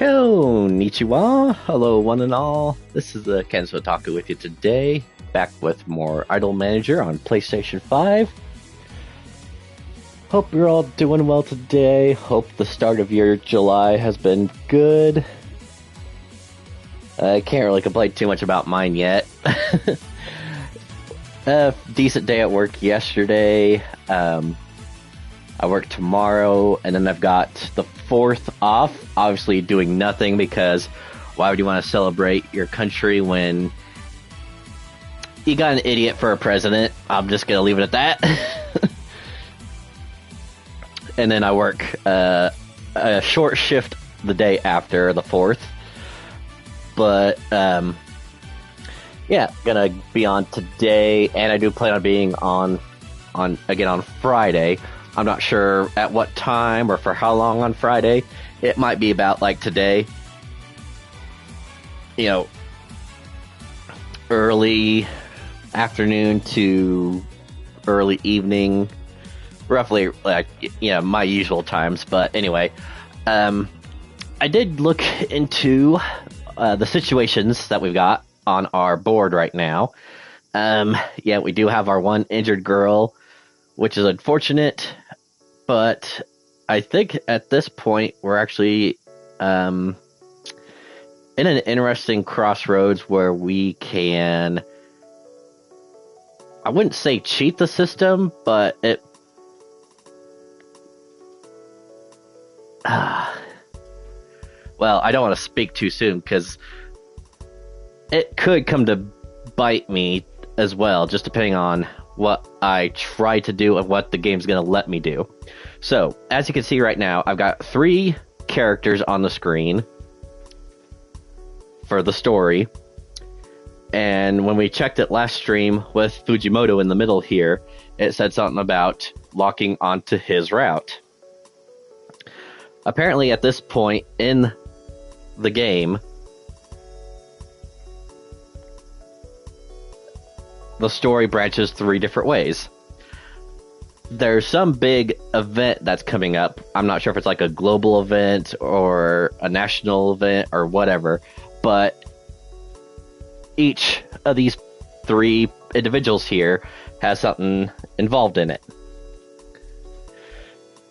Konnichiwa, hello one and all. This is the Kenzo Otaku with you today, back with more Idol Manager on PlayStation 5. Hope you're all doing well today. Hope the start of your July has been good. I can't really complain too much about mine yet. Decent day at work yesterday. I work tomorrow, and then I've got the 4th off. Obviously doing nothing, because why would you want to celebrate your country when you got an idiot for a president? I'm just going to leave it at that. And then I work a short shift the day after the 4th. But, yeah, gonna be on today, and I do plan on being on Friday. I'm not sure at what time or for how long on Friday. It might be about like today. You know, early afternoon to early evening. Roughly, like, my usual times. But anyway, I did look into the situations that we've got on our board right now. Yeah, we do have our one injured girl, which is unfortunate, but I think at this point we're actually in an interesting crossroads where we can, I wouldn't say cheat the system, but well, I don't want to speak too soon, because it could come to bite me as well, just depending on what I try to do and what the game's going to let me do. So, as you can see right now, I've got 3 characters on the screen for the story. And when we checked it last stream with Fujimoto in the middle here, it said something about locking onto his route. Apparently, at this point in the game, the story branches 3 different ways. There's some big event that's coming up. I'm not sure if it's like a global event or a national event or whatever, but each of these 3 individuals here has something involved in it.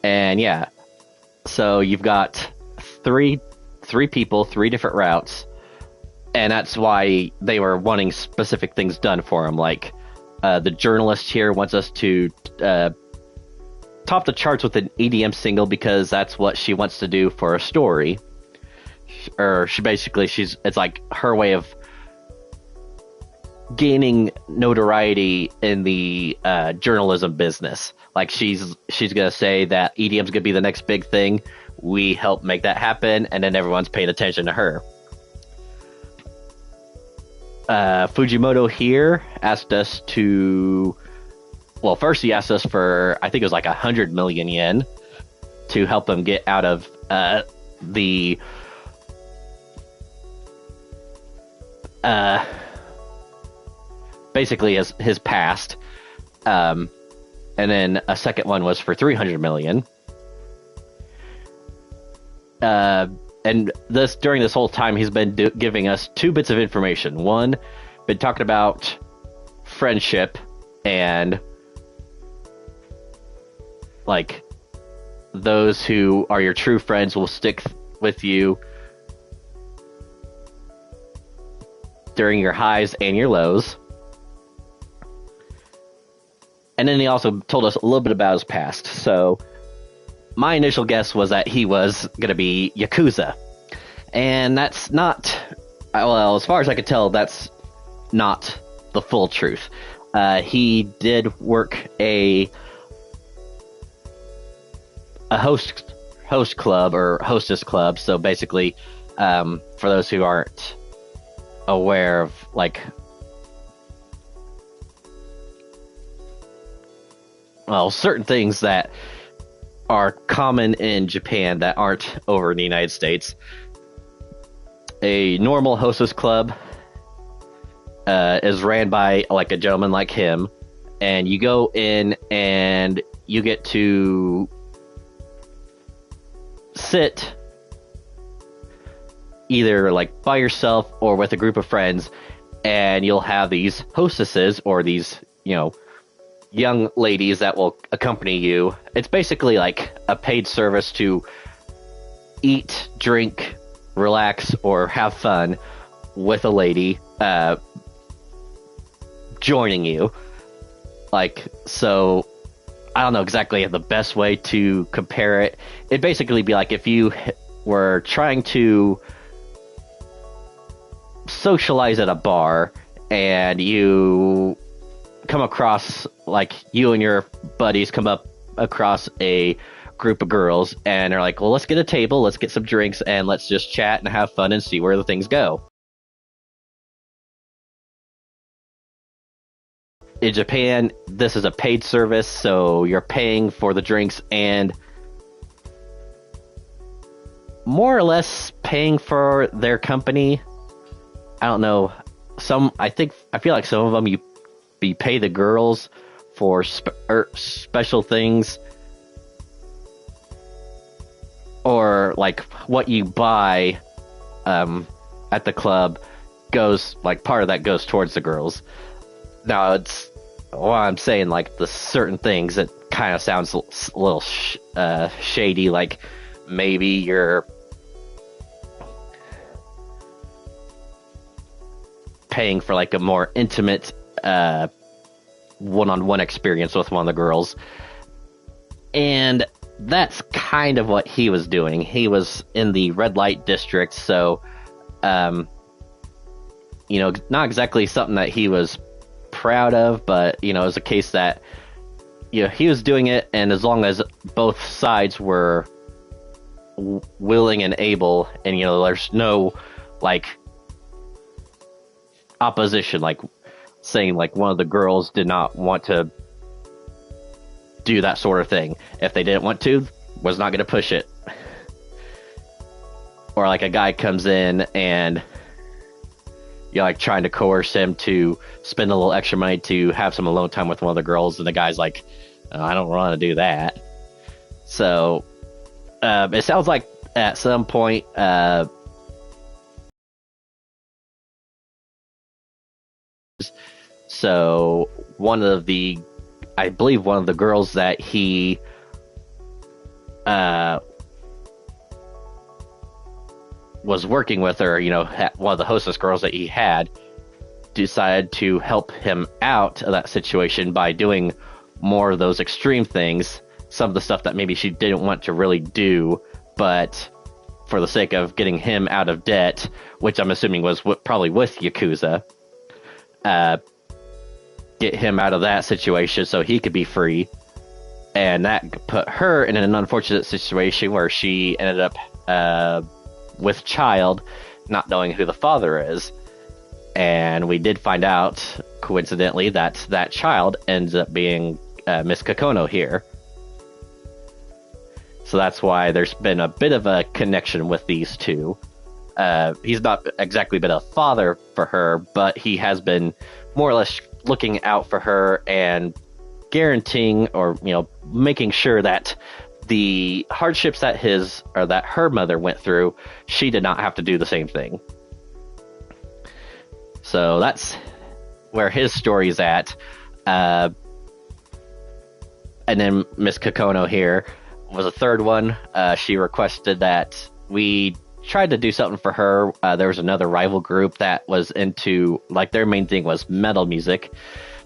And yeah, so you've got three people, 3 different routes, and that's why they were wanting specific things done for them. Like, the journalist here wants us to top the charts with an EDM single, because that's what she wants to do for a story. Or it's like her way of gaining notoriety in the journalism business. Like, she's gonna say that EDM's gonna be the next big thing. We help make that happen, and then everyone's paying attention to her. Fujimoto here asked us to... Well, first he asked us for, I think it was like 100 million yen to help him get out of the... basically his past. And then a second one was for 300 million. And during this whole time, he's been giving us 2 bits of information. One, been talking about friendship, and like, those who are your true friends will stick with you during your highs and your lows. And then he also told us a little bit about his past. So my initial guess was that he was going to be Yakuza. And that's not... Well, as far as I could tell, that's not the full truth. He did work a host club, or hostess club. So basically, for those who aren't aware of, like... Well, certain things that are common in Japan that aren't over in the United States. A normal hostess club is ran by like a gentleman like him, and you go in and you get to sit either like by yourself or with a group of friends, and you'll have these hostesses or these, young ladies that will accompany you. It's basically like a paid service to eat, drink, relax, or have fun with a lady joining you. Like, so I don't know exactly the best way to compare it. It'd basically be like if you were trying to socialize at a bar and you come across, like, you and your buddies come up across a group of girls and are like, well, let's get a table, let's get some drinks, and let's just chat and have fun and see where the things go. In Japan, this is a paid service, so you're paying for the drinks and more or less paying for their company. I don't know. I feel like some of them you pay the girls for special things, or like what you buy at the club goes, like, part of that goes towards the girls. Now, it's what I'm saying, like, the certain things that kind of sounds a little shady, like maybe you're paying for like a more intimate one-on-one experience with one of the girls. And that's kind of what he was doing. He was in the red light district, so not exactly something that he was proud of, but it was a case that he was doing it, and as long as both sides were willing and able, and there's no like opposition, like saying like one of the girls did not want to do that sort of thing. If they didn't want to, was not going to push it. Or like a guy comes in and you're like trying to coerce him to spend a little extra money to have some alone time with one of the girls, and the guy's like, oh, I don't want to do that. So it sounds like at some point so I believe one of the girls that he was working with, or one of the hostess girls that he had, decided to help him out of that situation by doing more of those extreme things, some of the stuff that maybe she didn't want to really do, but for the sake of getting him out of debt, which I'm assuming was probably with Yakuza, get him out of that situation so he could be free. And that put her in an unfortunate situation where she ended up with child, not knowing who the father is. And we did find out, coincidentally, that that child ends up being Miss Kakono here. So that's why there's been a bit of a connection with these two. He's not exactly been a father for her, but he has been more or less looking out for her and guaranteeing, or making sure that the hardships that her mother went through, she did not have to do the same thing. So that's where his story's at. And then Miss Kakono here was a third one. She requested that we tried to do something for her. There was another rival group that was into, like, their main thing was metal music.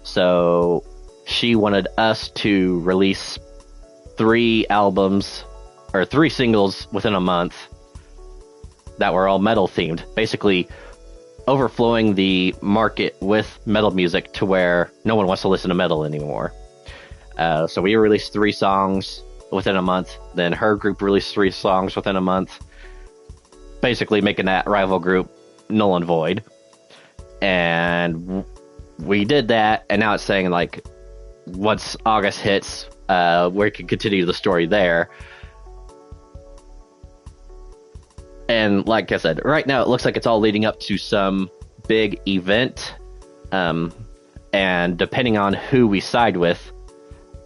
So she wanted us to release 3 albums or 3 singles within a month that were all metal themed, basically overflowing the market with metal music to where no one wants to listen to metal anymore. So we released 3 songs within a month. Then her group released 3 songs within a month, basically making that rival group null and void. And we did that, and now it's saying, like, once August hits, we can continue the story there. And like I said, right now it looks like it's all leading up to some big event. And depending on who we side with,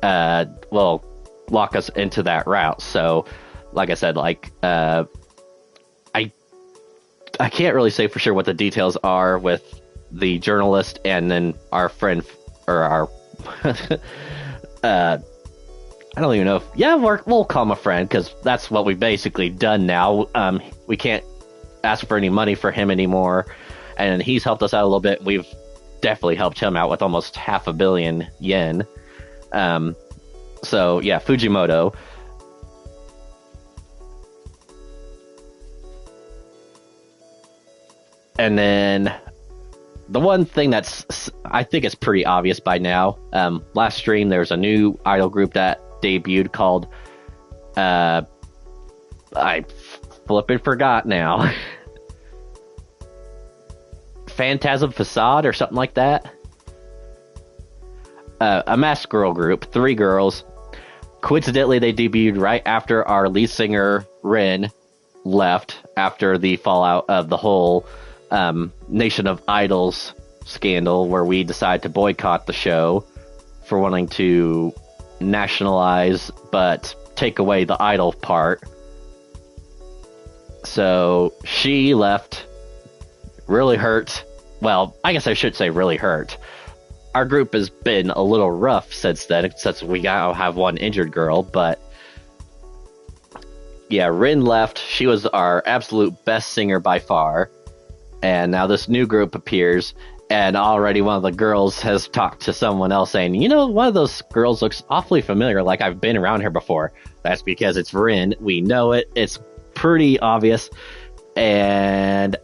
will lock us into that route. So, like I said, like, I I can't really say for sure what the details are with the journalist and then our friend or our I don't even know if we'll call him a friend because that's what we've basically done now. We can't ask for any money for him anymore, and he's helped us out a little bit. We've definitely helped him out with almost 500 million yen. So yeah, Fujimoto. And then the one thing I think it's pretty obvious by now. Last stream, there's a new idol group that debuted called, I flippin' forgot now. Phantasm Facade or something like that. A masked girl group, 3 girls. Coincidentally, they debuted right after our lead singer, Rin, left after the fallout of the whole Nation of Idols scandal, where we decided to boycott the show for wanting to nationalize but take away the idol part. So she left, really hurt. Well, I guess I should say really hurt. Our group has been a little rough since then, since we gotta have one injured girl, but yeah, Rin left. She was our absolute best singer by far. And now this new group appears, and already one of the girls has talked to someone else saying, you know, one of those girls looks awfully familiar, like I've been around here before. That's because it's Rin. We know it. It's pretty obvious. And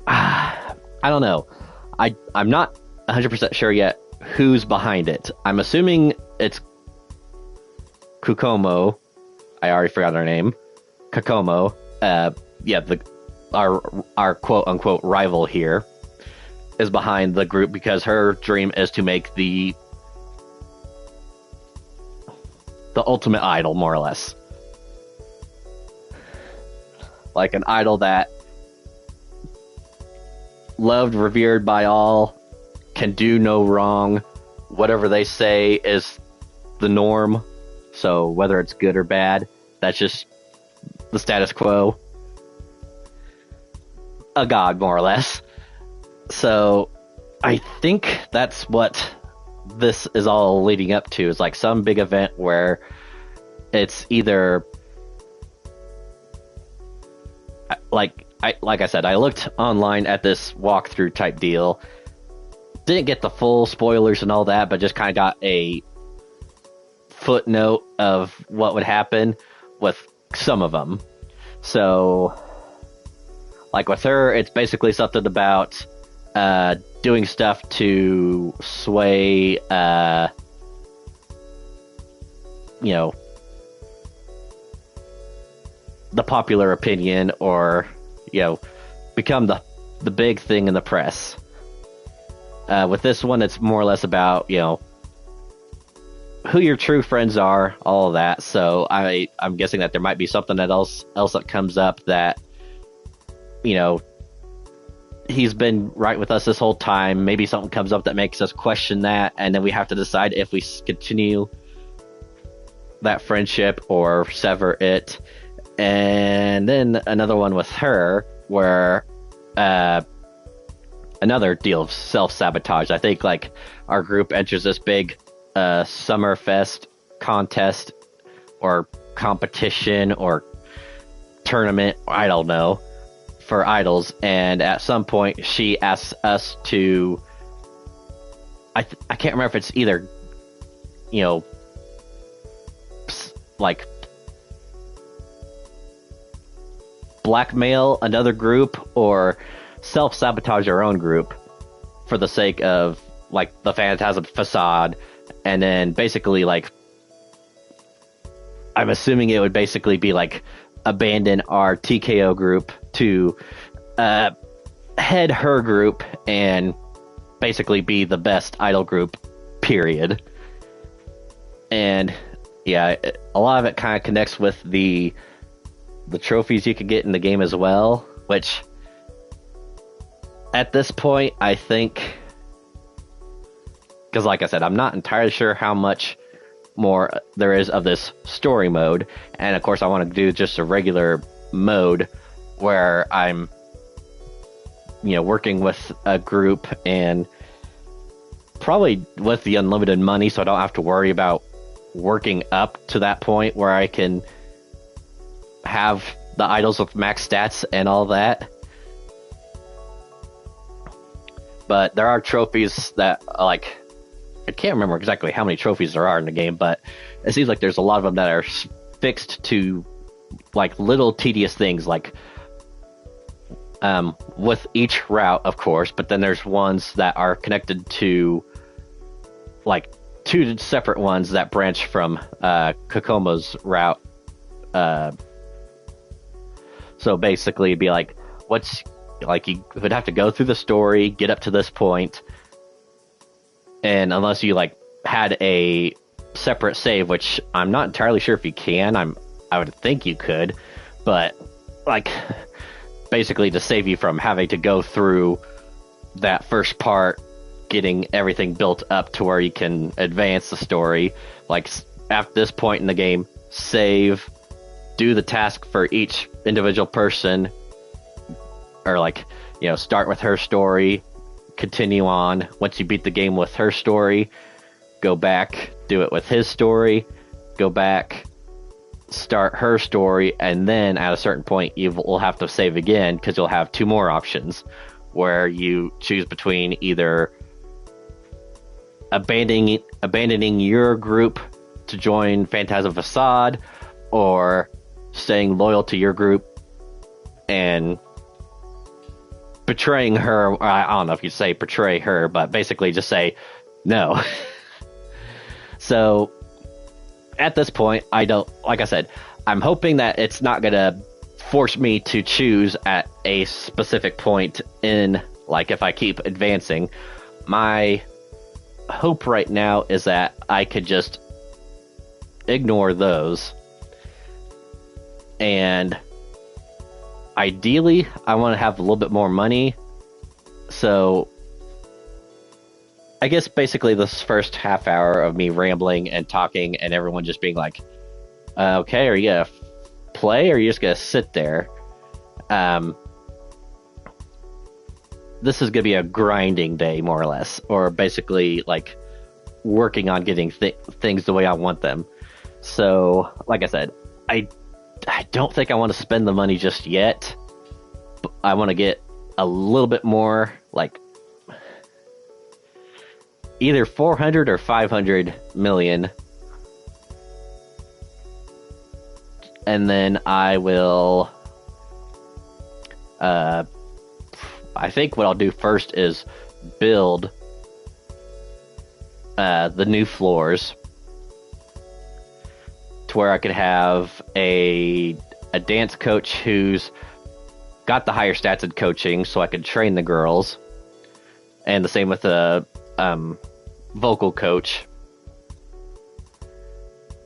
I don't know. I'm not 100% sure yet who's behind it. I'm assuming it's Kukomo. I already forgot her name. Kakomo. Yeah, our quote unquote rival here is behind the group because her dream is to make the ultimate idol, more or less. Like an idol that loved, revered by all, can do no wrong. Whatever they say is the norm. So whether it's good or bad, that's just the status quo. A god, more or less. So I think that's what this is all leading up to, is like some big event where it's either like I said, I looked online at this walkthrough type deal. Didn't get the full spoilers and all that, but just kind of got a footnote of what would happen with some of them. So, like with her, it's basically something about doing stuff to sway, the popular opinion, or become the big thing in the press. With this one, it's more or less about who your true friends are, all of that. So I'm guessing that there might be something else that comes up that he's been right with us this whole time. Maybe something comes up that makes us question that, and then we have to decide if we continue that friendship or sever it. And then another one with her where another deal of self-sabotage. I think like our group enters this big Summerfest contest or competition or tournament, I don't know, for idols, and at some point she asks us to I can't remember if it's either like blackmail another group or self-sabotage our own group for the sake of like the Phantasm Facade. And then basically, like, I'm assuming it would basically be like abandon our TKO group to head her group and basically be the best idol group, period. And yeah, a lot of it kind of connects with the trophies you could get in the game as well, which at this point I think, because like I said, I'm not entirely sure how much more there is of this story mode, and of course I want to do just a regular mode where I'm, working with a group and probably with the unlimited money, so I don't have to worry about working up to that point where I can have the idols with max stats and all that. But there are trophies that, like, I can't remember exactly how many trophies there are in the game, but it seems like there's a lot of them that are fixed to, like, little tedious things, like, with each route, of course, but then there's ones that are connected to, like, two separate ones that branch from Kokomo's route. So basically, it'd be like, you would have to go through the story, get up to this point, and unless you, like, had a separate save, which I'm not entirely sure if you can, I would think you could, but, like, basically to save you from having to go through that first part, getting everything built up to where you can advance the story. Like, at this point in the game, save, do the task for each individual person, or, like, start with her story, continue on. Once you beat the game with her story, go back, do it with his story, go back, start her story, and then at a certain point you will have to save again, because you'll have two more options where you choose between either abandoning your group to join Phantasm Facade, or staying loyal to your group and betraying her. I don't know if you say betray her, but basically just say no. So at this point, like I said, I'm hoping that it's not gonna force me to choose at a specific point in, like, if I keep advancing. My hope right now is that I could just ignore those, and ideally I want to have a little bit more money. So I guess basically this first half hour of me rambling and talking and everyone just being like, okay, are you gonna play or are you just gonna sit there? This is gonna be a grinding day, more or less, or basically like working on getting things the way I want them. So, like I said, I don't think I want to spend the money just yet. I want to get a little bit more, like either 400 or 500 million. And then I will, I think what I'll do first is build the new floors to where I could have a dance coach who's got the higher stats in coaching, so I could train the girls, and the same with the vocal coach.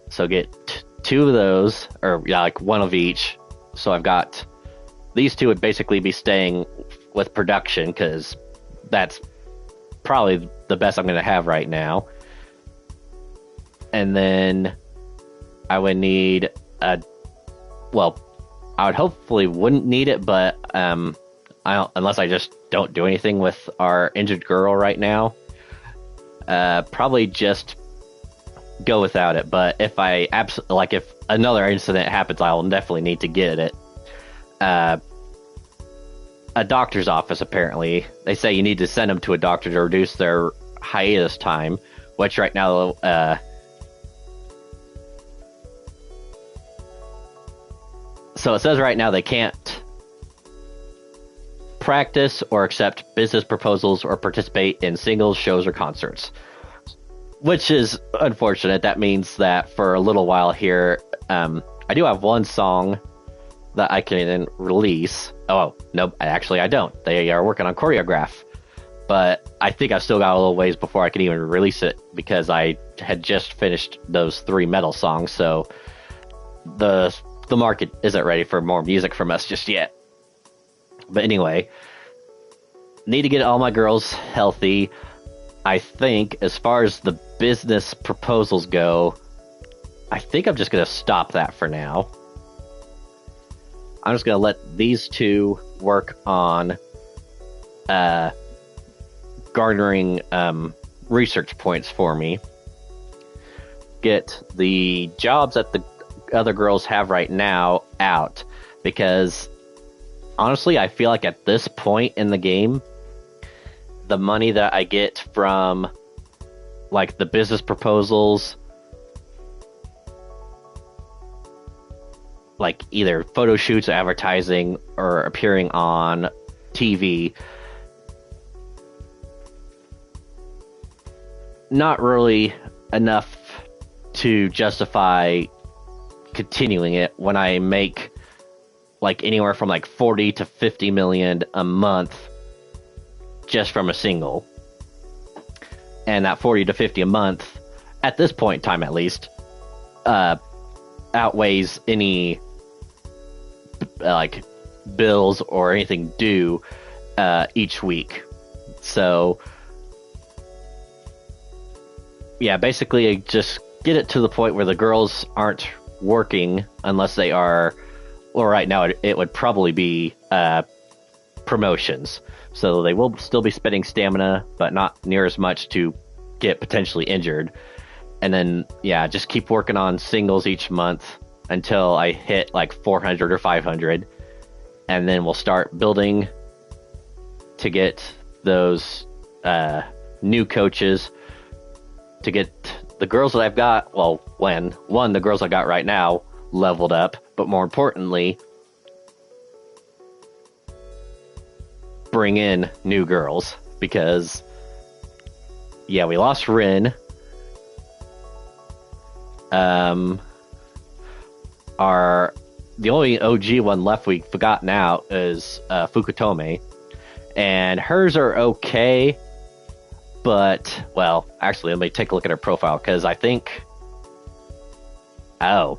So get two of those, or like one of each. So I've got these two would basically be staying with production, because that's probably the best I'm going to have right now. And then I would need I would hopefully wouldn't need it, but unless I just don't do anything with our injured girl right now, probably just go without it. But if I if another incident happens, I'll definitely need to get it. A doctor's office, apparently. They say you need to send them to a doctor to reduce their hiatus time, which right now, so it says right now they can't practice or accept business proposals or participate in singles, shows, or concerts, which is unfortunate. That means that for a little while here, I do have one song that I can release. Oh, no, actually I don't. They are working on Choreograph. But I think I've still got a little ways before I can even release it, because I had just finished those 3 metal songs, so the market isn't ready for more music from us just yet. But anyway, need to get all my girls healthy. I think as far as the business proposals go, I think I'm just going to stop that for now. I'm just going to let these two work on garnering research points for me. Get the jobs that the other girls have right now out, because honestly, I feel like at this point in the game, the money that I get from like the business proposals, like either photo shoots, advertising, or appearing on TV, not really enough to justify continuing it when I make like anywhere from like 40 to 50 million a month just from a single. And that 40 to 50 a month, at this point in time at least, outweighs any like bills or anything due each week. So yeah, basically just get it to the point where the girls aren't working unless they are, well, right now it would probably be promotions. So they will still be spending stamina, but not near as much to get potentially injured. And then, yeah, just keep working on singles each month until I hit like 400 or 500. And then we'll start building to get those new coaches, to get the girls that I've got, well, the girls I got right now leveled up, but more importantly, bring in new girls, because yeah, we lost Rin. The only OG one left we forgot now is Fukutome, and hers are okay. But, well, actually, let me take a look at her profile, because I think... Oh.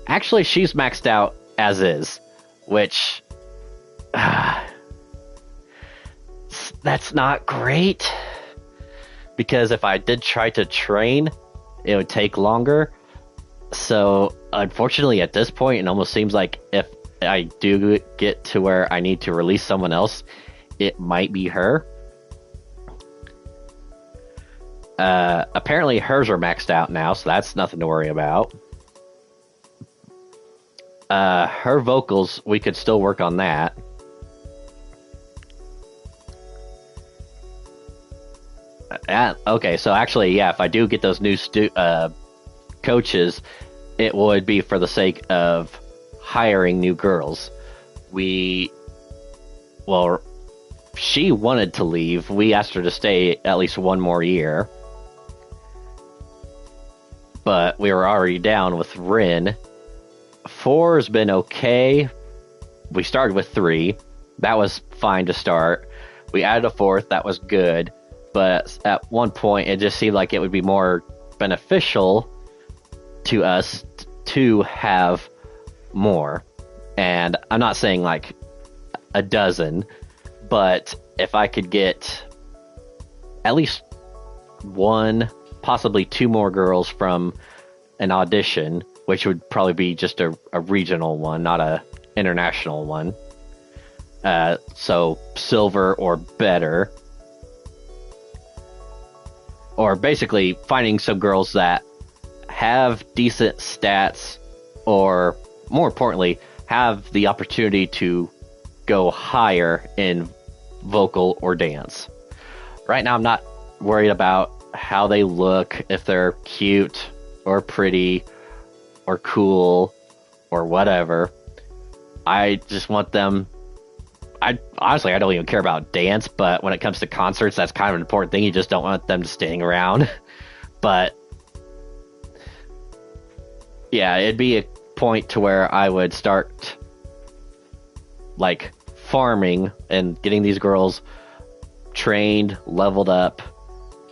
Actually, she's maxed out as is, which... that's not great. Because if I did try to train, it would take longer. So, unfortunately, at this point, it almost seems like if I do get to where I need to release someone else, it might be her. Apparently hers are maxed out now, so that's nothing to worry about. Her vocals, we could still work on that. Okay, so actually, yeah, if I do get those new coaches, it would be for the sake of hiring new girls. She wanted to leave. We asked her to stay at least one more year. But we were already down with Rin. 4 has been okay. We started with 3. That was fine to start. We added a 4th. That was good. But at one point, it just seemed like it would be more beneficial to us to have more. And I'm not saying like a dozen, but if I could get at least 1, possibly 2 more girls from an audition, which would probably be just a regional one, not a international one. So silver or better. Or basically finding some girls that have decent stats, or more importantly, have the opportunity to go higher in vocal or dance. Right now, I'm not worried about how they look, if they're cute or pretty or cool or whatever. I just want them. Honestly, I don't even care about dance, but when it comes to concerts, that's kind of an important thing. You just don't want them staying around. But yeah, it'd be a point to where I would start like farming and getting these girls trained, leveled up,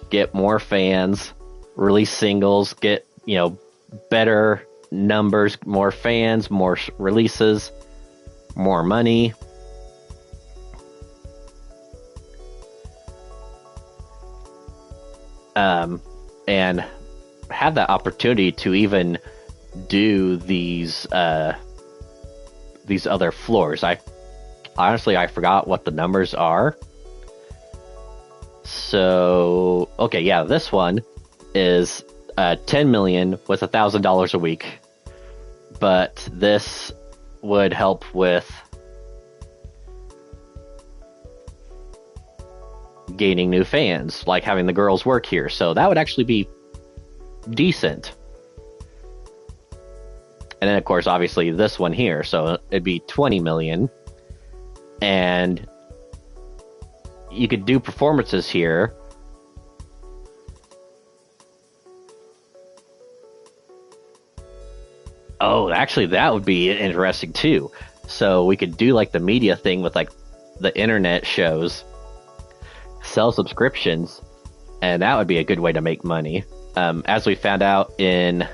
get more fans, release singles, get, better numbers, more fans, more releases, more money. And have that opportunity to even do these these other floors. I forgot what the numbers are. So, okay, yeah, this one is 10 million with $1,000 a week. But this would help with gaining new fans, like having the girls work here. So that would actually be decent. And then, of course, obviously this one here. So it'd be 20 million. And you could do performances here. Oh, actually, that would be interesting too. So we could do like the media thing with like the internet shows, sell subscriptions, and that would be a good way to make money. As we found out in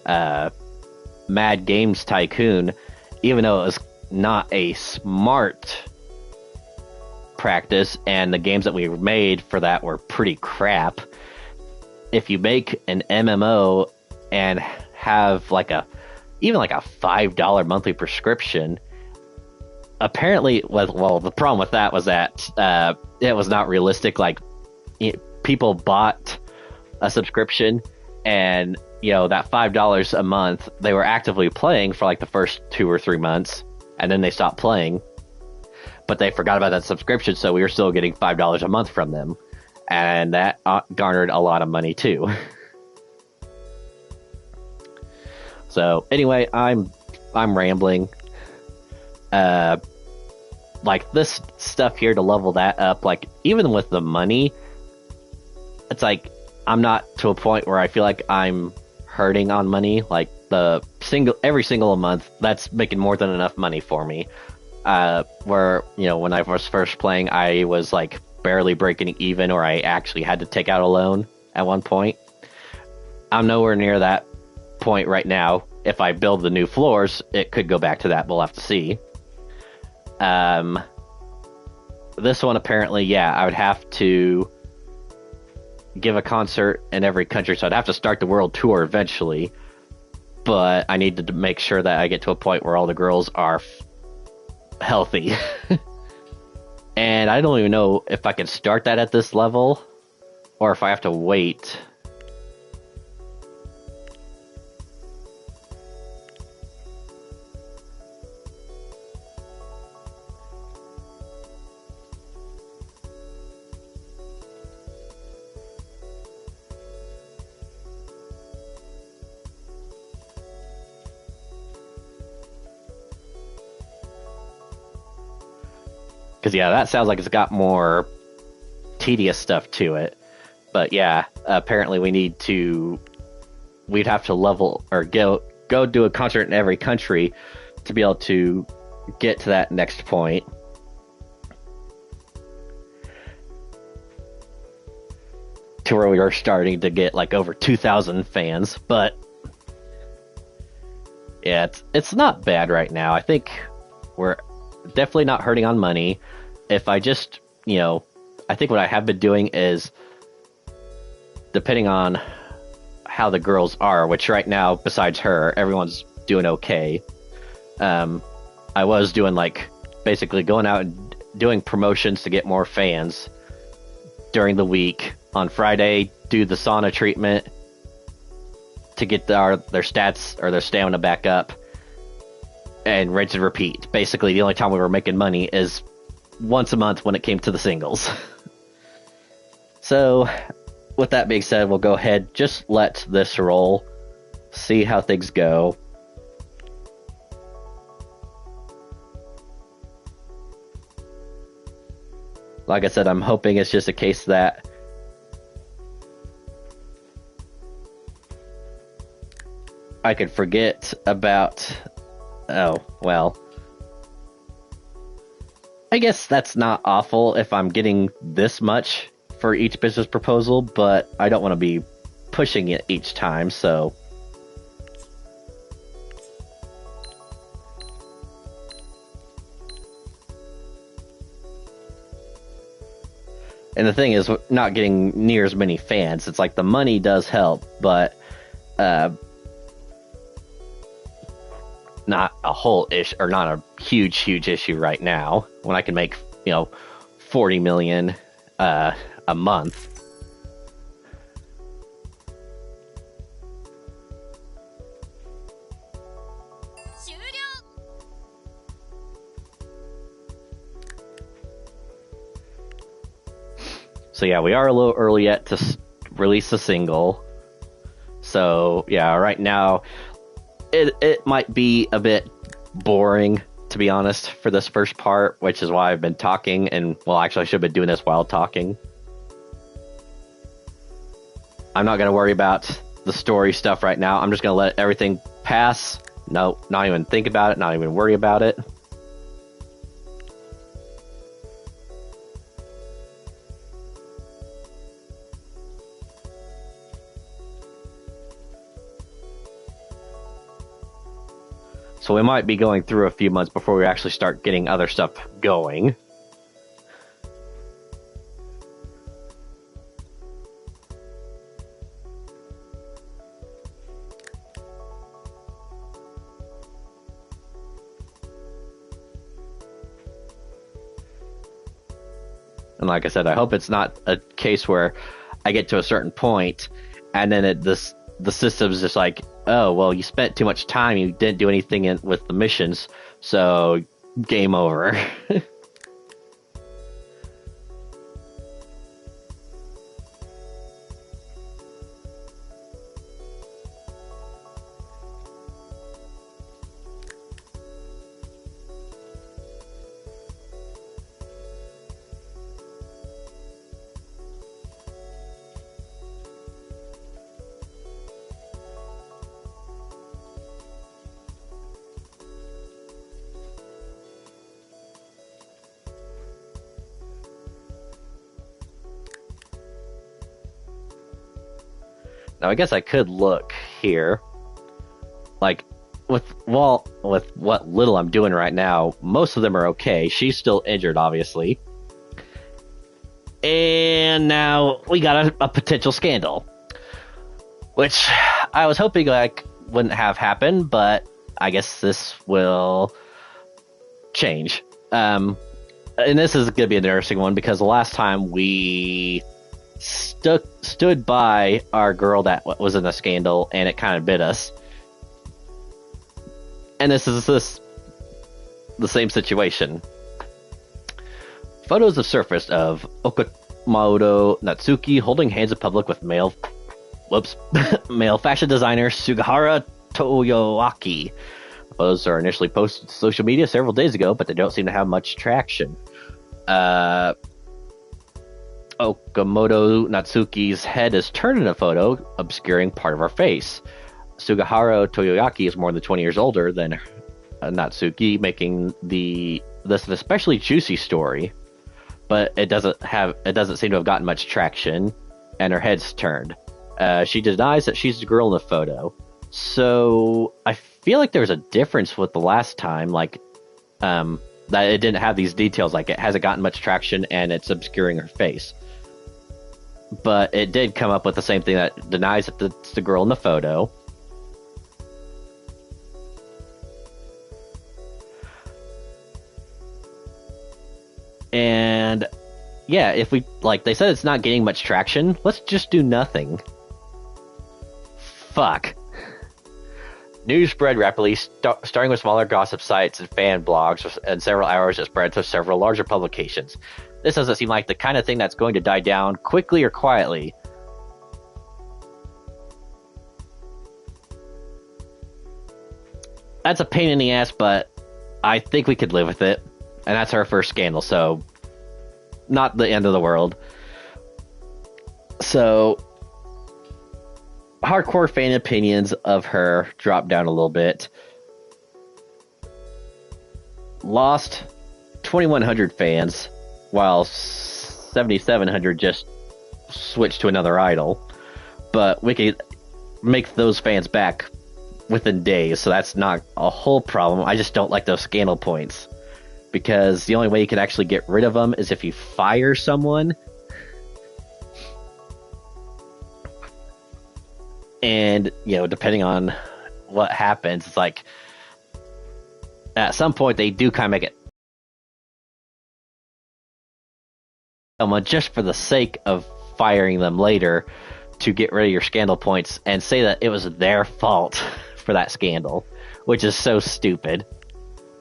Mad Games Tycoon, even though it was not a smart practice and the games that we made for that were pretty crap, if you make an MMO and have like even like a $5 monthly prescription, apparently, well, the problem with that was that it was not realistic. Like, people bought a subscription, and that $5 a month, they were actively playing for like the first 2 or 3 months, and then they stopped playing, but they forgot about that subscription, so we were still getting $5 a month from them, and that garnered a lot of money too. So anyway, I'm rambling. Like this stuff here to level that up, like even with the money, it's like I'm not to a point where I feel like I'm hurting on money. Like every single month, that's making more than enough money for me. Where when I was first playing, I was like barely breaking even, or I actually had to take out a loan at one point. I'm nowhere near that point right now. If I build the new floors, it could go back to that. We'll have to see. This one apparently, I would have to give a concert in every country, so I'd have to start the world tour eventually. But I need to make sure that I get to a point where all the girls are healthy. And I don't even know if I can start that at this level, or if I have to wait. Because, that sounds like it's got more tedious stuff to it. But, apparently we'd have to level, or go do a concert in every country to be able to get to that next point. To where we are starting to get, like, over 2,000 fans. But, it's not bad right now. I think we're definitely not hurting on money. If I just, I think what I have been doing is, depending on how the girls are, which right now, besides her, everyone's doing okay. I was doing, like, basically going out and doing promotions to get more fans during the week. On Friday, do the sauna treatment to get their stats or their stamina back up. And rinse and repeat. Basically, the only time we were making money is once a month when it came to the singles. So, with that being said, we'll go ahead, just let this roll, see how things go. Like I said, I'm hoping it's just a case that I could forget about... Oh, well. I guess that's not awful if I'm getting this much for each business proposal, but I don't want to be pushing it each time, so... And the thing is, not getting near as many fans. It's like the money does help, but... not a whole issue, or not a huge issue right now, when I can make 40 million a month. So yeah, we are a little early yet to release a single. So yeah, right now it might be a bit boring, to be honest, for this first part, which is why I've been talking, and well, actually I should have been doing this while talking. I'm not going to worry about the story stuff right now. I'm just going to let everything pass. No, not even think about it, not even worry about it. So we might be going through a few months before we actually start getting other stuff going. And like I said, I hope it's not a case where I get to a certain point and then the system's just like, oh, well, you spent too much time, you didn't do anything with the missions, so game over. Now, I guess I could look here. Like, with what little I'm doing right now, most of them are okay. She's still injured, obviously. And now we got a potential scandal. Which I was hoping wouldn't have happened, but I guess this will change. And this is going to be an interesting one, because the last time we stood by our girl that was in a scandal, and it kind of bit us. And this is the same situation. Photos have surfaced of Okamoto Natsuki holding hands in public with male fashion designer Sugahara Toyoaki. Photos are initially posted to social media several days ago, but they don't seem to have much traction. Okamoto Natsuki's head is turned in a photo, obscuring part of her face. Sugahara Toyoaki is more than 20 years older than Natsuki, making this an especially juicy story. But it doesn't seem to have gotten much traction, and her head's turned. She denies that she's the girl in the photo. So I feel like there's a difference with the last time, that it didn't have these details, like it hasn't gotten much traction and it's obscuring her face. But it did come up with the same thing, that denies that it's the girl in the photo. And yeah, if we, like they said, it's not getting much traction, let's just do nothing. Fuck. News spread rapidly, starting with smaller gossip sites and fan blogs, and several hours it spread to several larger publications. This doesn't seem like the kind of thing that's going to die down quickly or quietly. That's a pain in the ass, but I think we could live with it. And that's our first scandal, so not the end of the world. So hardcore fan opinions of her dropped down a little bit. Lost 2,100 fans, while 7,700 just switched to another idol. But we could make those fans back within days, so that's not a whole problem. I just don't like those scandal points, because the only way you can actually get rid of them is if you fire someone. And, depending on what happens, it's like, at some point they do kind of make it just for the sake of firing them later to get rid of your scandal points and say that it was their fault for that scandal, which is so stupid.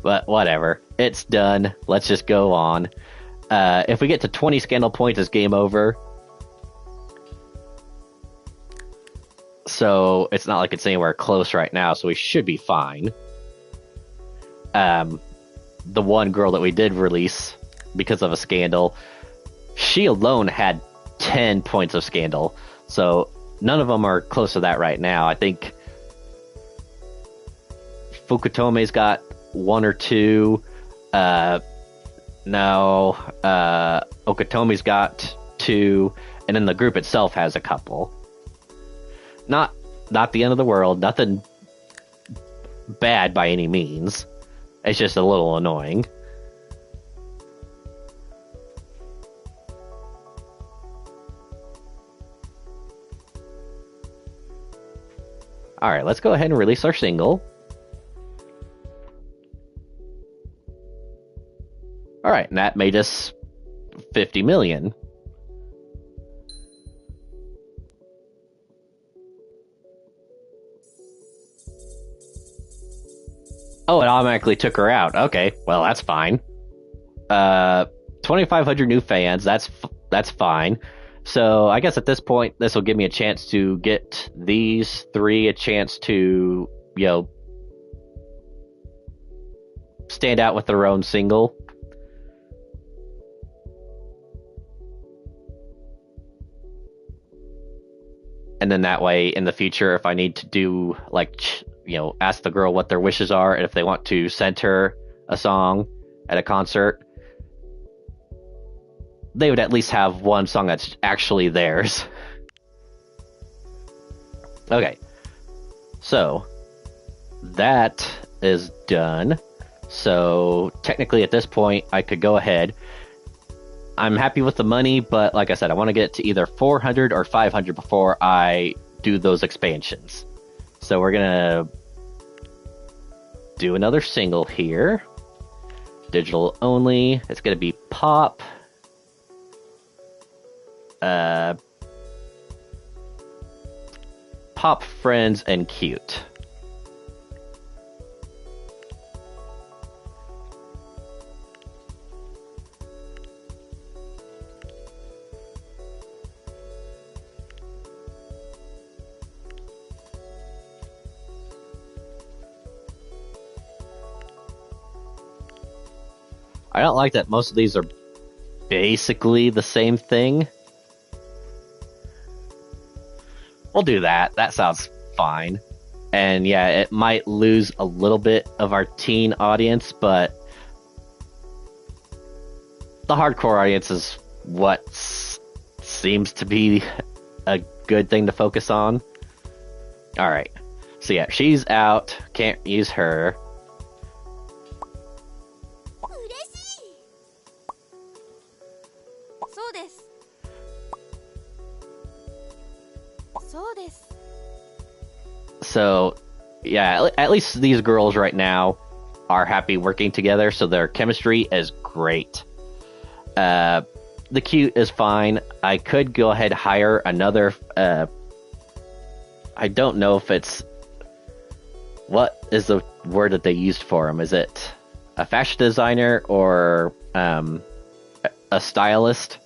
But whatever, it's done. Let's just go on. If we get to 20 scandal points, it's game over. So it's not like it's anywhere close right now, so we should be fine. The one girl that we did release because of a scandal, she alone had 10 points of scandal. So none of them are close to that right now. I think Fukutome's got 1 or 2. Okatomi's got 2, and then the group itself has a couple. Not the end of the world, nothing bad by any means. It's just a little annoying. Alright, let's go ahead and release our single. Alright, and that made us 50 million. Oh, it automatically took her out. Okay, well, that's fine. 2,500 new fans, that's fine. So I guess at this point, this will give me a chance to get these 3 a chance to, stand out with their own single. And then that way, in the future, if I need to do, ask the girl what their wishes are, and if they want to send her a song at a concert, they would at least have one song that's actually theirs. Okay. So, that is done. So, technically at this point, I could go ahead. I'm happy with the money, but like I said, I want to get to either 400 or 500 before I do those expansions. So we're going to do another single here. Digital only. It's going to be Pop. Pop, Friends, and Cute. I don't like that most of these are basically the same thing. We'll do that. That sounds fine. And yeah, it might lose a little bit of our teen audience, but the hardcore audience is what seems to be a good thing to focus on. Alright. So yeah, she's out. Can't use her. So, yeah, at least these girls right now are happy working together, so their chemistry is great. The Cute is fine. I could go ahead and hire another... I don't know if it's... What is the word that they used for him? Is it a fashion designer or a stylist?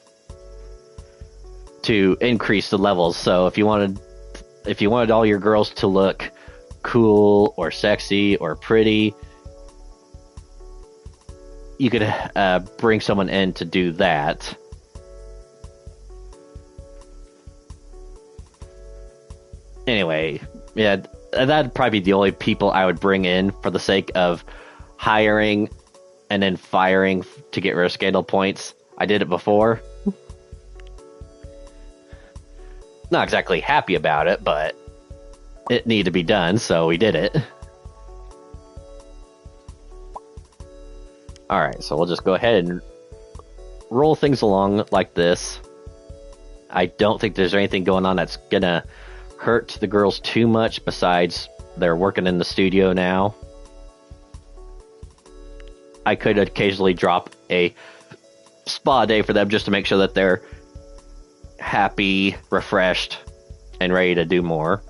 To increase the levels. So if you wanted all your girls to look cool or sexy or pretty, you could bring someone in to do that. Anyway, yeah, that'd probably be the only people I would bring in for the sake of hiring and then firing to get rid of scandal points. I did it before. Not exactly happy about it, but it needed to be done, so we did it. Alright, so we'll just go ahead and roll things along like this. I don't think there's anything going on that's gonna hurt the girls too much, besides they're working in the studio now. I could occasionally drop a spa day for them just to make sure that they're happy, refreshed, and ready to do more.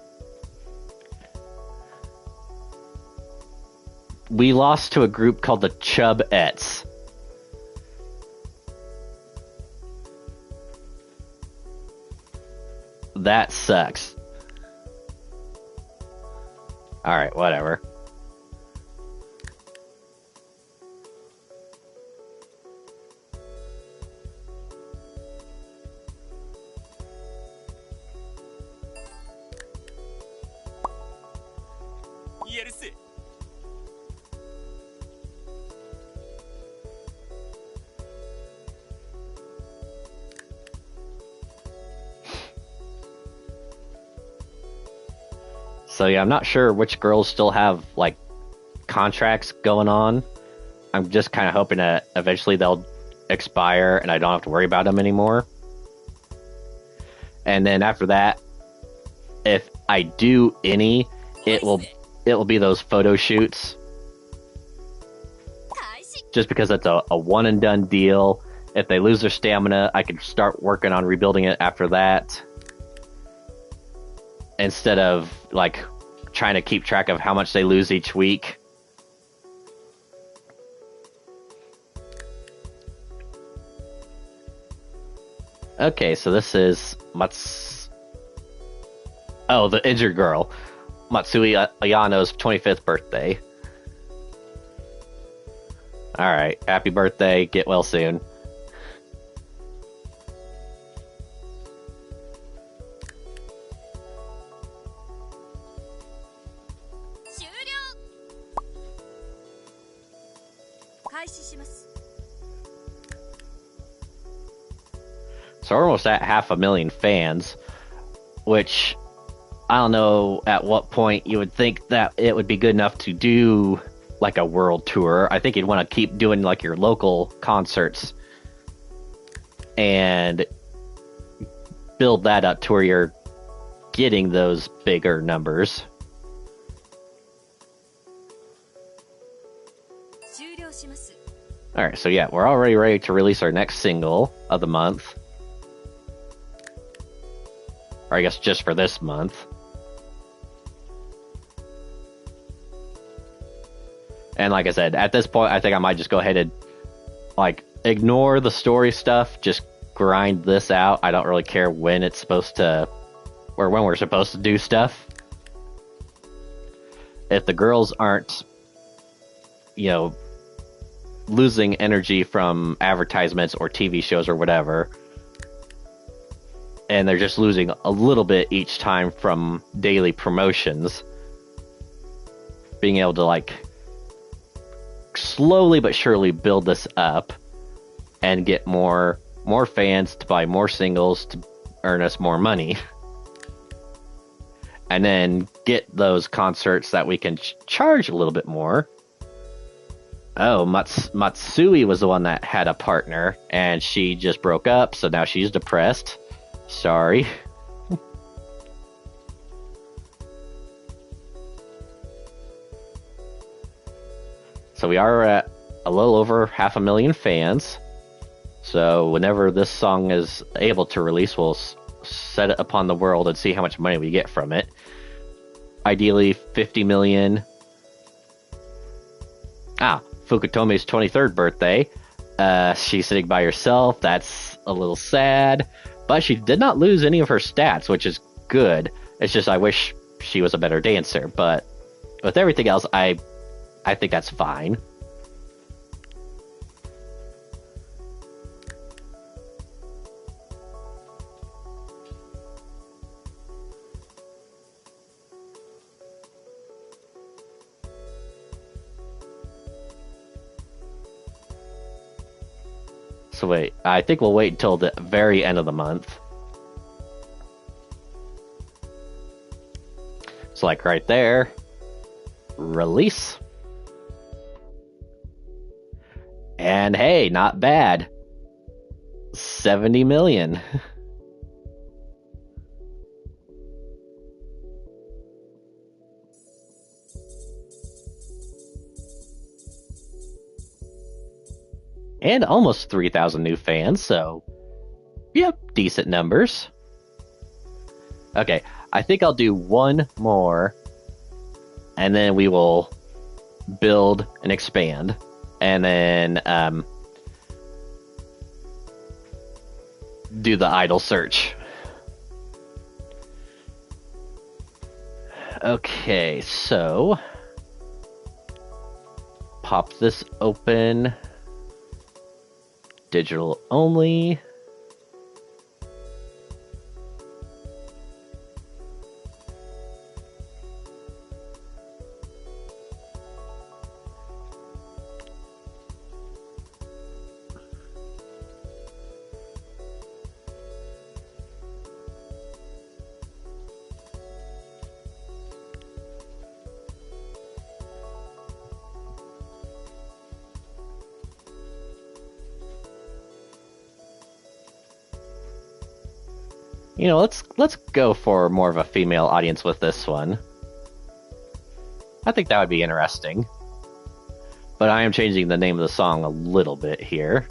We lost to a group called the Chubettes. That sucks. Alright, whatever. So yeah, I'm not sure which girls still have like contracts going on. I'm just kind of hoping that eventually they'll expire and I don't have to worry about them anymore. And then after that, if I do any, it will be those photo shoots. Just because it's a one and done deal. If they lose their stamina, I can start working on rebuilding it after that. Instead of like trying to keep track of how much they lose each week. Okay, so this is the injured girl. Matsui Ayano's 25th birthday. Alright, happy birthday, get well soon. So we're almost at 500,000 fans, which I don't know at what point you would think that it would be good enough to do like a world tour. I think you'd want to keep doing like your local concerts and build that up to where you're getting those bigger numbers. Alright, so yeah, we're already ready to release our next single of the month. Or I guess just for this month. And like I said, at this point, I think I might just go ahead and like ignore the story stuff, just grind this out. I don't really care when it's supposed to, or when we're supposed to do stuff. If the girls aren't, losing energy from advertisements or TV shows or whatever, and they're just losing a little bit each time from daily promotions, being able to like slowly but surely build this up and get more fans to buy more singles to earn us more money, and then get those concerts that we can charge a little bit more. Oh, Matsui was the one that had a partner and she just broke up, so now she's depressed. Sorry. So we are at a little over 500,000 fans. So whenever this song is able to release, we'll set it upon the world and see how much money we get from it. Ideally, 50 million. Fukutomi's 23rd birthday. She's sitting by herself. That's a little sad. But she did not lose any of her stats, which is good. It's just I wish she was a better dancer. But with everything else, I think that's fine. So wait, I think we'll wait until the very end of the month. So like right there, release. And hey, not bad. 70 million. And almost 3,000 new fans, so yep, decent numbers. Okay, I think I'll do one more, and then we will build and expand, and then do the idol search. Okay, so pop this open. Digital only. You know, let's go for more of a female audience with this one. I think that would be interesting. But I am changing the name of the song a little bit here.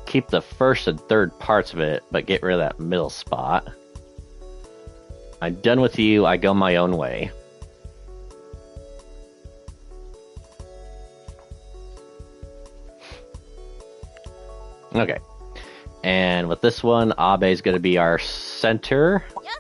Keep the first and third parts of it, but get rid of that middle spot. I'm done with you, I go my own way. Okay. And with this one, Abe is going to be our center. Yes.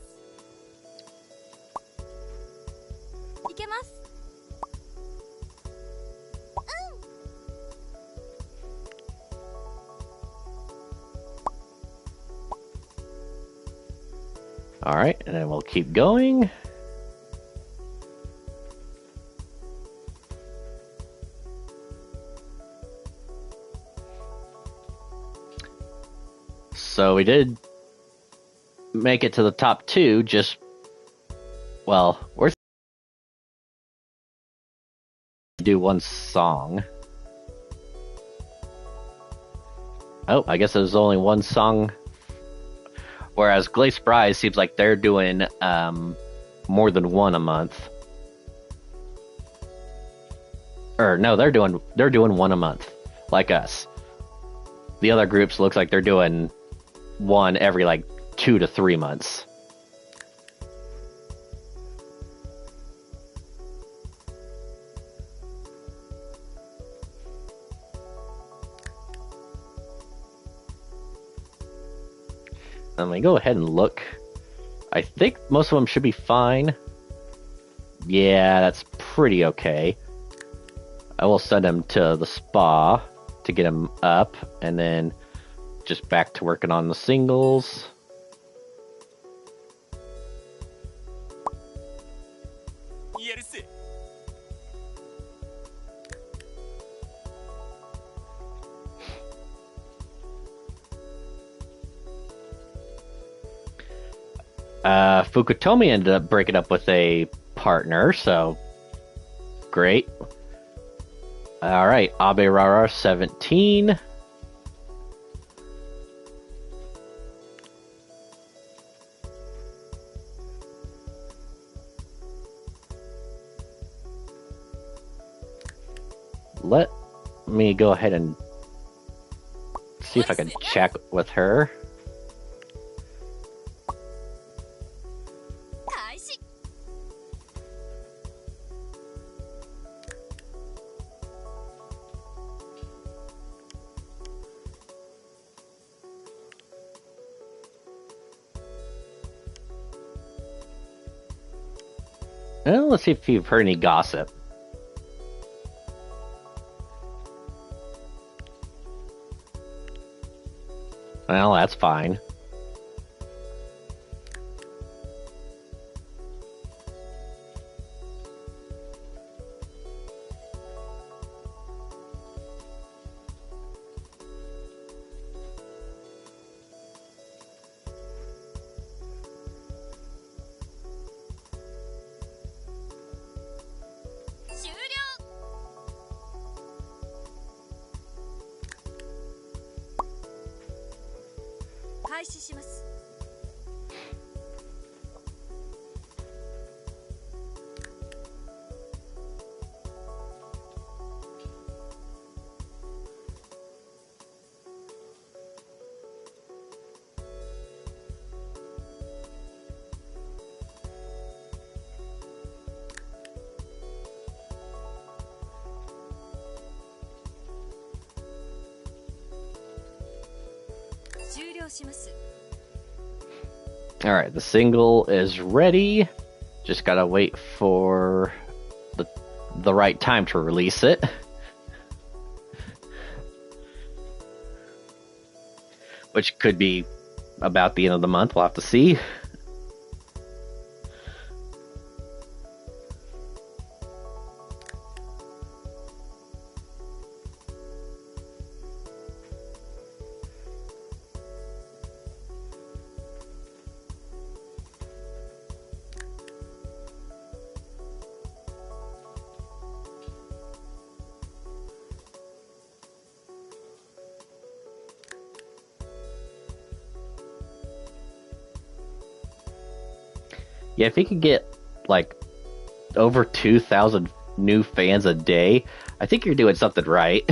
Alright, and then we'll keep going. So we did make it to the top two, just, well, we're do one song. Oh, I guess there's only one song. Whereas Glace Prize seems like they're doing more than one a month. Or no, they're doing one a month, like us. The other groups looks like they're doing one every like 2 to 3 months. Let me go ahead and look. I think most of them should be fine. Yeah, that's pretty okay. I will send them to the spa to get them up, and then just back to working on the singles. Fukutomi ended up breaking up with a partner, so great. Alright, Abe Rara 17. Let me go ahead and see if I can check with her. Well, let's see if you've heard any gossip. Well, that's fine. 開始します。終了します。 Alright, the single is ready. Just gotta wait for the right time to release it. Which could be about the end of the month, we'll have to see. Yeah, if he could get like over 2,000 new fans a day, I think you're doing something right.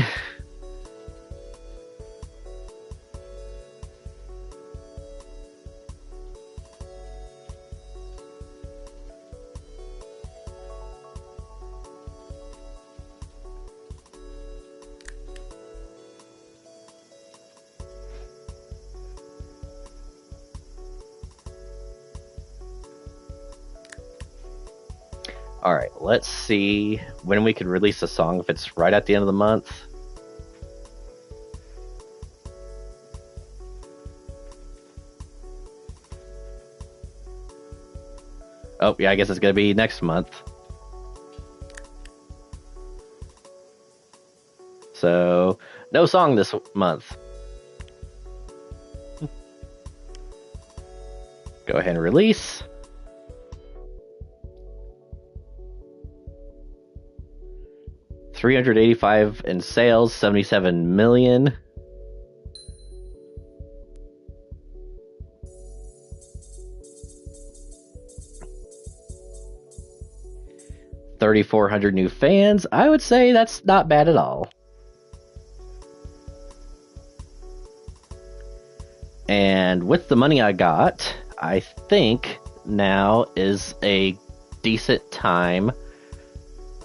Alright, let's see when we can release a song, if it's right at the end of the month. Oh, yeah, I guess it's gonna be next month. So, no song this month. Go ahead and release. $385 in sales, 77 million. $3,400 new fans. I would say that's not bad at all. And with the money I got, I think now is a decent time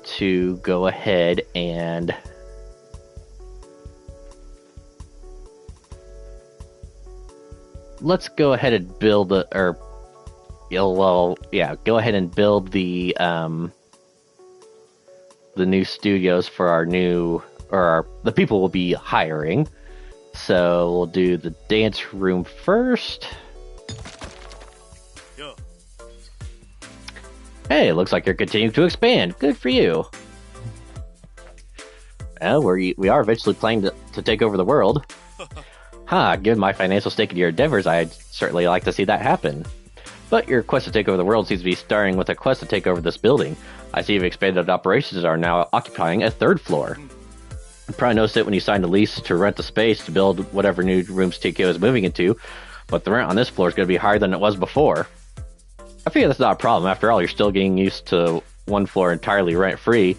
to go ahead and let's go ahead and build go ahead and build the new studios for our new, the people we'll be hiring. So we'll do the dance room first. Hey, looks like you're continuing to expand. Good for you. Well, we are eventually planning to take over the world. Given my financial stake in your endeavors, I'd certainly like to see that happen. But your quest to take over the world seems to be starting with a quest to take over this building. I see you've expanded operations and are now occupying a third floor. You probably noticed it when you signed a lease to rent the space to build whatever new rooms TKO is moving into, but the rent on this floor is going to be higher than it was before. I figure that's not a problem. After all, you're still getting used to one floor entirely rent-free.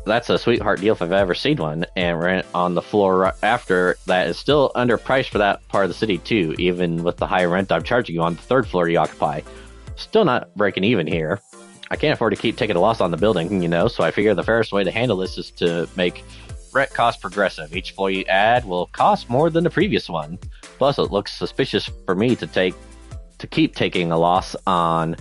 That's a sweetheart deal if I've ever seen one, and rent on the floor after that is still underpriced for that part of the city too, even with the high rent I'm charging you on the third floor you occupy. Still not breaking even here. I can't afford to keep taking a loss on the building, so I figure the fairest way to handle this is to make rent cost progressive. Each floor you add will cost more than the previous one. Plus, it looks suspicious for me to keep taking a loss on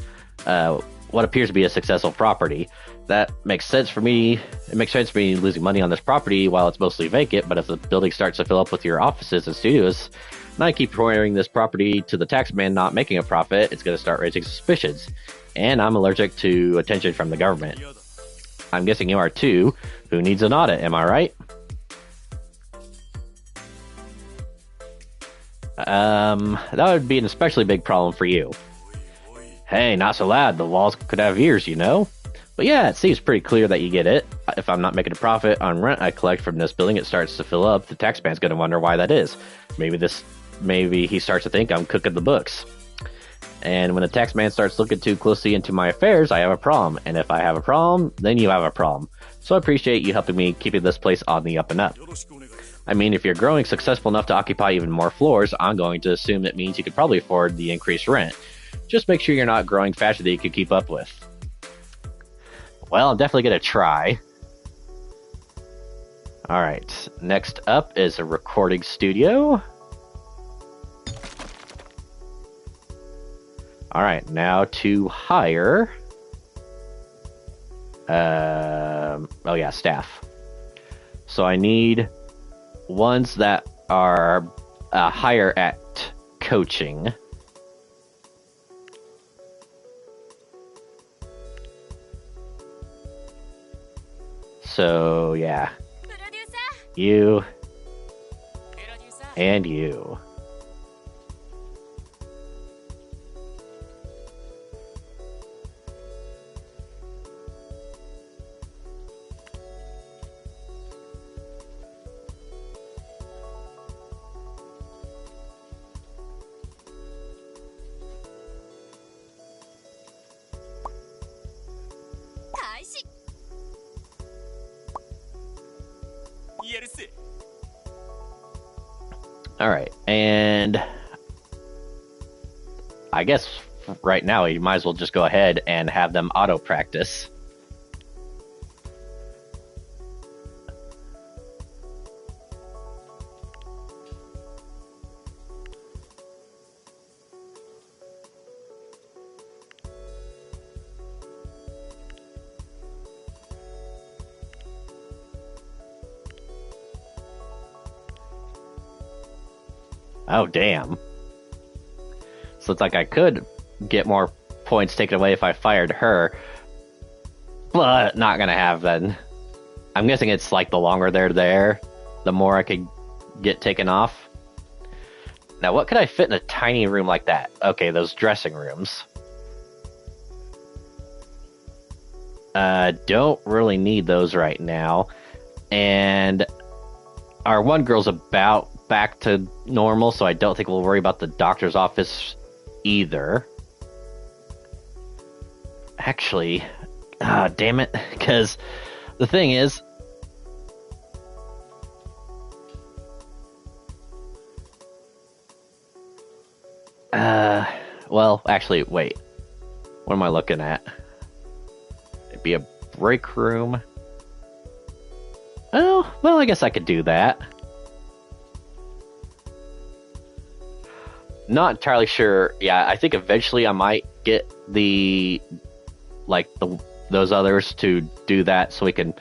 what appears to be a successful property. That makes sense for me. It makes sense for me losing money on this property while it's mostly vacant, but if the building starts to fill up with your offices and studios, and I keep reporting this property to the taxman not making a profit, it's going to start raising suspicions. And I'm allergic to attention from the government. I'm guessing you are too. Who needs an audit, am I right? That would be an especially big problem for you. Hey, not so loud. The walls could have ears, But yeah, it seems pretty clear that you get it. If I'm not making a profit on rent I collect from this building, it starts to fill up. The taxman's going to wonder why that is. Maybe this maybe he starts to think I'm cooking the books. And when the tax man starts looking too closely into my affairs, I have a problem. And if I have a problem, then you have a problem. So I appreciate you helping me keeping this place on the up and up. I mean, if you're growing successful enough to occupy even more floors, I'm going to assume that means you could probably afford the increased rent. Just make sure you're not growing faster than you could keep up with. Well, I'm definitely going to try. Alright, next up is a recording studio. Alright, now to hire... oh yeah, staff. So I need ones that are higher at coaching. So yeah, you and you. Alright, and I guess right now you might as well just go ahead and have them auto practice. Oh, damn. So it's like I could get more points taken away if I fired her, but not gonna happen. I'm guessing it's like the longer they're there, the more I could get taken off. Now, what could I fit in a tiny room like that? Okay, those dressing rooms. Don't really need those right now. And our one girl's about back to normal, so I don't think we'll worry about the doctor's office either. Actually, damn it, because the thing is, well, actually, wait, what am I looking at? It'd be a break room. Oh, well, I guess I could do that. Not entirely sure. Yeah, I think eventually I might get those others to do that, so we can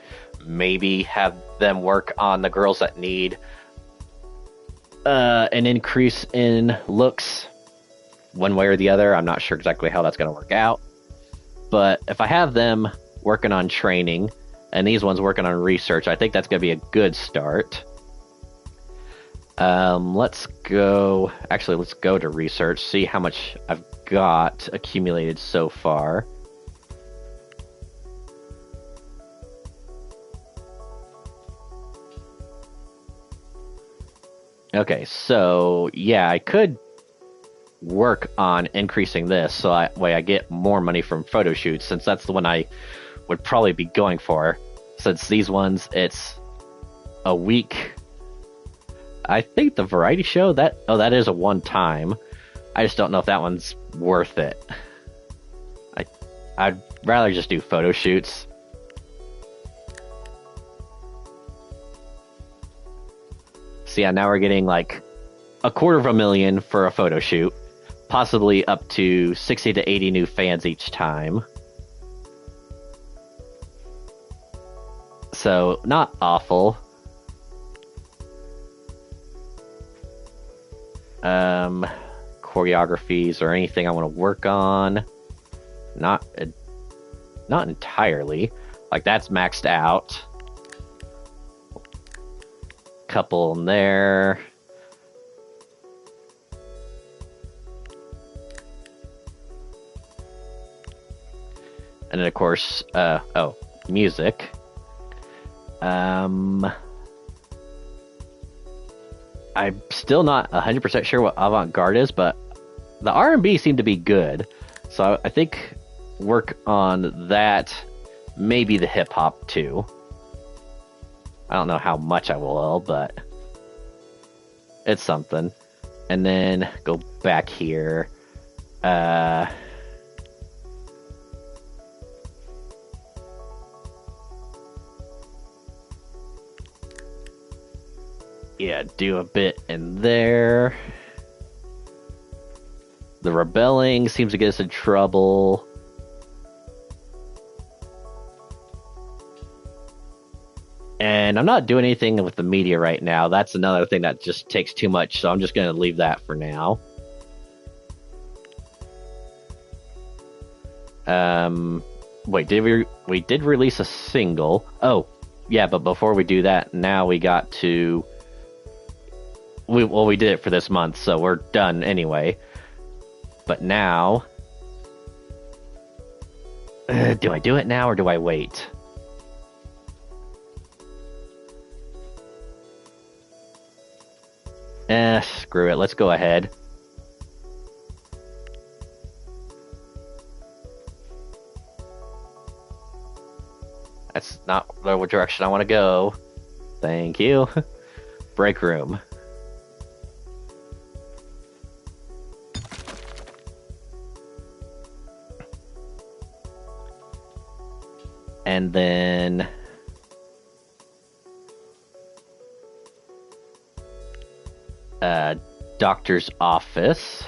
maybe have them work on the girls that need an increase in looks, one way or the other. I'm not sure exactly how that's going to work out, but if I have them working on training and these ones working on research, I think that's going to be a good start. Let's go to research, see how much I've got accumulated so far. Okay, so yeah, I could work on increasing this so that way I get more money from photo shoots, since that's the one I would probably be going for. Since these ones, it's a week. I think the variety show, that is a one-time. I just don't know if that one's worth it. I'd rather just do photo shoots. So yeah, now we're getting like $250,000 for a photo shoot, possibly up to 60 to 80 new fans each time. So not awful. Choreographies or anything I want to work on, not entirely. Like, that's maxed out. Couple in there. And then of course, music. I'm still not 100% sure what avant-garde is, but the R&B seemed to be good. So I think work on that, maybe the hip hop too. I don't know how much I will, but it's something. And then go back here. Yeah, do a bit in there. The rebelling seems to get us in trouble. And I'm not doing anything with the media right now. That's another thing that just takes too much, so I'm just going to leave that for now. Wait, we did release a single. Oh, yeah, but before we do that, now we got to... we did it for this month, so we're done anyway. But now... do I do it now, or do I wait? Screw it. Let's go ahead. That's not the direction I want to go. Thank you. Break room. And then... doctor's office.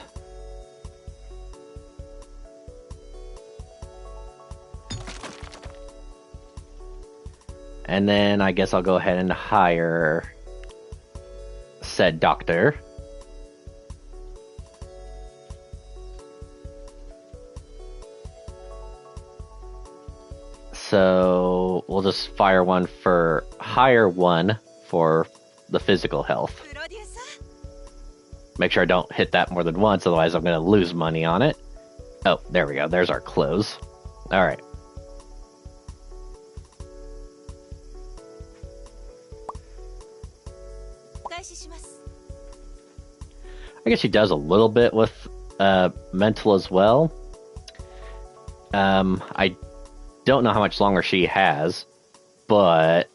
And then I guess I'll go ahead and hire said doctor. So we'll just hire one for the physical health. Make sure I don't hit that more than once, otherwise I'm going to lose money on it. Oh, there we go. There's our close. Alright. I guess she does a little bit with mental as well. I don't know how much longer she has, but...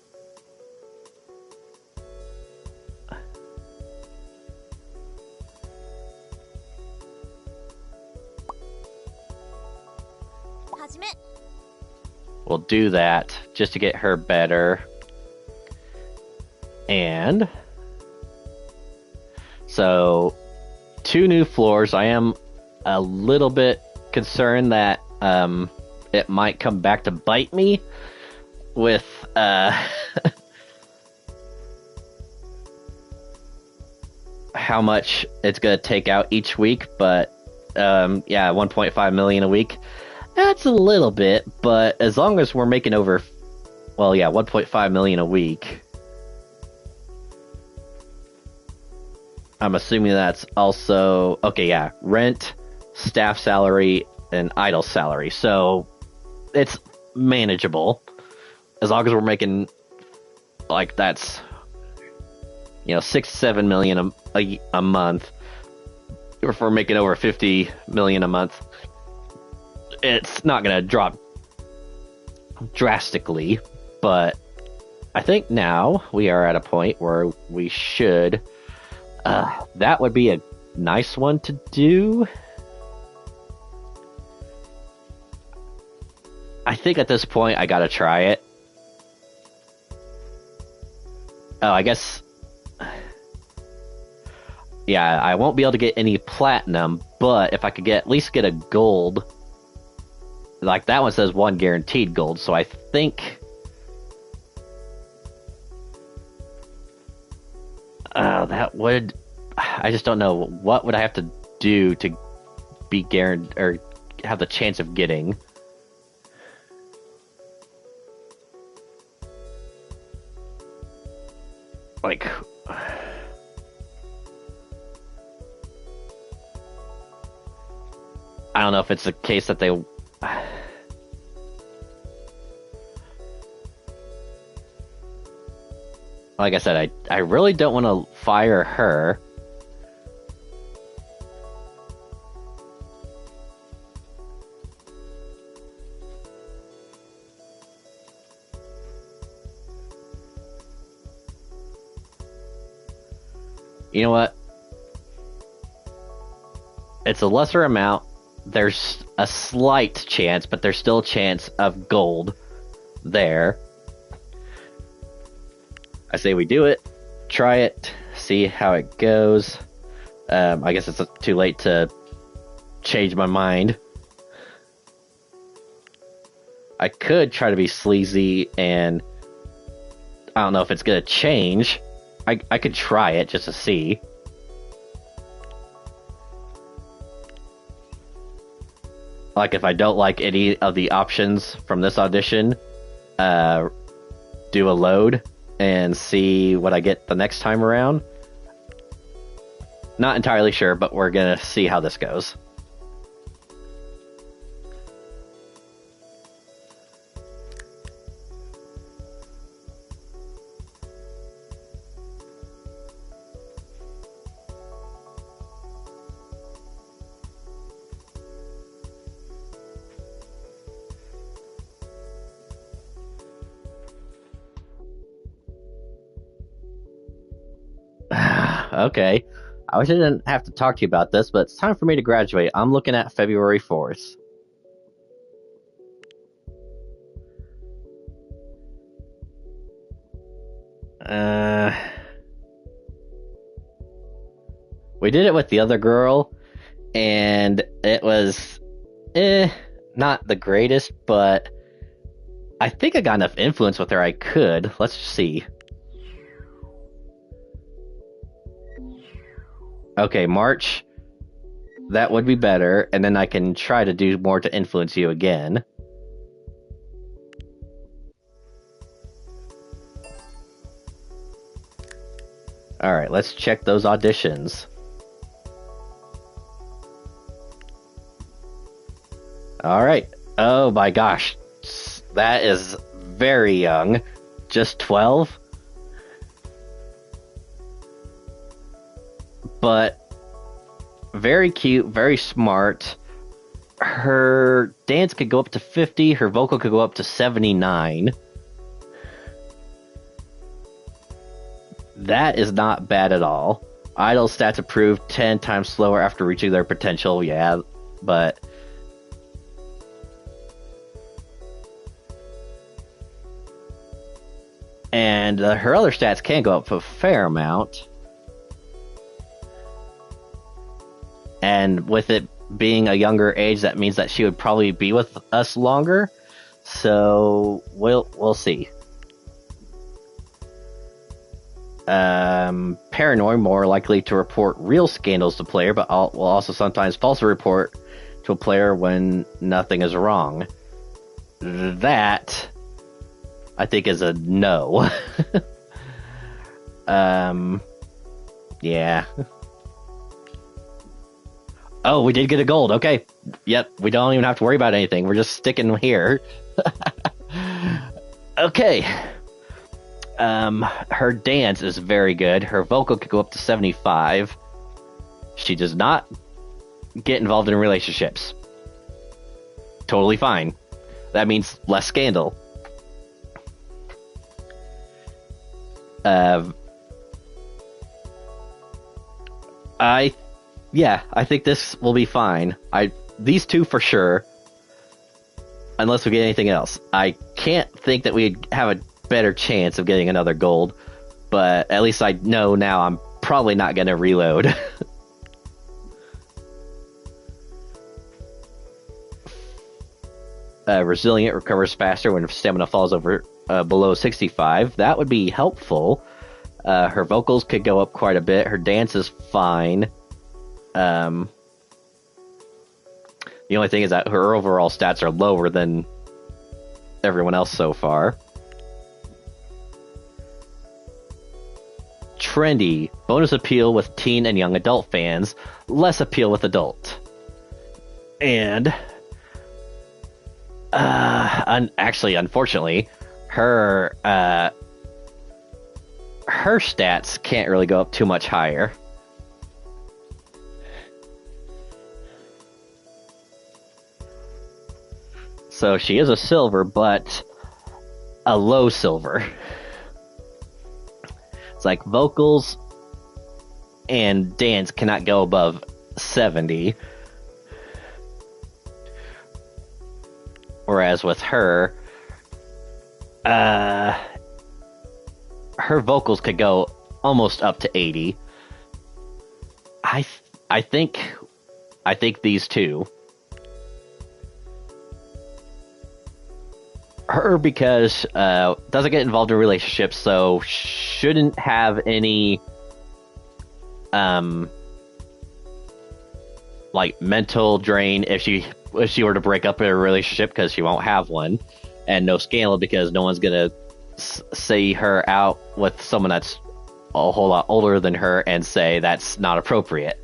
we'll do that just to get her better. And so 2 new floors. I am a little bit concerned that it might come back to bite me with how much it's going to take out each week, but yeah, 1.5 million a week. That's a little bit, but as long as we're making over, well, yeah, 1.5 million a week. I'm assuming that's also, okay, yeah, rent, staff salary, and idle salary. So it's manageable as long as we're making, like, that's, 6 to 7 million a month. If we're making over 50 million a month, it's not going to drop drastically, but I think now we are at a point where we should... that would be a nice one to do. I think at this point I gotta try it. Oh, I guess... yeah, I won't be able to get any platinum, but if I could at least get a gold... like, that one says 1 guaranteed gold, so I think... that would... I just don't know. What would I have to do to be guaranteed, or have the chance of getting? Like... I don't know if it's the case that they... like I said, I really don't want to fire her. You know what? It's a lesser amount. There's a slight chance, but there's still a chance of gold there. I say we do it, try it, see how it goes. I guess it's too late to change my mind. I could try to be sleazy, and I don't know if it's gonna change. I could try it just to see. Like, if I don't like any of the options from this audition, do a load and see what I get the next time around. Not entirely sure, but we're gonna see how this goes. Okay. I wish I didn't have to talk to you about this, but it's time for me to graduate. I'm looking at February 4th. We did it with the other girl, and it was, not the greatest, but I think I got enough influence with her I could. Let's see. Okay, March. That would be better, and then I can try to do more to influence you again. Alright, let's check those auditions. Alright. Oh my gosh. That is very young. Just 12? But very cute, very smart. Her dance could go up to 50, her vocal could go up to 79. That is not bad at all. Idol stats approved 10 times slower after reaching their potential, yeah, but and her other stats can go up a fair amount. And with it being a younger age, that means that she would probably be with us longer. So we'll see. Paranoid, more likely to report real scandals to player, but will also sometimes falsely report to a player when nothing is wrong. That, I think, is a no. Yeah. Oh, we did get a gold. Okay. Yep, we don't even have to worry about anything. We're just sticking here. Okay. Her dance is very good. Her vocal could go up to 75. She does not get involved in relationships. Totally fine. That means less scandal. I think this will be fine. These two for sure. Unless we get anything else. I can't think that we'd have a better chance of getting another gold, but at least I know now I'm probably not going to reload. Resilient recovers faster when stamina falls over below 65. That would be helpful. Her vocals could go up quite a bit. Her dance is fine. The only thing is that her overall stats are lower than everyone else so far. Trendy. Bonus appeal with teen and young adult fans. Less appeal with adult. And actually, unfortunately, her her stats can't really go up too much higher. So she is a silver, but a low silver. It's like vocals and dance cannot go above 70. Whereas with her, her vocals could go almost up to 80. I think these two. Her because doesn't get involved in relationships, so shouldn't have any like mental drain if she were to break up in a relationship, because she won't have one, and no scandal because no one's gonna see her out with someone that's a whole lot older than her and say that's not appropriate.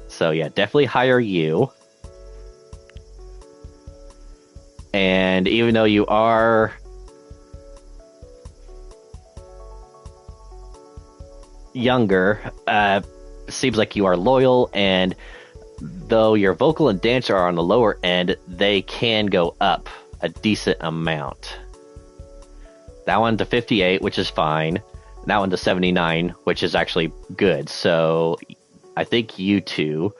So yeah, definitely hire you. And even though you are younger, seems like you are loyal, and though your vocal and dance are on the lower end, they can go up a decent amount. That one to 58, which is fine. That one to 79, which is actually good. So I think you two,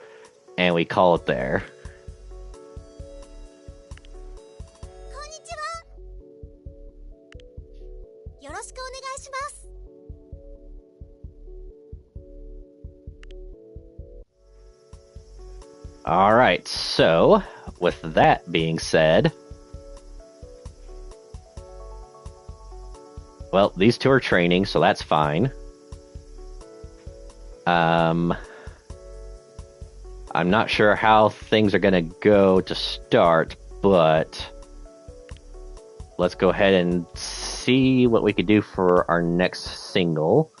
and we call it there. Alright, so with that being said, well, these two are training, so that's fine. I'm not sure how things are gonna go to start, but let's go ahead and see what we could do for our next single.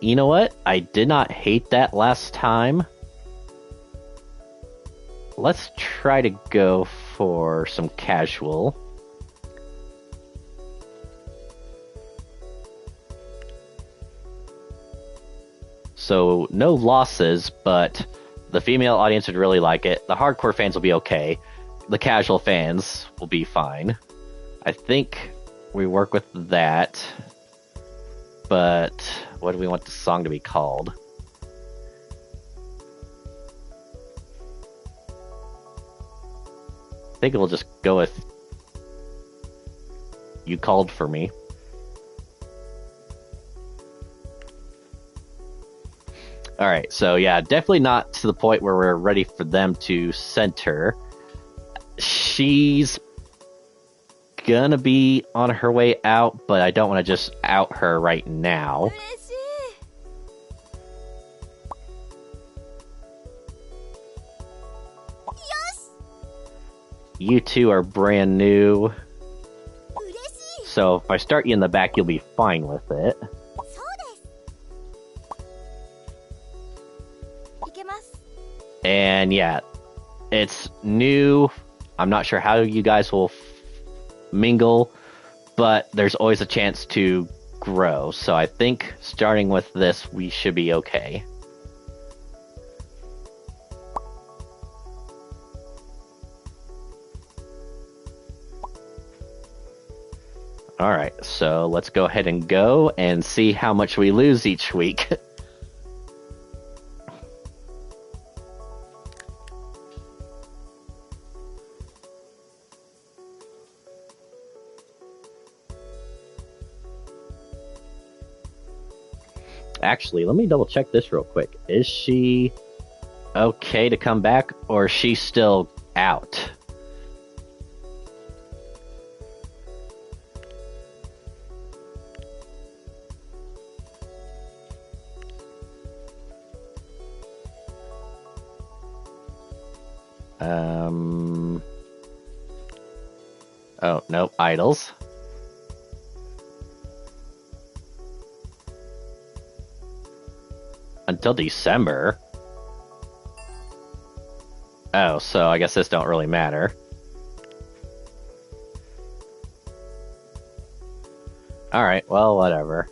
You know what? I did not hate that last time. Let's try to go for some casual. So, no losses, but the female audience would really like it. The hardcore fans will be okay. The casual fans will be fine. I think we work with that. But what do we want the song to be called? I think we'll just go with You Called For Me. Alright, so yeah, definitely not to the point where we're ready for them to center. She's gonna be on her way out, but I don't want to just out her right now. You two are brand new, so if I start you in the back, you'll be fine with it. And yeah, it's new. I'm not sure how you guys will mingle, but there's always a chance to grow. So I think starting with this, we should be okay. Alright, so let's go ahead and go and see how much we lose each week. Actually, let me double check this real quick. Is she okay to come back, or is she still out? Oh, nope, idols. Until December. Oh, so I guess this don't really matter. Alright, well, whatever.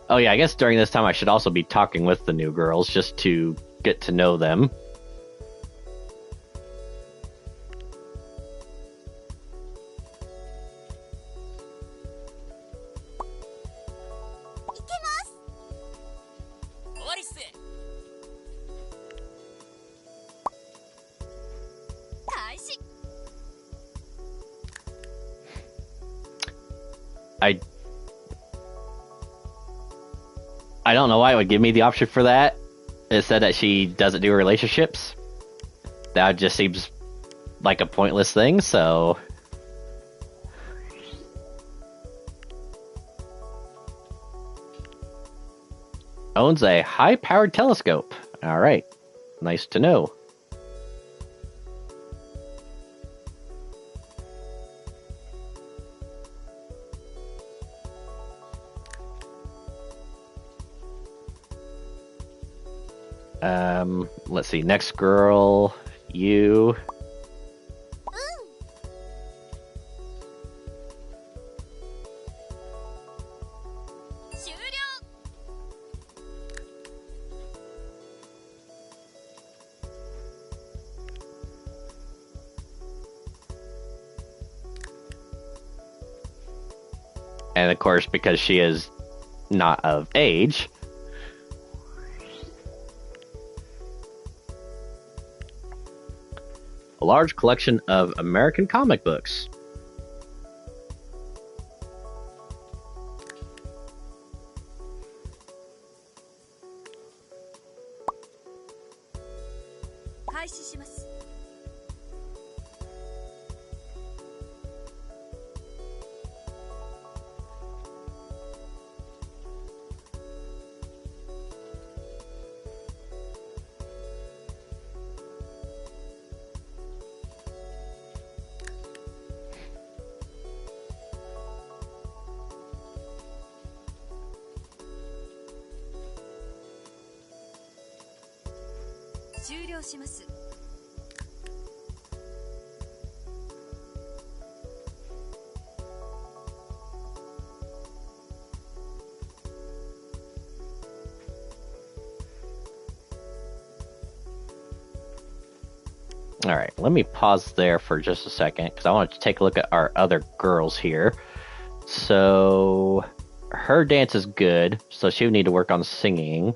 Oh yeah, I guess during this time I should also be talking with the new girls just to get to know them. I don't know why it would give me the option for that. It said that she doesn't do relationships. That just seems like a pointless thing, so... Owns a high-powered telescope. Alright. Nice to know. Let's see. Next girl, you. And of course, because she is not of age, a large collection of American comic books. Alright, let me pause there for just a second, because I want to take a look at our other girls here. So, her dance is good, so she would need to work on singing.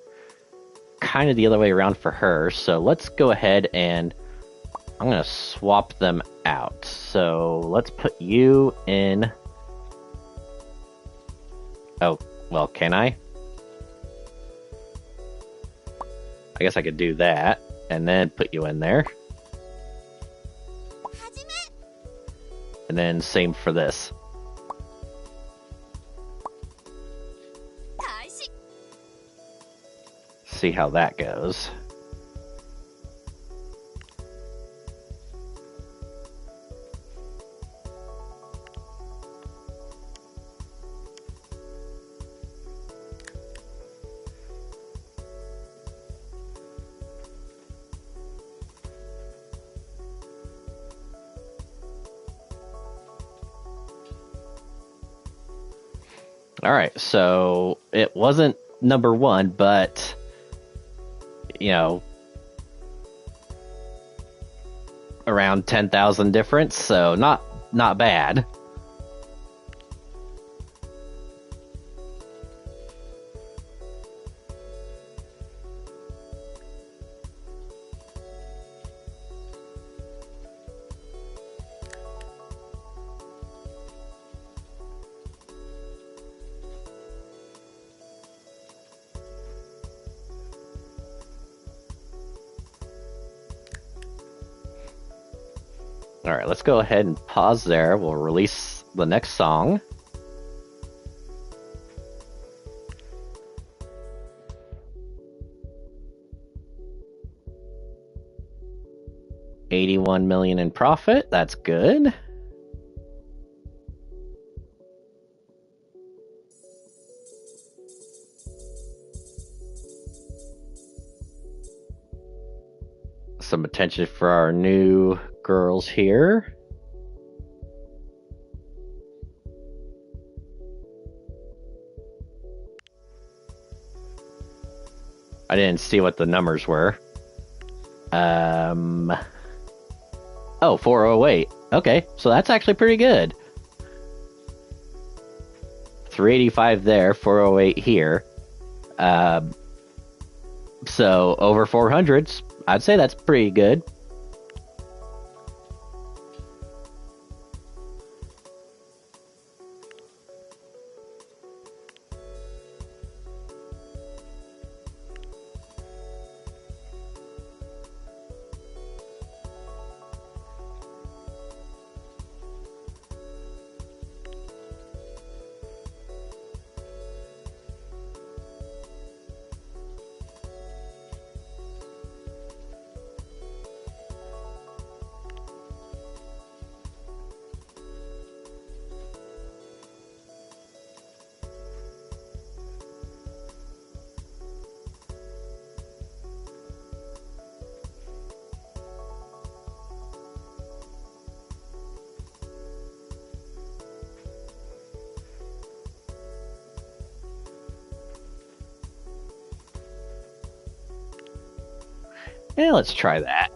Kind of the other way around for her, so let's go ahead and I'm going to swap them out. So, let's put you in... Oh, well, can I? I guess I could do that, and then put you in there. And then same for this. See how that goes. Alright, so it wasn't number one, but, you know, around 10,000 difference, so not bad. Alright, let's go ahead and pause there. We'll release the next song. $81 million in profit. That's good. attention for our new girls here. I didn't see what the numbers were. Oh, 408. Okay, so that's actually pretty good. 385 there, 408 here. So over 400s, I'd say that's pretty good. Yeah, let's try that.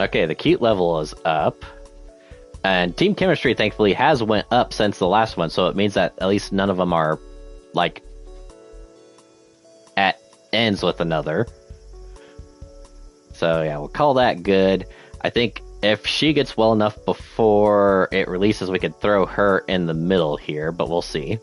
Okay, the cute level is up. And team chemistry, thankfully, has went up since the last one, so it means that at least none of them are, like, at ends with another. So, yeah, we'll call that good. I think if she gets well enough before it releases, we could throw her in the middle here, but we'll see.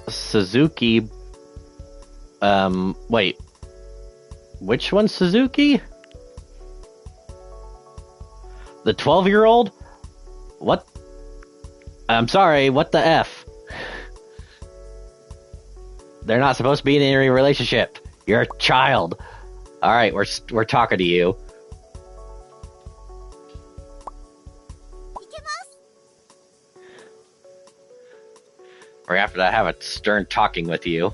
Suzuki. Wait. Which one's Suzuki? The 12-year-old? What? I'm sorry, what the F? They're not supposed to be in any relationship. You're a child. Alright, we're talking to you. We're gonna have to have a stern talking with you.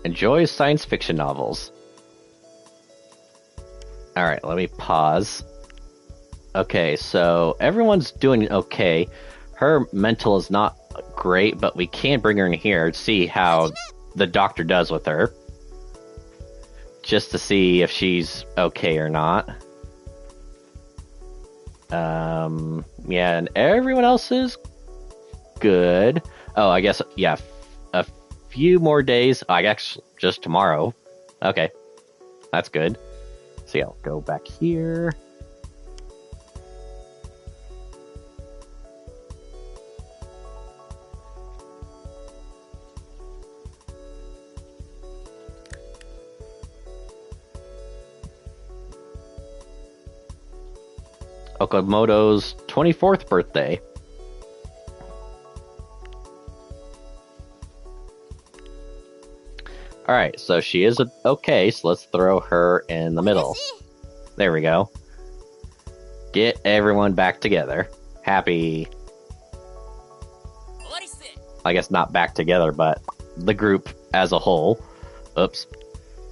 Enjoys science fiction novels. Alright, let me pause. Okay, so everyone's doing okay. Her mental is not great, but we can bring her in here to see how the doctor does with her. Just to see if she's okay or not. Yeah, and everyone else is good. Oh, I guess, yeah, a few more days. I guess just tomorrow. Okay, that's good. So yeah, I'll go back here. Okamoto's 24th birthday. Alright, so she is okay, so let's throw her in the middle. There we go. Get everyone back together. Happy... I guess not back together, but the group as a whole. Oops.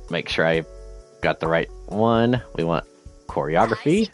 Make sure I got the right one. We want choreography.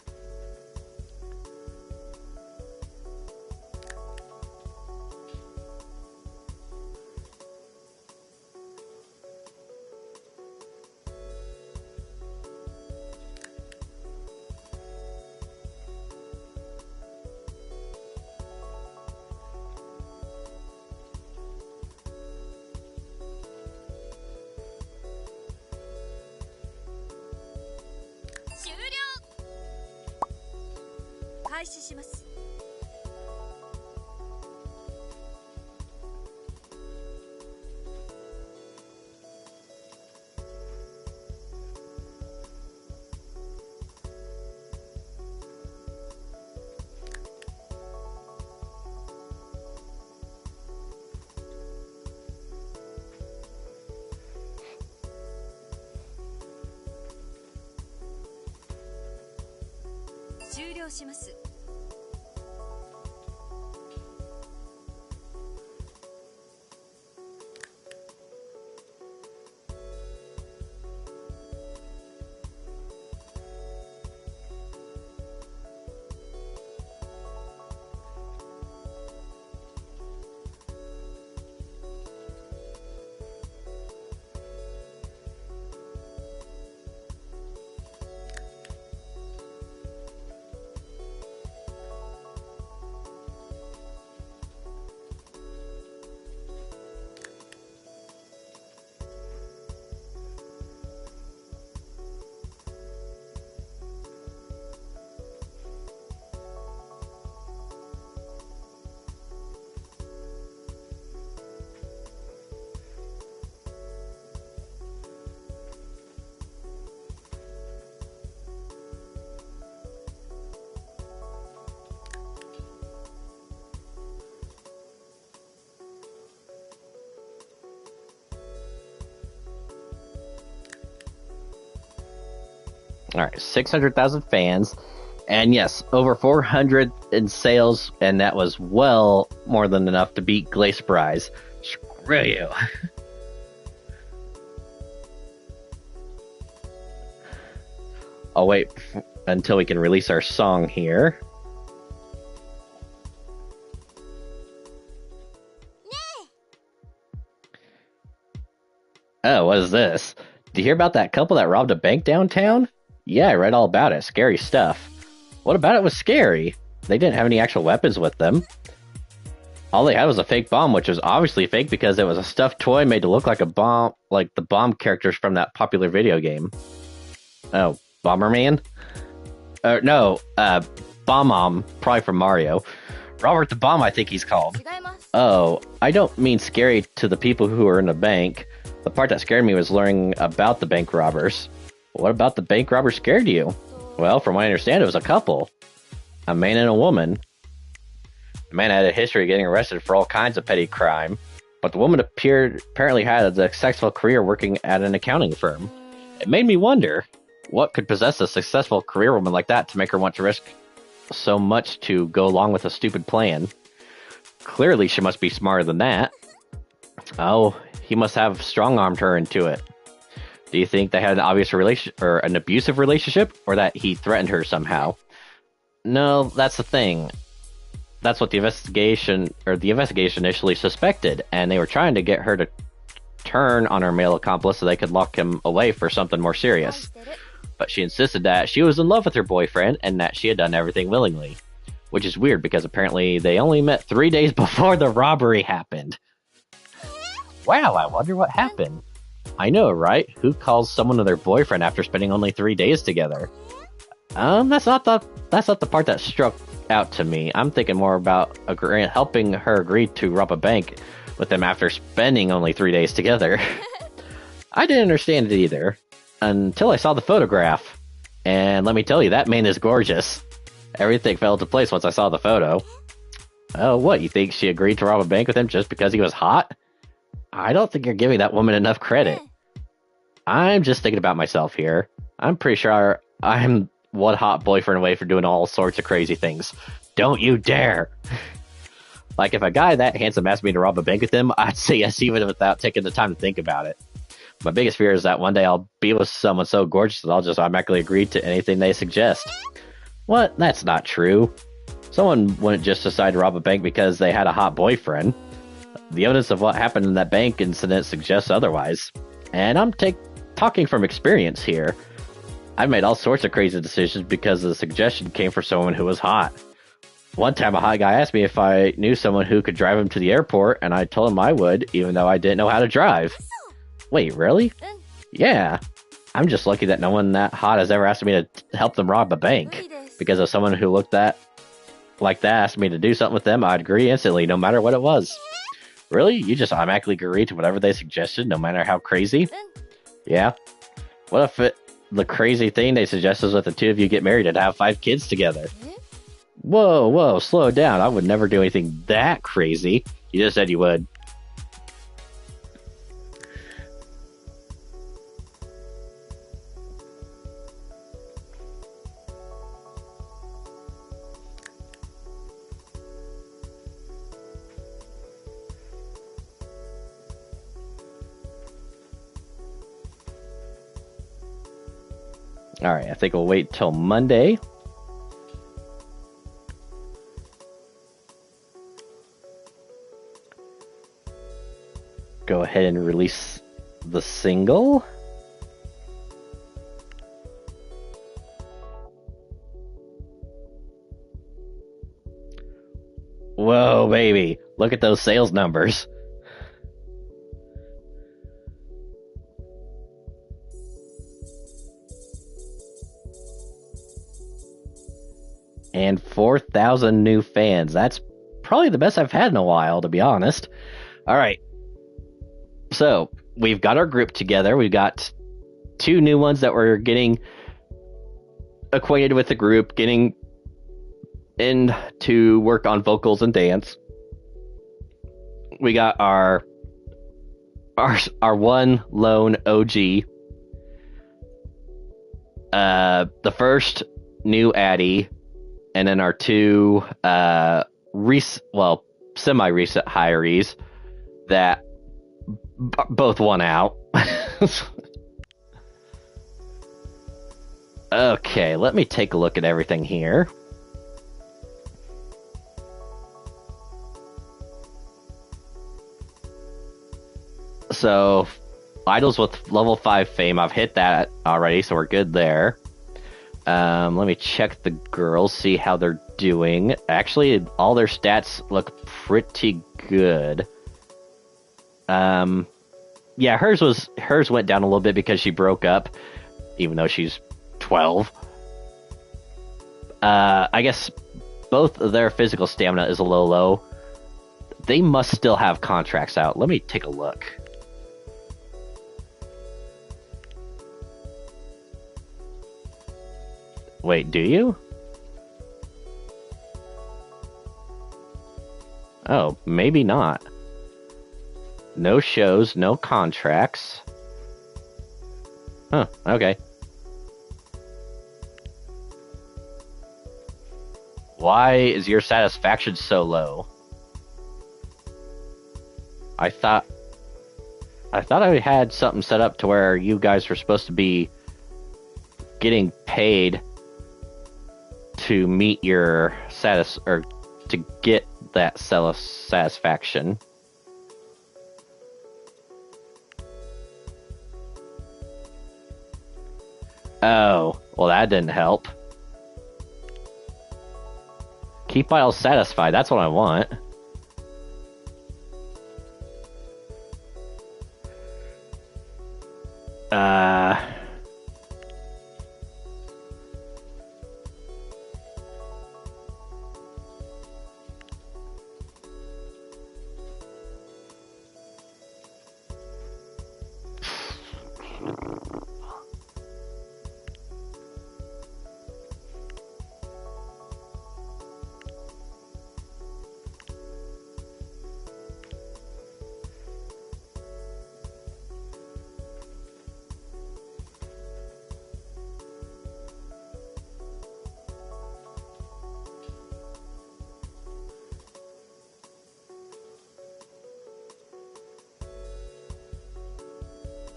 Alright, 600,000 fans. And yes, over 400 in sales, and that was well more than enough to beat Glacier. Screw you. I'll wait until we can release our song here. Oh, what is this? Did you hear about that couple that robbed a bank downtown? Yeah, I read all about it. Scary stuff. What about it was scary? They didn't have any actual weapons with them. All they had was a fake bomb, which was obviously fake because it was a stuffed toy made to look like a bomb, like the bomb characters from that popular video game. Oh, Bomberman? No, Bomb-Omb, probably from Mario. Robert the Bomb, I think he's called. Oh, I don't mean scary to the people who were in the bank. The part that scared me was learning about the bank robbers. What about the bank robbers scared you? Well, from what I understand, it was a couple. A man and a woman. The man had a history of getting arrested for all kinds of petty crime, but the woman apparently had a successful career working at an accounting firm. It made me wonder, what could possess a successful career woman like that to make her want to risk so much to go along with a stupid plan? Clearly, she must be smarter than that. Oh, he must have strong-armed her into it. Do you think they had an obvious an abusive relationship, or that he threatened her somehow? No, that's the thing. That's what the investigation initially suspected, and they were trying to get her to turn on her male accomplice so they could lock him away for something more serious. But she insisted that she was in love with her boyfriend and that she had done everything willingly. Which is weird because apparently they only met 3 days before the robbery happened. Wow, I wonder what happened. I know, right? Who calls someone to their boyfriend after spending only 3 days together? That's not the part that struck out to me. I'm thinking more about helping her agree to rob a bank with them after spending only 3 days together. I didn't understand it either until I saw the photograph. And let me tell you, that man is gorgeous. Everything fell into place once I saw the photo. Oh, what? You think she agreed to rob a bank with him just because he was hot? I don't think you're giving that woman enough credit. I'm just thinking about myself here. I'm pretty sure I'm one hot boyfriend away from doing all sorts of crazy things. Don't you dare! Like, if a guy that handsome asked me to rob a bank with him, I'd say yes even without taking the time to think about it. My biggest fear is that one day I'll be with someone so gorgeous that I'll just automatically agree to anything they suggest. What? That's not true. Someone wouldn't just decide to rob a bank because they had a hot boyfriend. The evidence of what happened in that bank incident suggests otherwise. And I'm talking from experience here. I've made all sorts of crazy decisions because the suggestion came from someone who was hot. One time a hot guy asked me if I knew someone who could drive him to the airport, and I told him I would, even though I didn't know how to drive. Wait, really? Yeah. I'm just lucky that no one that hot has ever asked me to help them rob a bank. Because if someone who looked like that asked me to do something with them, I'd agree instantly, no matter what it was. Really? You just automatically agree to whatever they suggested, no matter how crazy? Yeah. What if the crazy thing they suggested is that the two of you get married and have 5 kids together? Whoa, slow down. I would never do anything that crazy. You just said you would. Alright, I think we'll wait till Monday. Go ahead and release the single. Whoa, baby. Look at those sales numbers. And 4,000 new fans. That's probably the best I've had in a while, to be honest. Alright. So, we've got our group together. We've got 2 new ones that we're getting acquainted with the group, getting in to work on vocals and dance. We got our one lone OG. The first new Addy. And then our 2 semi-recent hirees that both won out. Okay, let me take a look at everything here. So, idols with level 5 fame, I've hit that already, so we're good there. Let me check the girls, see how they're doing. Actually, all their stats look pretty good. Yeah, hers went down a little bit because she broke up, even though she's 12. I guess both of their physical stamina is a little low. They must still have contracts out. Let me take a look. Wait, do you? Oh, maybe not. No shows, no contracts. Huh, okay. Why is your satisfaction so low? I thought I had something set up to where you guys were supposed to be getting paid to meet your to get that satisfaction. Oh, well that didn't help. Keep idols satisfied, that's what I want.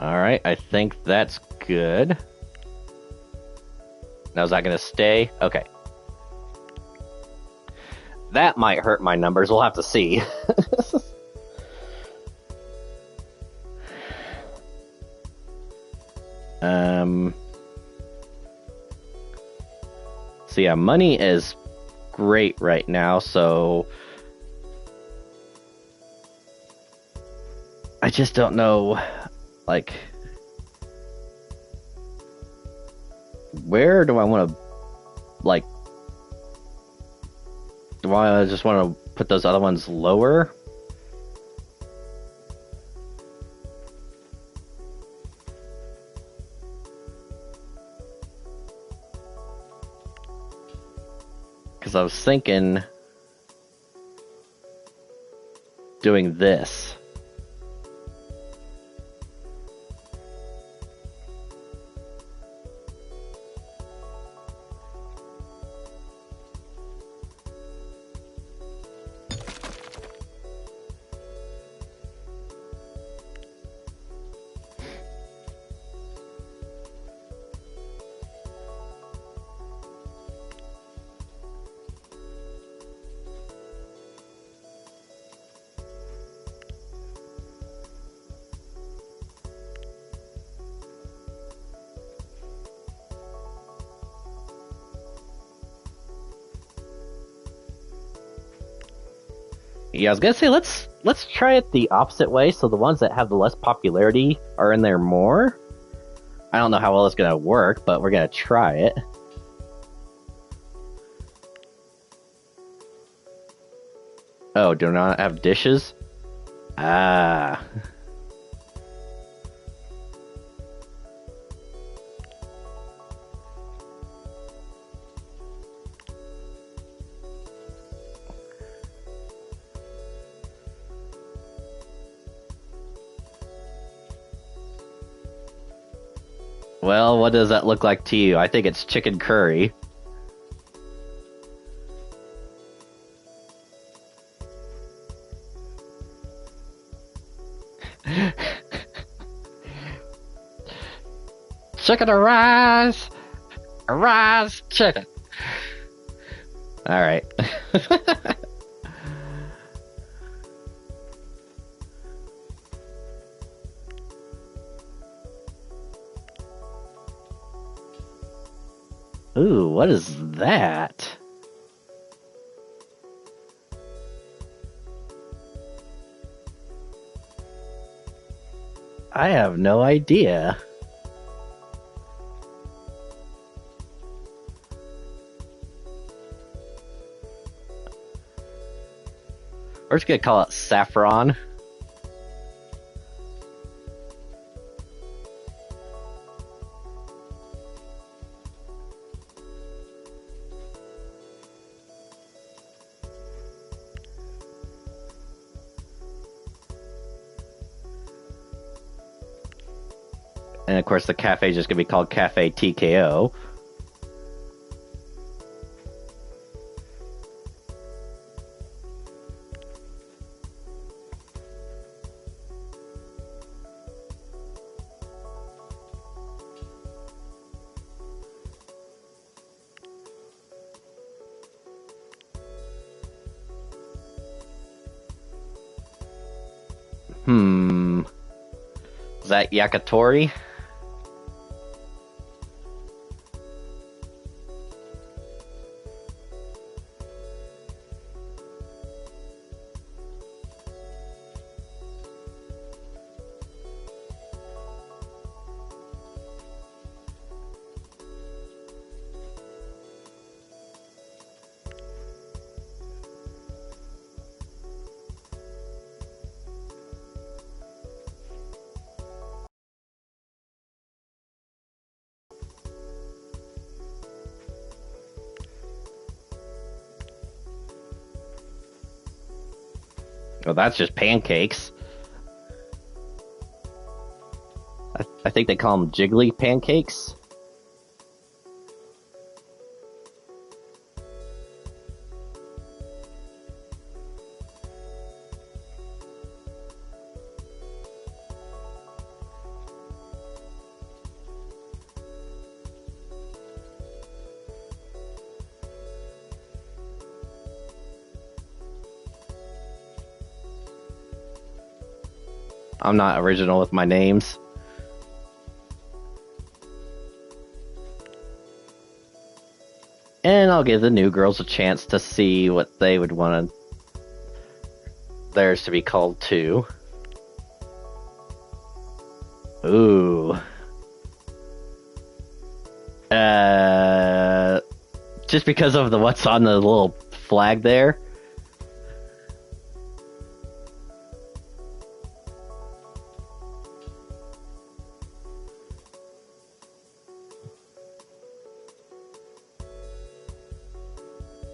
Alright, I think that's good. Now, is that going to stay? Okay. That might hurt my numbers. We'll have to see. So yeah, money is great right now, so I just don't know, like, where do I want to, like, do I just want to put those other ones lower? Because I was thinking doing this. Yeah, I was gonna say let's try it the opposite way. So the ones that have the less popularity are in there more. I don't know how well it's gonna work, but we're gonna try it. Oh, do not have dishes? Ah. Well, what does that look like to you? I think it's chicken curry. Chicken arise! Arise, chicken! Alright. Ooh, what is that? I have no idea. We're just gonna call it saffron. And of course, the cafe is just gonna be called Cafe TKO. Is that yakitori? Oh, that's just pancakes. I think they call them jiggly pancakes. I'm not original with my names. And I'll give the new girls a chance to see what they would want theirs to be called too. Ooh. Just because of what's on the little flag there.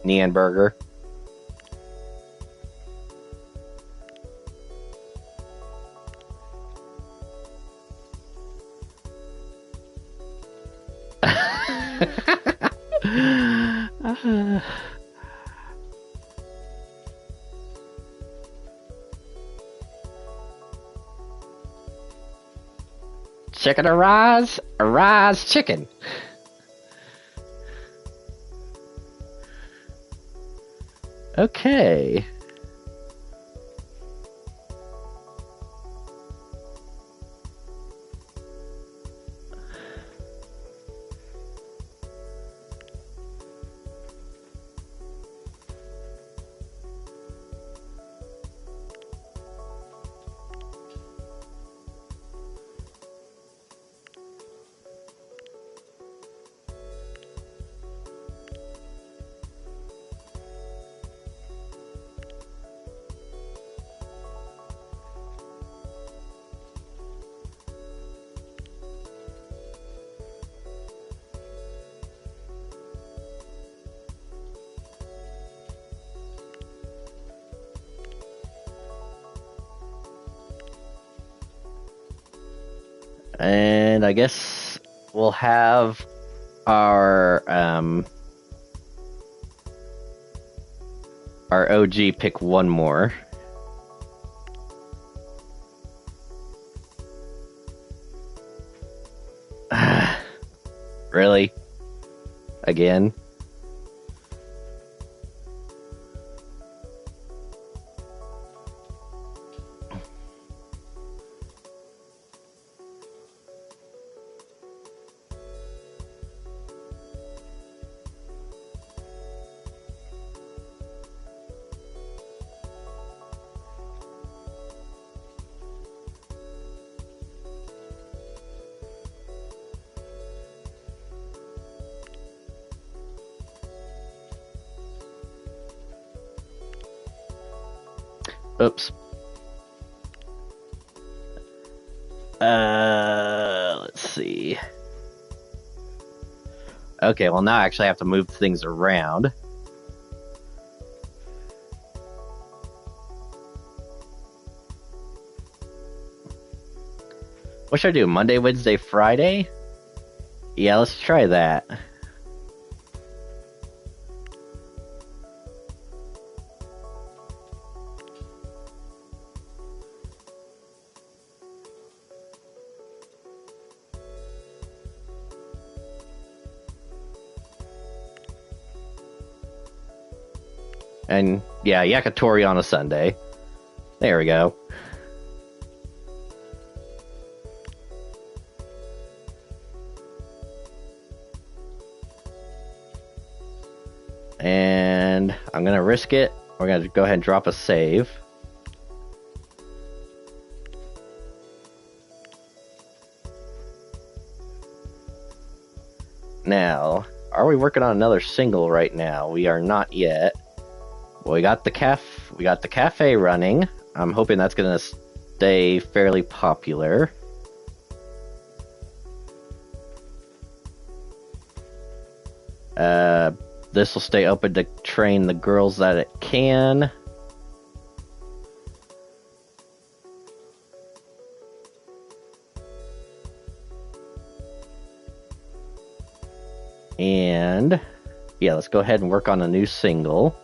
Neon Burger. Chicken arise chicken. Okay. And I guess we'll have our OG pick one more. Really? Again? Oops. Let's see. Okay, well now I actually have to move things around. What should I do? Monday, Wednesday, Friday? Yeah, let's try that. And yeah, Yakitori on a Sunday. There we go. And I'm going to risk it. We're going to go ahead and drop a save. Now, are we working on another single right now? We are not yet. Well, we got the cafe running. I'm hoping that's going to stay fairly popular. This will stay open to train the girls that it can. And yeah, let's go ahead and work on a new single.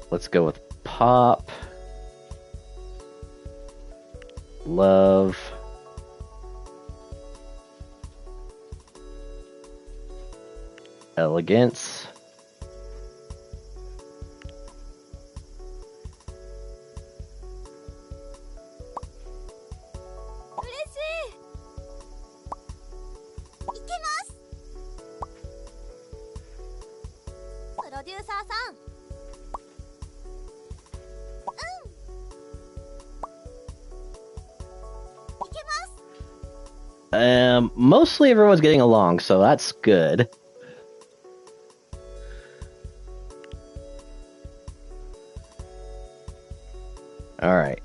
Let's go with Pop. Love. Elegance. Mostly everyone's getting along, so that's good. Alright.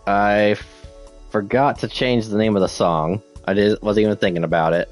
I forgot to change the name of the song. Wasn't even thinking about it.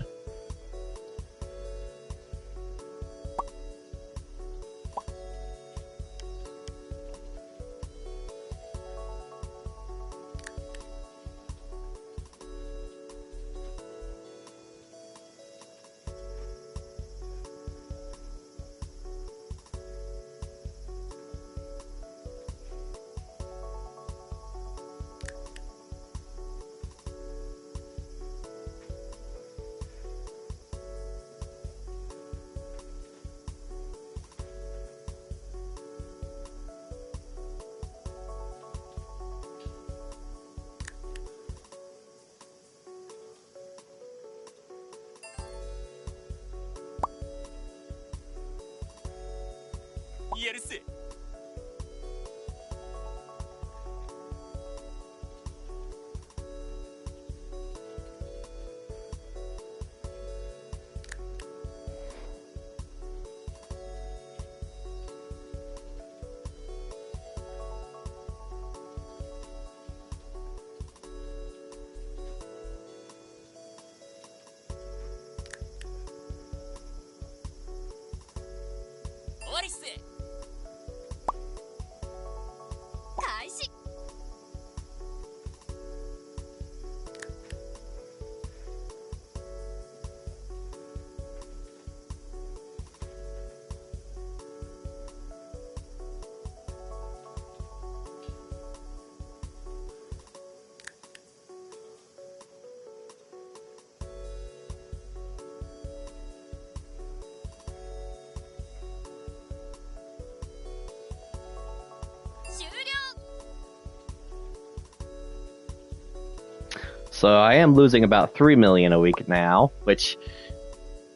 So I am losing about 3 million a week now, which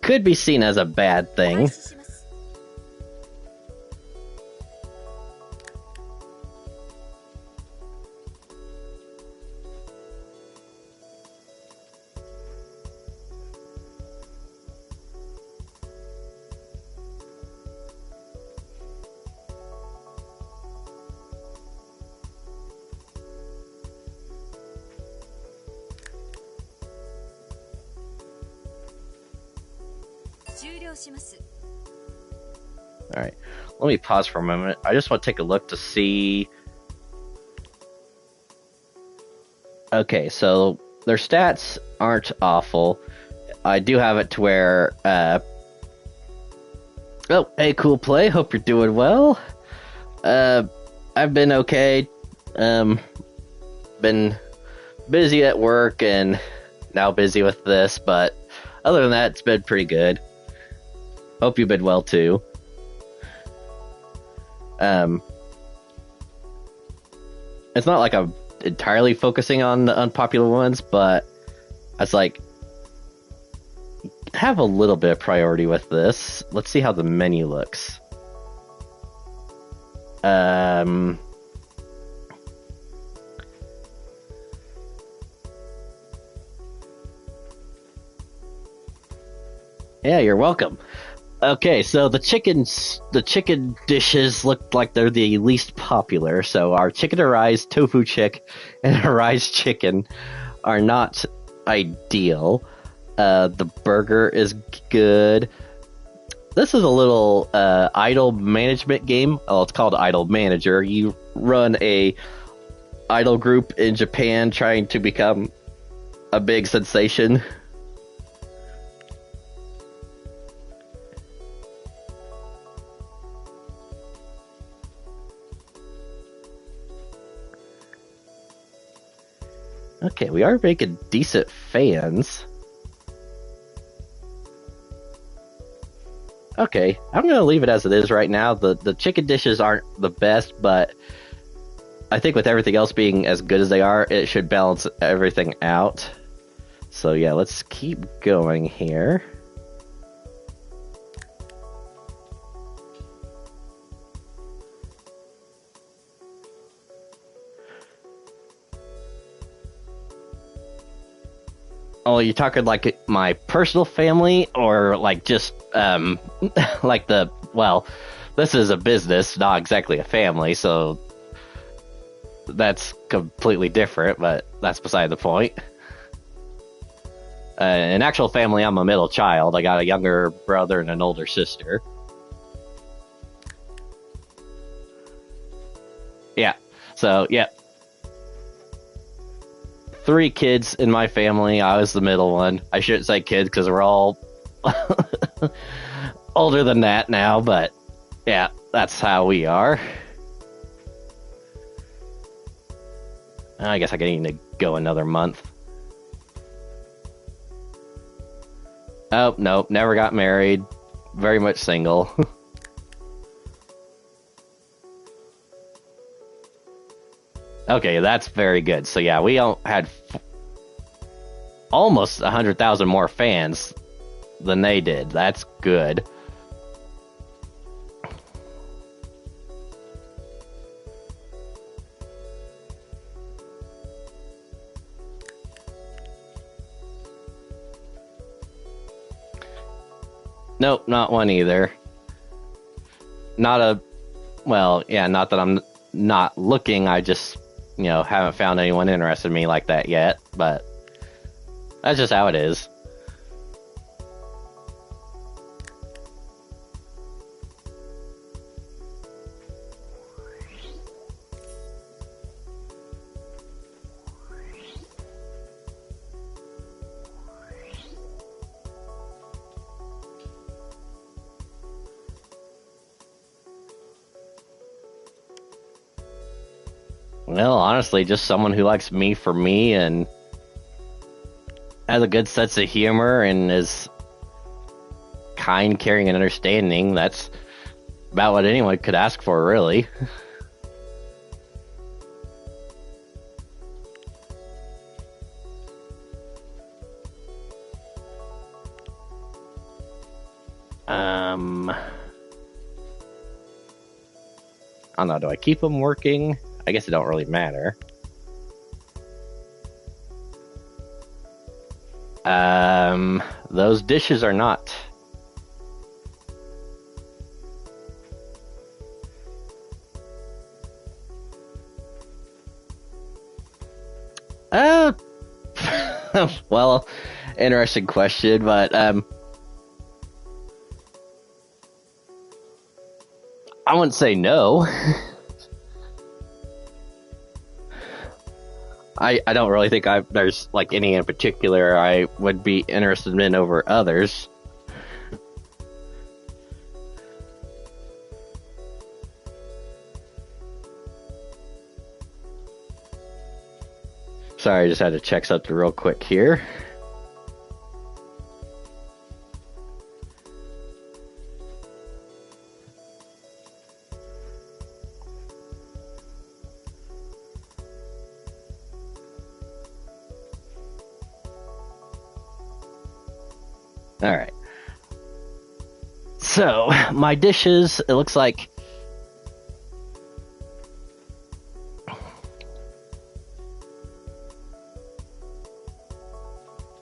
could be seen as a bad thing. Alright, let me pause for a moment. I just want to take a look to see... Okay, so their stats aren't awful. I do have it to where... Oh, hey, cool play. Hope you're doing well. I've been okay. Been busy at work and now busy with this, but other than that, it's been pretty good. Hope you've been well too. It's not like I'm entirely focusing on the unpopular ones, but I was like, have a little bit of priority with this. Let's see how the menu looks. Yeah, you're welcome. Okay, so the chicken dishes look like they're the least popular. So our chicken arise, tofu chick, and arise chicken are not ideal. The burger is good. This is a little idol management game. Oh, it's called Idol Manager. You run a idol group in Japan trying to become a big sensation. Okay, we are making decent fans. Okay, I'm gonna leave it as it is right now. The chicken dishes aren't the best, but I think with everything else being as good as they are, it should balance everything out. So yeah, let's keep going here. Oh, you talking like my personal family or like just like the well, this is a business, not exactly a family, so that's completely different, but that's beside the point. In actual family, I'm a middle child. I got a younger brother and an older sister. Yeah. So, yeah. Three kids in my family. I was the middle one. I shouldn't say kids because we're all older than that now, but yeah, that's how we are. I guess I could need to go another month. Oh, nope, never got married. Very much single. Okay, that's very good. So yeah, we had almost 100,000 more fans than they did. That's good. Nope, not one either. Not a, well, yeah, not that I'm not looking. I just, haven't found anyone interested in me like that yet. But that's just how it is. Well, honestly, just someone who likes me for me and has a good sense of humor and is kind, caring, and understanding. That's about what anyone could ask for, really. I don't know. Do I keep them working? I guess it don't really matter. Those dishes are not. Uh, well, interesting question, but I wouldn't say no. I don't really think there's like any in particular I would be interested in over others. Sorry, I just had to check something real quick here. All right. So, my dishes, it looks like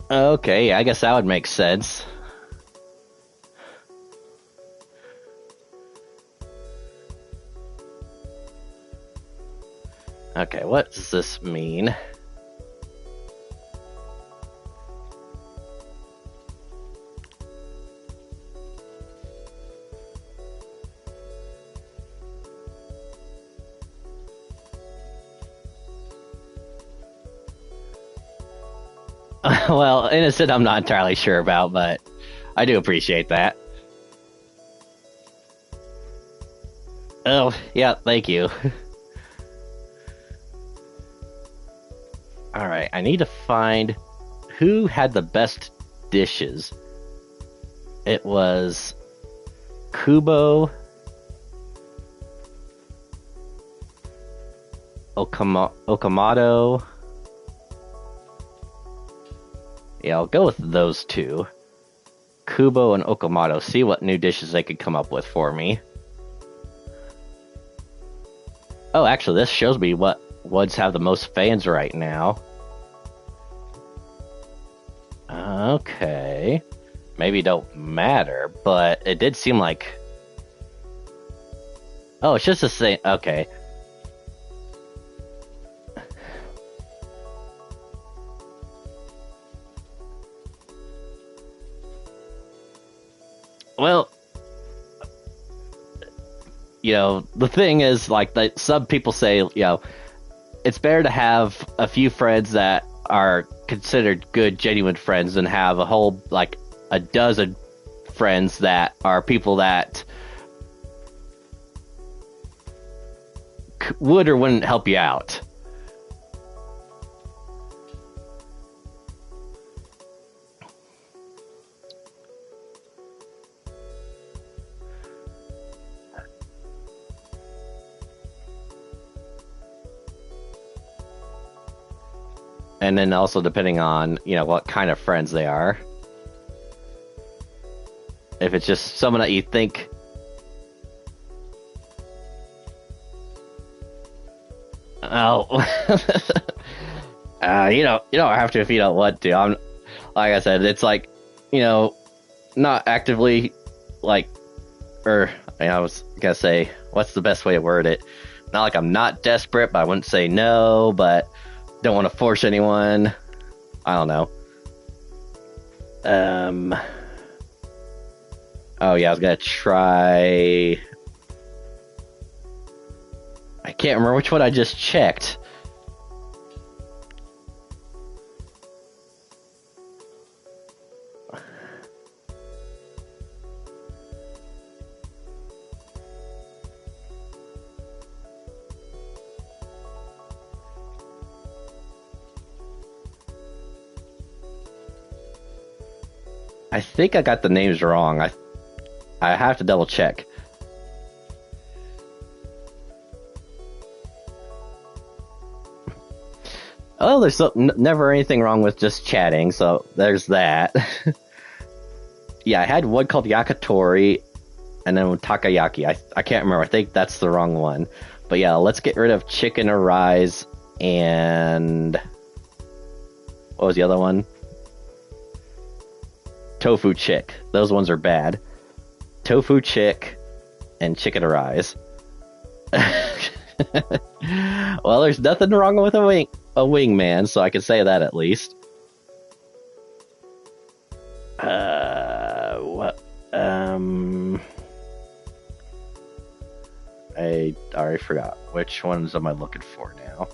okay, I guess that would make sense. Okay, what does this mean? Well, innocent, I'm not entirely sure about, but I do appreciate that. Oh, yeah, thank you. Alright, I need to find who had the best dishes. It was Kubo, Okamoto. Yeah, I'll go with those two. Kubo and Okamoto. See what new dishes they could come up with for me. Oh, actually, this shows me what woods have the most fans right now. Okay. Maybe it don't matter, but it did seem like... Oh, it's just the same. Okay. Well, the thing is, like, some people say, it's better to have a few friends that are considered good, genuine friends than have a whole, like, a dozen friends that are people that would or wouldn't help you out. And then also depending on, what kind of friends they are. If it's just someone that you think... Oh. You don't have to if you don't want to. Like I said, it's like, not actively, like, I was gonna say, what's the best way to word it? Not like I'm not desperate, but I wouldn't say no, but don't want to force anyone. I don't know. Oh yeah, I was gonna try... I can't remember which one I just checked. I think I got the names wrong. I have to double check. Oh, there's never anything wrong with just chatting, so there's that. Yeah, I had one called Yakitori, and then Takayaki. I can't remember. I think that's the wrong one. But yeah, let's get rid of Chicken Arise and... What was the other one? Tofu Chick. Those ones are bad. Tofu Chick and Chicken Arise. Well, there's nothing wrong with a wingman, so I can say that at least. What? I already forgot. Which ones am I looking for now?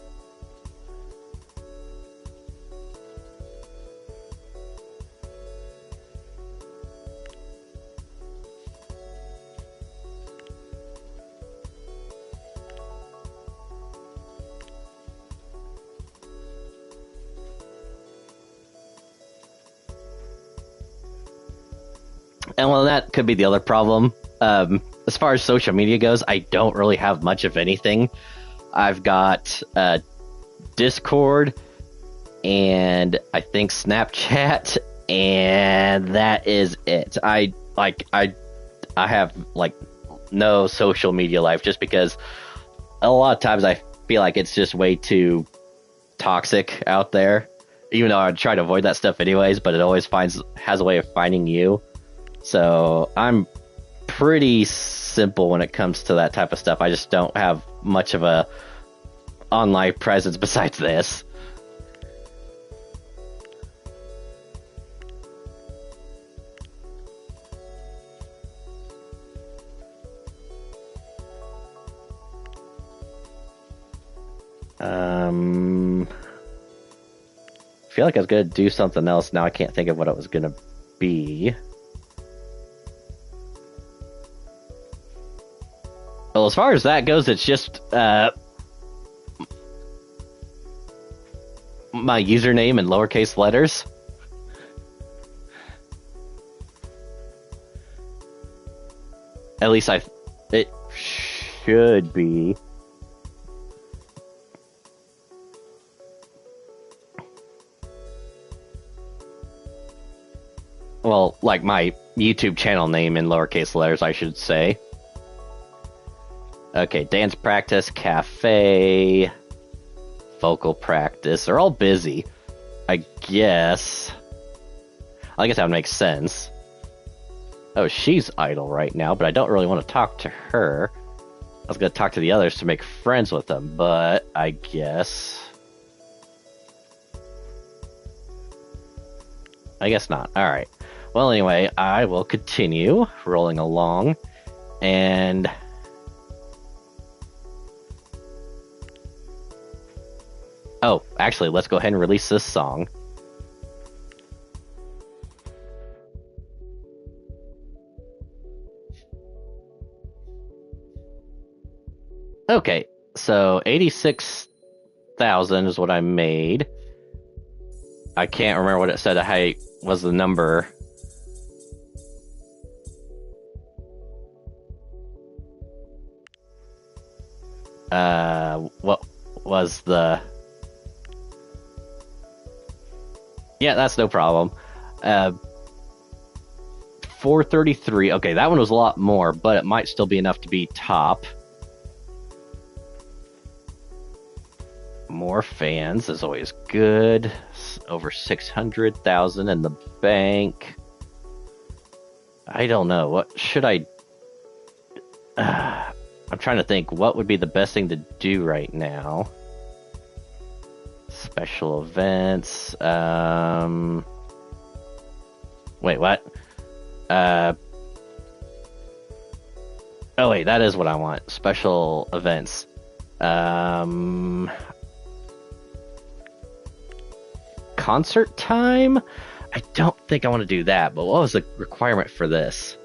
And well, that could be the other problem. As far as social media goes, I don't really have much of anything. I've got Discord and I think Snapchat, and that is it. I have like no social media life just because a lot of times I feel like it's just way too toxic out there. Even though I try to avoid that stuff anyways, but it always has a way of finding you. So I'm pretty simple when it comes to that type of stuff. I just don't have much of a online presence besides this. I feel like I was gonna do something else. Now I can't think of what it was gonna be. Well, as far as that goes, it's just my username in lowercase letters. At least it should be. Well, like my YouTube channel name in lowercase letters, I should say. Okay, dance practice, cafe, vocal practice. They're all busy. I guess that would make sense. Oh, she's idle right now, but I don't really want to talk to her. I was going to talk to the others to make friends with them, but I guess not. Alright. Well, anyway, I will continue rolling along, and oh, actually, let's go ahead and release this song. Okay, so 86,000 is what I made. I can't remember what it said. I was the number. What was the... Yeah, that's no problem. 433. Okay, that one was a lot more, but it might still be enough to be top. More fans is always good. Over 600,000 in the bank. I don't know. What should I... I'm trying to think what would be the best thing to do right now. Special events. Wait, what? Oh wait, that is what I want. Special events. Concert time? I don't think I want to do that, but what was the requirement for this?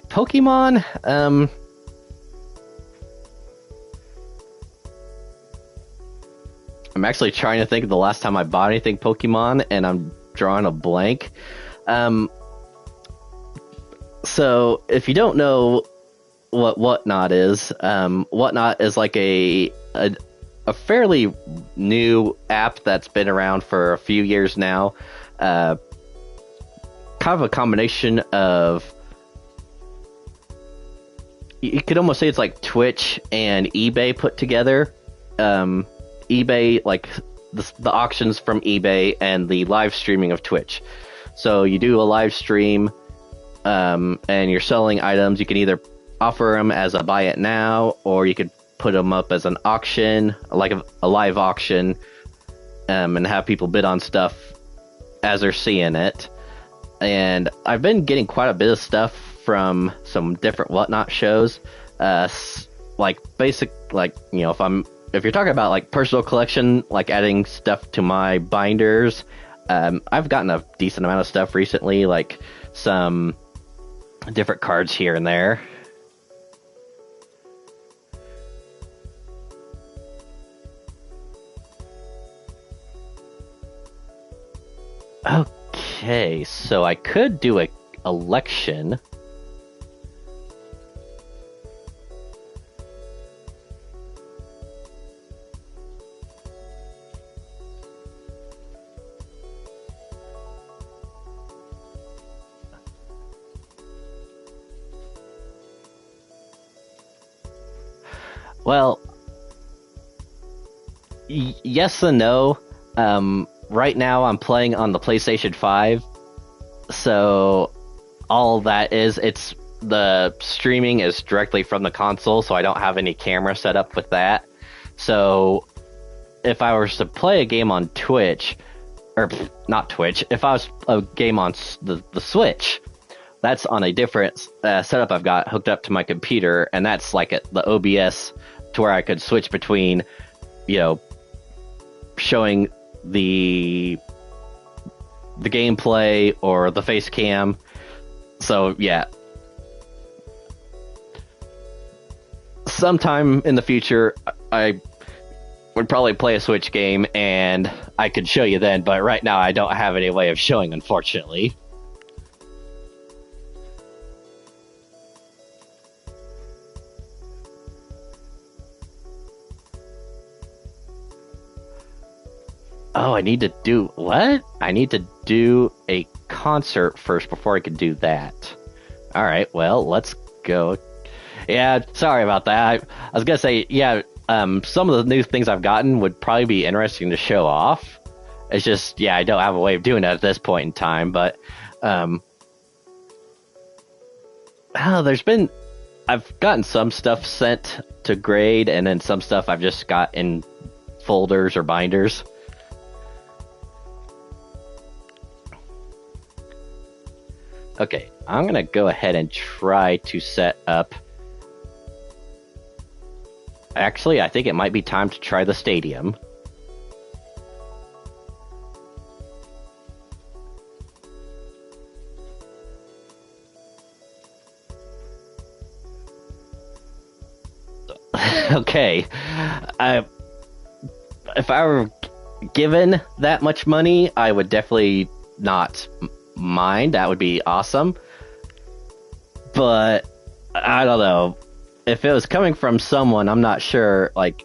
Pokemon? I'm actually trying to think of the last time I bought anything Pokemon, and I'm drawing a blank. So, if you don't know what Whatnot is like a fairly new app that's been around for a few years now. Kind of a combination of... You could almost say it's like Twitch and eBay put together. eBay, like the auctions from eBay and the live streaming of Twitch. So you do a live stream, and you're selling items. You can either offer them as a buy it now, or you could put them up as an auction, like a live auction, and have people bid on stuff as they're seeing it. And I've been getting quite a bit of stuff from some different Whatnot shows, like basic, like, you know, if you're talking about like personal collection, like adding stuff to my binders, I've gotten a decent amount of stuff recently, like some different cards here and there. Okay, so I could do a election. Well, yes and no. Right now I'm playing on the PlayStation 5, so all that is, it's the streaming is directly from the console, so I don't have any camera set up with that. So if I was to play a game on Twitch, or not Twitch, if I was a game on the Switch, that's on a different setup I've got hooked up to my computer, and that's like the OBS, to where I could switch between, you know, showing the gameplay or the face cam. So yeah. sometime in the future, I would probably play a Switch game, and I could show you then. But right now, I don't have any way of showing, unfortunately. Oh, I need to do what? I need to do a concert first before I can do that. All right, well, let's go. Yeah, sorry about that. I was gonna say, yeah, some of the new things I've gotten would probably be interesting to show off. It's just, yeah, I don't have a way of doing it at this point in time. But, I've gotten some stuff sent to grade, and then some stuff I've just got in folders or binders. Okay, I'm going to go ahead and try to set up... Actually, I think it might be time to try the stadium. Okay. If I were given that much money, I would definitely not... mind. That would be awesome. But I don't know. If it was coming from someone, I'm not sure, like,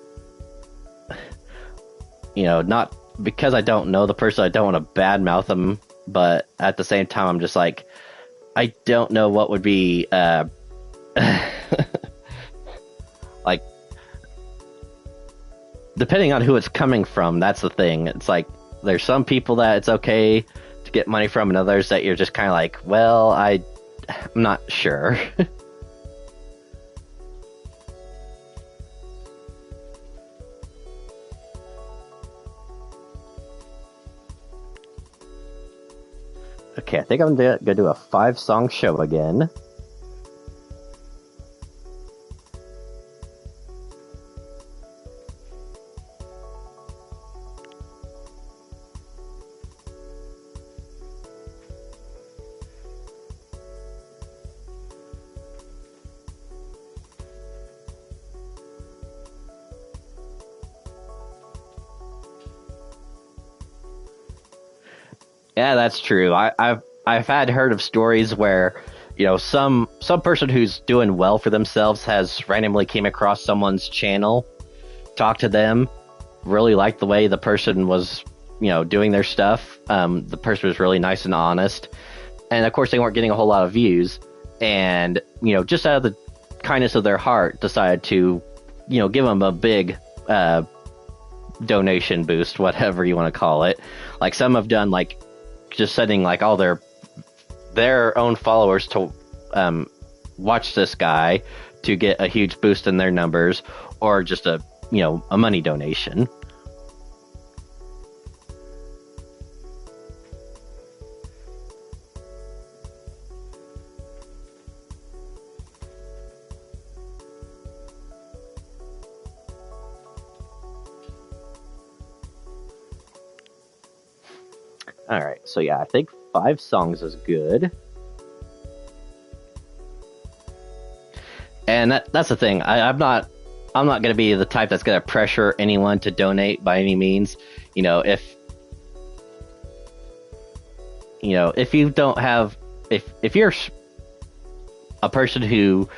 not because I don't know the person, I don't want to badmouth them, but at the same time, I'm just like, I don't know what would be, like, depending on who it's coming from, that's the thing. It's like, there's some people that it's okay to get money from, and others that you're just kind of like, well, I'm not sure. Okay, I think I'm gonna do a 5-song show again. Yeah, that's true. I've had heard of stories where, some person who's doing well for themselves has randomly came across someone's channel, talked to them, really liked the way the person was, doing their stuff. The person was really nice and honest, and of course they weren't getting a whole lot of views, and just out of the kindness of their heart, decided to, give them a big donation boost, whatever you want to call it. Like some have done like just sending like all their own followers to watch this guy to get a huge boost in their numbers, or just a money donation. Alright, so yeah, I think 5 songs is good. And that's the thing. I'm not going to be the type that's going to pressure anyone to donate by any means. If you don't have, if you're a person who,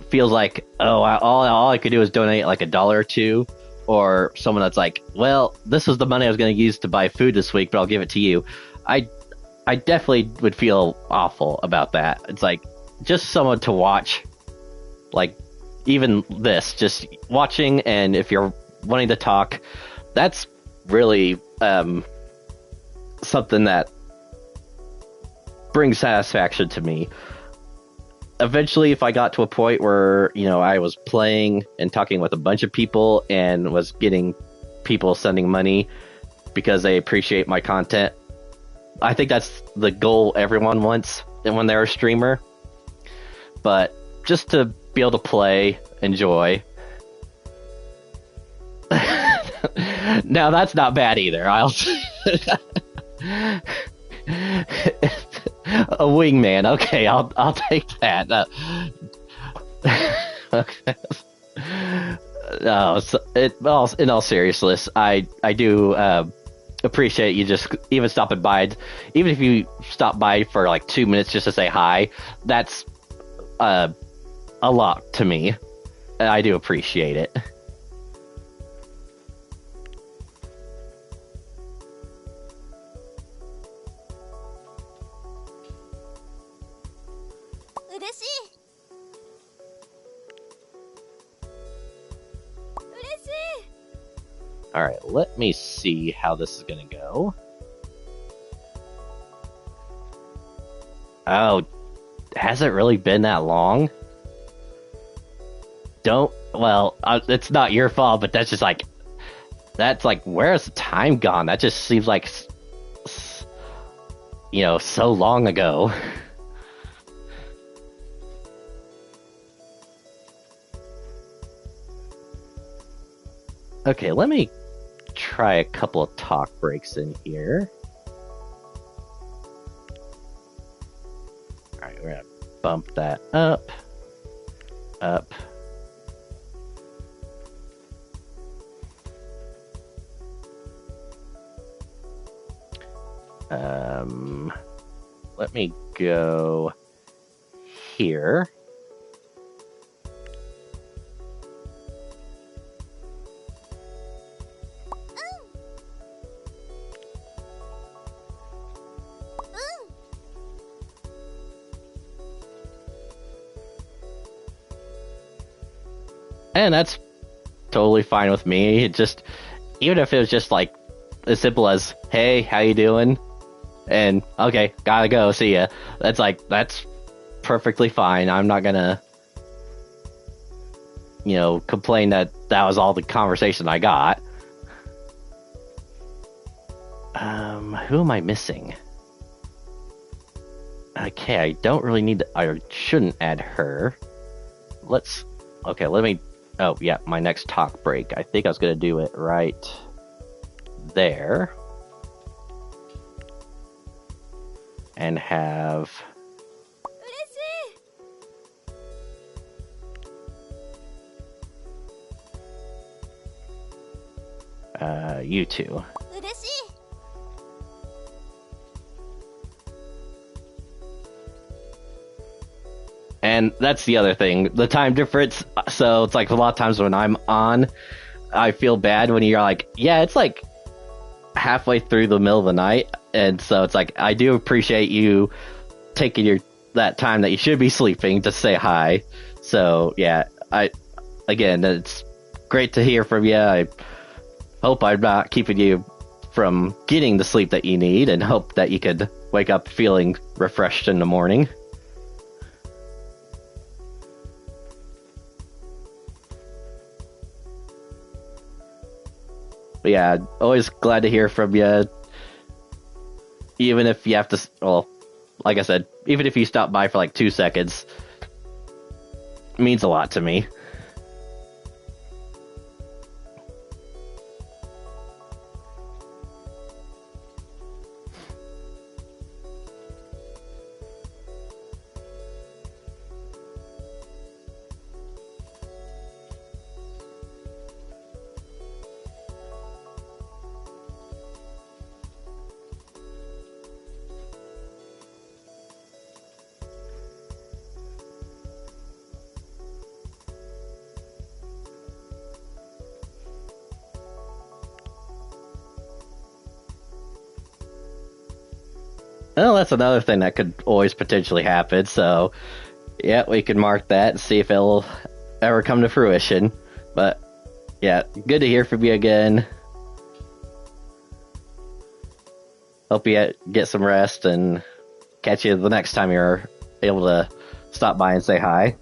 feels like, oh, all I could do is donate like $1 or $2, or someone that's like, well, this is the money I was going to use to buy food this week, but I'll give it to you. I definitely would feel awful about that. It's like just someone to watch, like even this, just watching, and if you're wanting to talk, that's really something that brings satisfaction to me. Eventually, if I got to a point where, I was playing and talking with a bunch of people and was getting people sending money because they appreciate my content, I think that's the goal everyone wants when they're a streamer. But just to be able to play, enjoy. Now, that's not bad either. A wingman. Okay, I'll take that. Okay. No, so in all seriousness, I do appreciate you just even stopping by. Even if you stop by for like 2 minutes just to say hi, that's uh, a lot to me. I do appreciate it. 嬉しい嬉しい All right, let me see how this is gonna go. Oh, has it really been that long? Don't. Well, it's not your fault, but that's like, where has the time gone? That just seems like, so long ago. Okay, let me try a couple of talk breaks in here. Alright, we're gonna bump that up. Up. Let me go here. And that's totally fine with me. It just, even if it was just like as simple as, "Hey, how you doing?" and "Okay, gotta go, see ya." That's perfectly fine. I'm not gonna, complain that that was all the conversation I got. Who am I missing? Okay, I don't really need to, I shouldn't add her. Okay, let me, oh yeah, my next talk break. I think I was gonna do it right there. And have... you two. 嬉しい And that's the other thing, the time difference. So it's like a lot of times when I'm on, I feel bad when you're like, yeah, it's like halfway through the middle of the night. And so it's like, I do appreciate you taking that time that you should be sleeping to say hi. So yeah, again, it's great to hear from you. I hope I'm not keeping you from getting the sleep that you need, and hope that you could wake up feeling refreshed in the morning. But yeah, always glad to hear from you. Even if you have to, well, like I said, even if you stop by for like 2 seconds, it means a lot to me. Well, that's another thing that could always potentially happen. So, yeah, we can mark that and see if it'll ever come to fruition. But, yeah, good to hear from you again. Hope you get some rest, and catch you the next time you're able to stop by and say hi.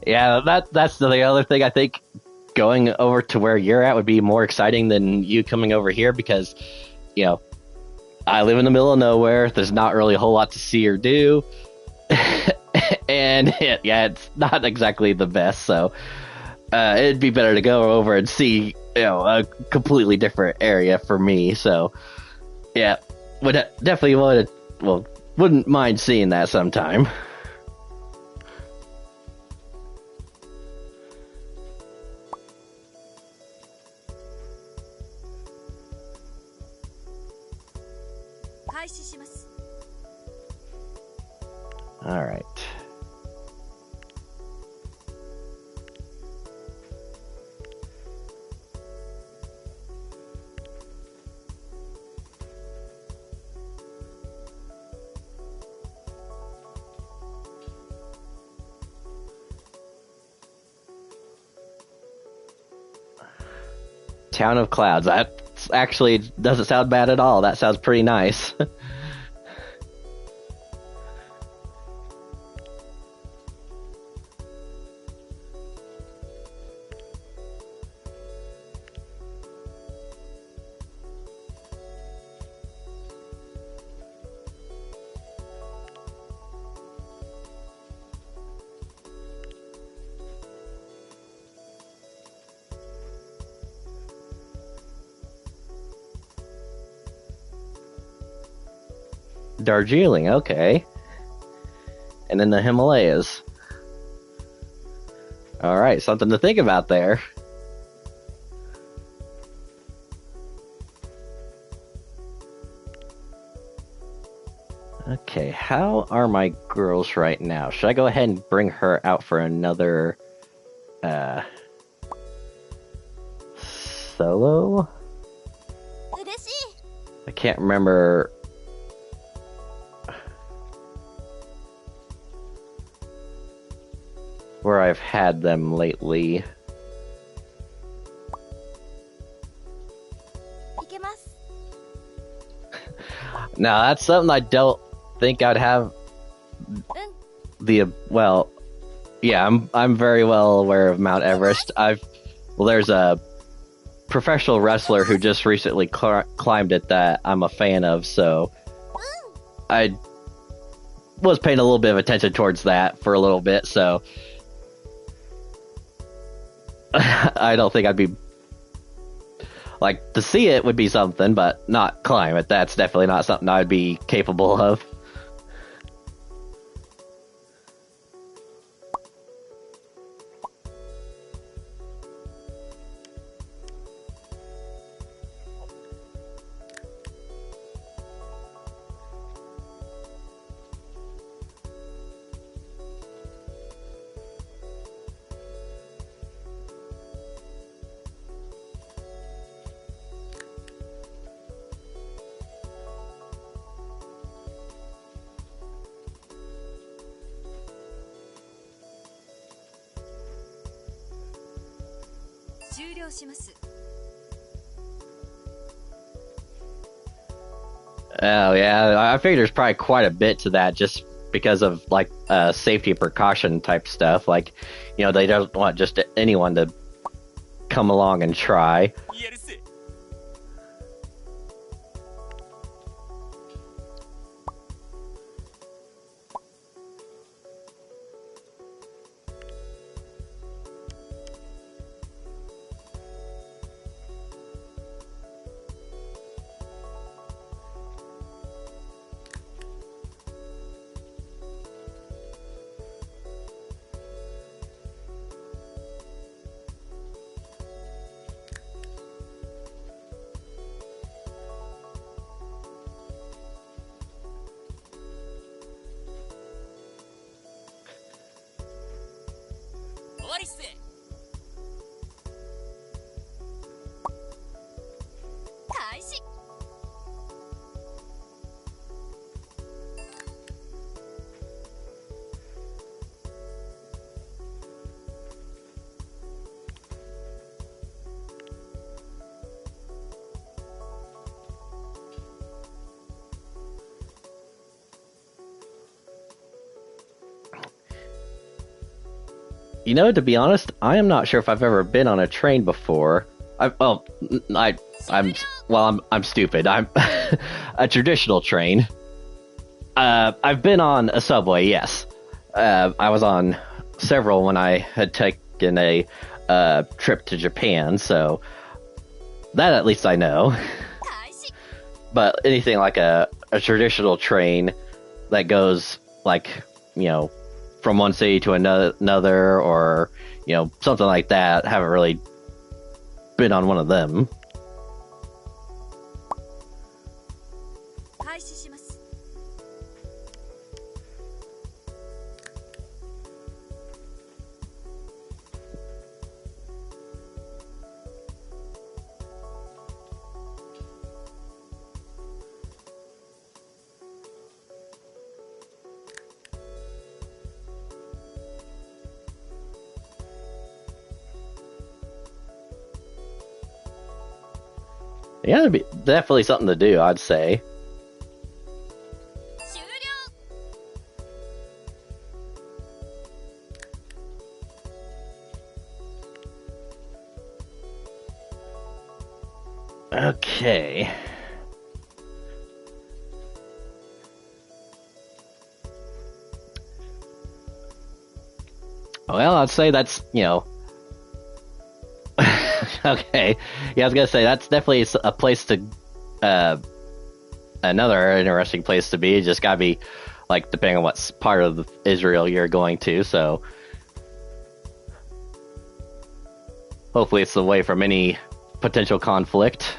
Yeah, that's the other thing. I think going over to where you're at would be more exciting than you coming over here because, you know, I live in the middle of nowhere. There's not really a whole lot to see or do. And yeah, it's not exactly the best. So it'd be better to go over and see, a completely different area for me. So yeah, would definitely wouldn't mind seeing that sometime. 開始します。 All right. Town of Clouds. That actually doesn't sound bad at all. That sounds pretty nice. Darjeeling, okay. And then the Himalayas. All right, something to think about there. Okay, how are my girls right now? Should I go ahead and bring her out for another solo? 嬉しい。 I can't remember. Where I've had them lately. いけます。 Now that's something I don't think I'd have うん。 well, yeah, I'm very well aware of Mount Everest. There's a professional wrestler who just recently climbed it that I'm a fan of, so I was paying a little bit of attention towards that for a little bit, so I don't think I'd be like to see it would be something, but not climb it. That's definitely not something I'd be capable of. Oh yeah, I figured there's probably quite a bit to that just because of like safety precaution type stuff. Like, they don't want just anyone to come along and try. To be honest, I am not sure if I've ever been on a train before. I'm I'm stupid. I'm a traditional train. I've been on a subway, yes. I was on several when I had taken a trip to Japan, so that at least I know. 開始 But anything like a traditional train that goes like, from one city to another or, something like that, haven't really been on one of them. 開始します Yeah, it'd be definitely something to do, I'd say. 終了 Okay. Well, I'd say that's, okay. Yeah, I was gonna say that's definitely a place to, another interesting place to be. Just gotta be, like, depending on what part of Israel you're going to. So hopefully it's away from any potential conflict.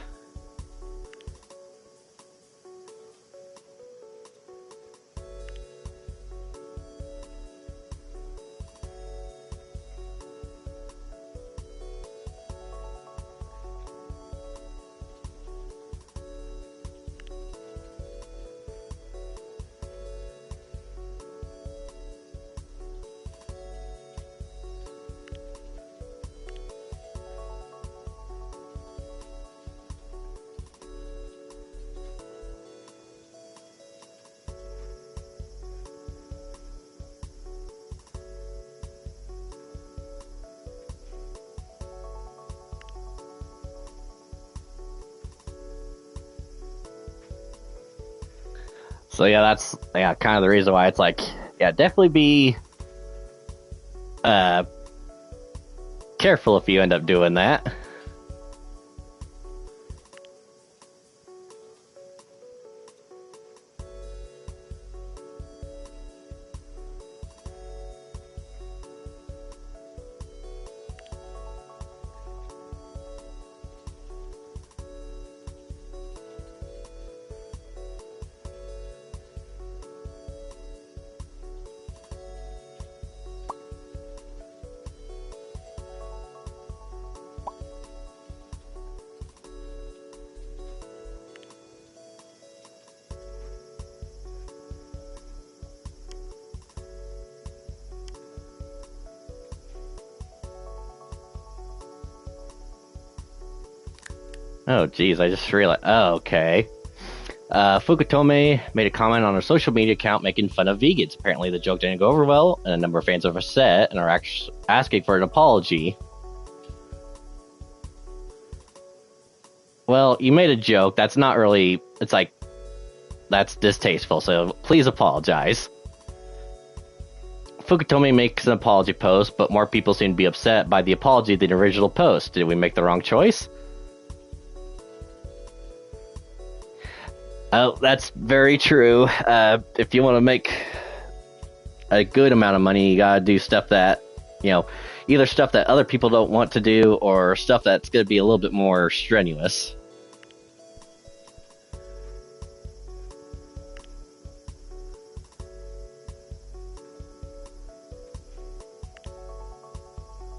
So yeah, that's kind of the reason why it's like, definitely be uh careful if you end up doing that. Oh, geez, I just realized. Oh, okay. Fukutome made a comment on her social media account making fun of vegans. Apparently, the joke didn't go over well, and a number of fans are upset and are asking for an apology. Well, you made a joke. That's not really. It's like, that's distasteful, so please apologize. Fukutome makes an apology post, but more people seem to be upset by the apology than the original post. Did we make the wrong choice? Oh, that's very true. If you want to make a good amount of money, you gotta do stuff that, either stuff that other people don't want to do or stuff that's gonna be a little bit more strenuous.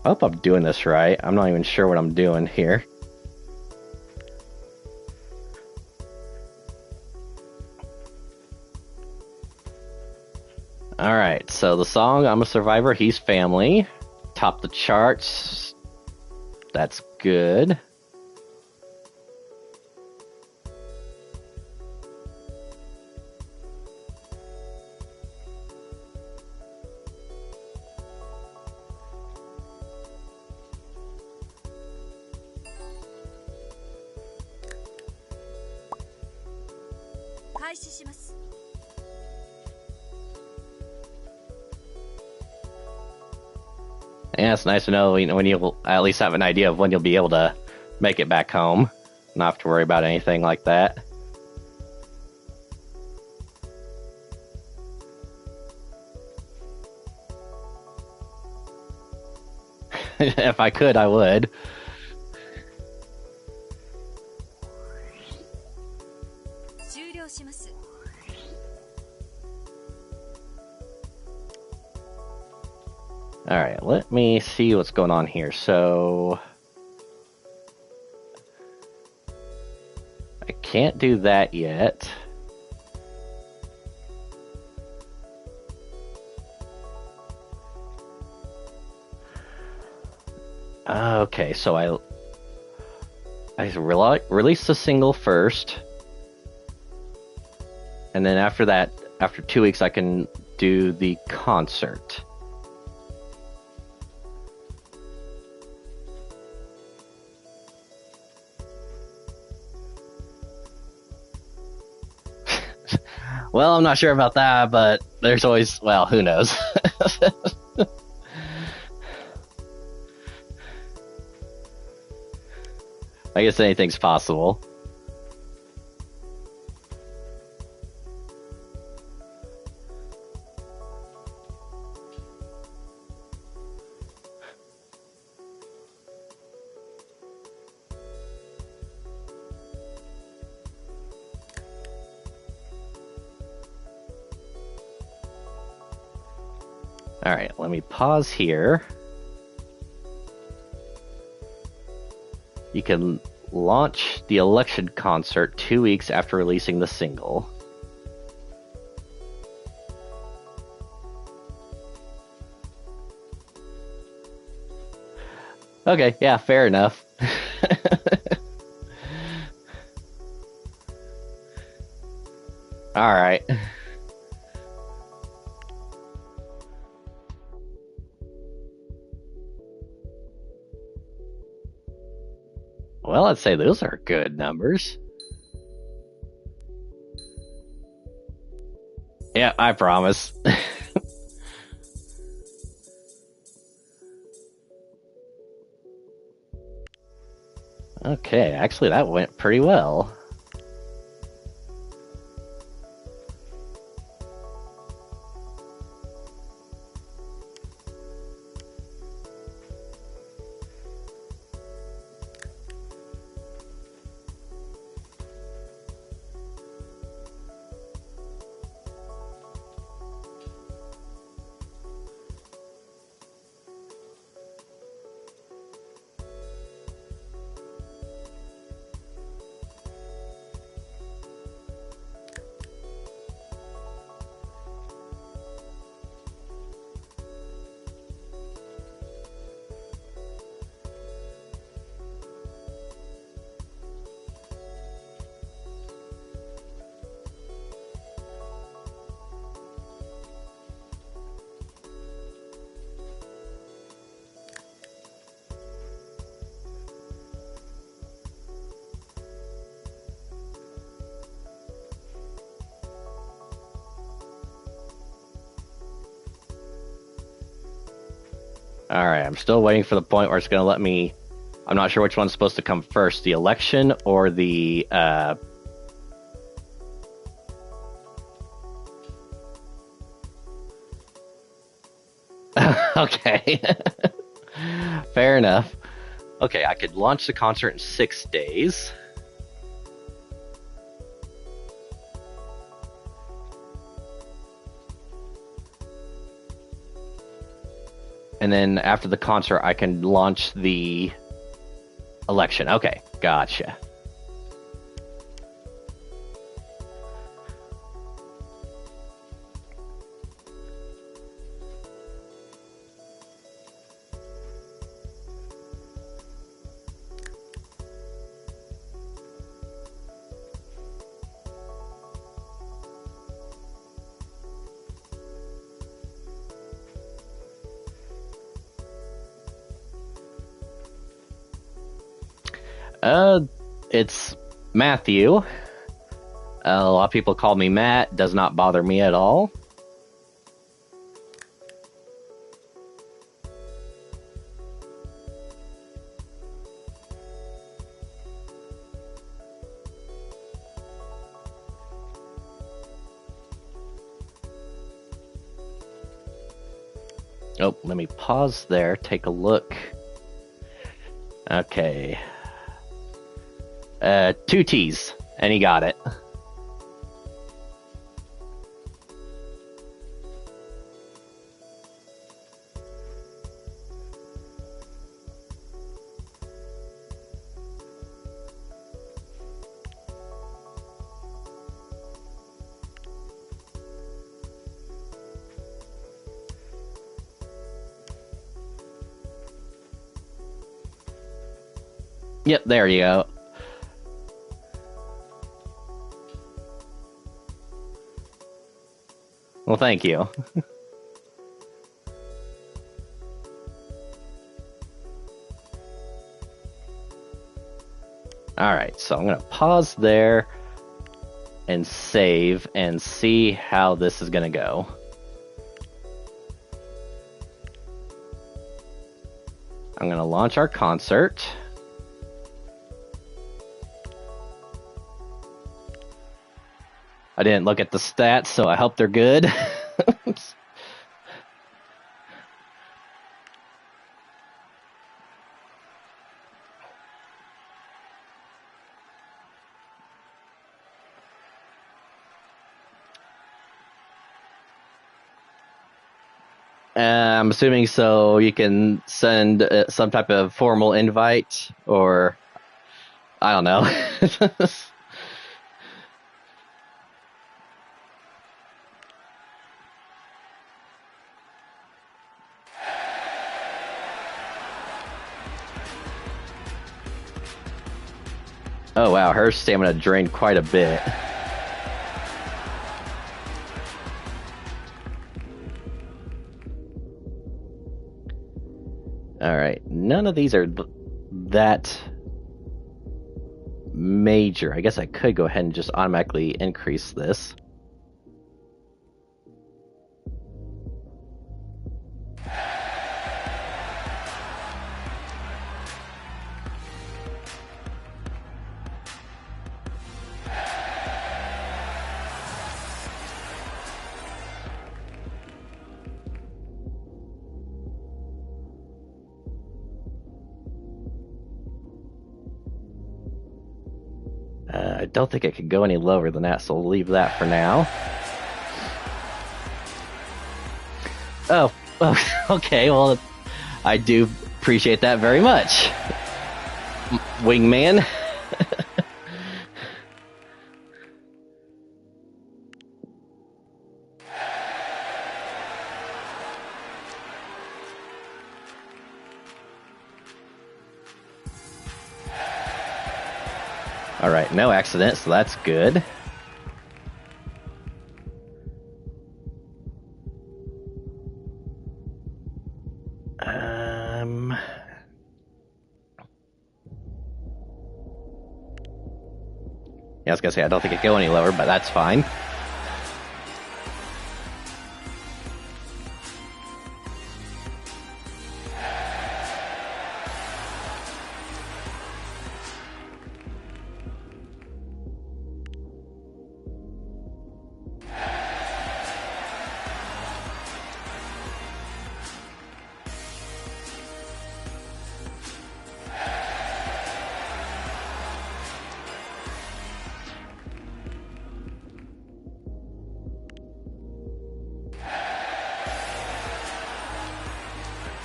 I hope I'm doing this right. I'm not even sure what I'm doing here. Alright, so the song I'm a Survivor, He's Family. Top the charts. That's good. 開始します。 Yeah, it's nice to know, when you'll at least have an idea of when you'll be able to make it back home. Not have to worry about anything like that. If I could, I would. Alright, let me see what's going on here. So I can't do that yet. Okay, so I release the single first, and then after that, after 2 weeks, I can do the concert. Well, I'm not sure about that, but there's always, well, who knows? I guess anything's possible. All right, let me pause here. You can launch the election concert 2 weeks after releasing the single. Okay, yeah, fair enough. All right. Well, I'd say those are good numbers. Yeah, I promise. Okay, actually that went pretty well. Alright, I'm still waiting for the point where it's going to let me... I'm not sure which one's supposed to come first, the election or the... Okay. Fair enough. Okay, I could launch the concert in 6 days. And then after the concert, I can launch the election. Okay, gotcha. It's Matthew. A lot of people call me Matt. Does not bother me at all. Oh, let me pause there, take a look. Okay. 2 T's, and he got it. Yep, there you go. Well, thank you. Alright, so I'm going to pause there and save and see how this is going to go. I'm going to launch our concert. I didn't look at the stats, so I hope they're good. I'm assuming so you can send some type of formal invite, or I don't know. Oh wow, her stamina drained quite a bit. Alright, none of these are that major. I guess I could go ahead and just automatically increase this. I don't think it could go any lower than that, so we'll leave that for now. Oh, okay, well, I do appreciate that very much, Wingman. Alright, no accidents, so that's good. Yeah, I was gonna say, I don't think it could go any lower, but that's fine.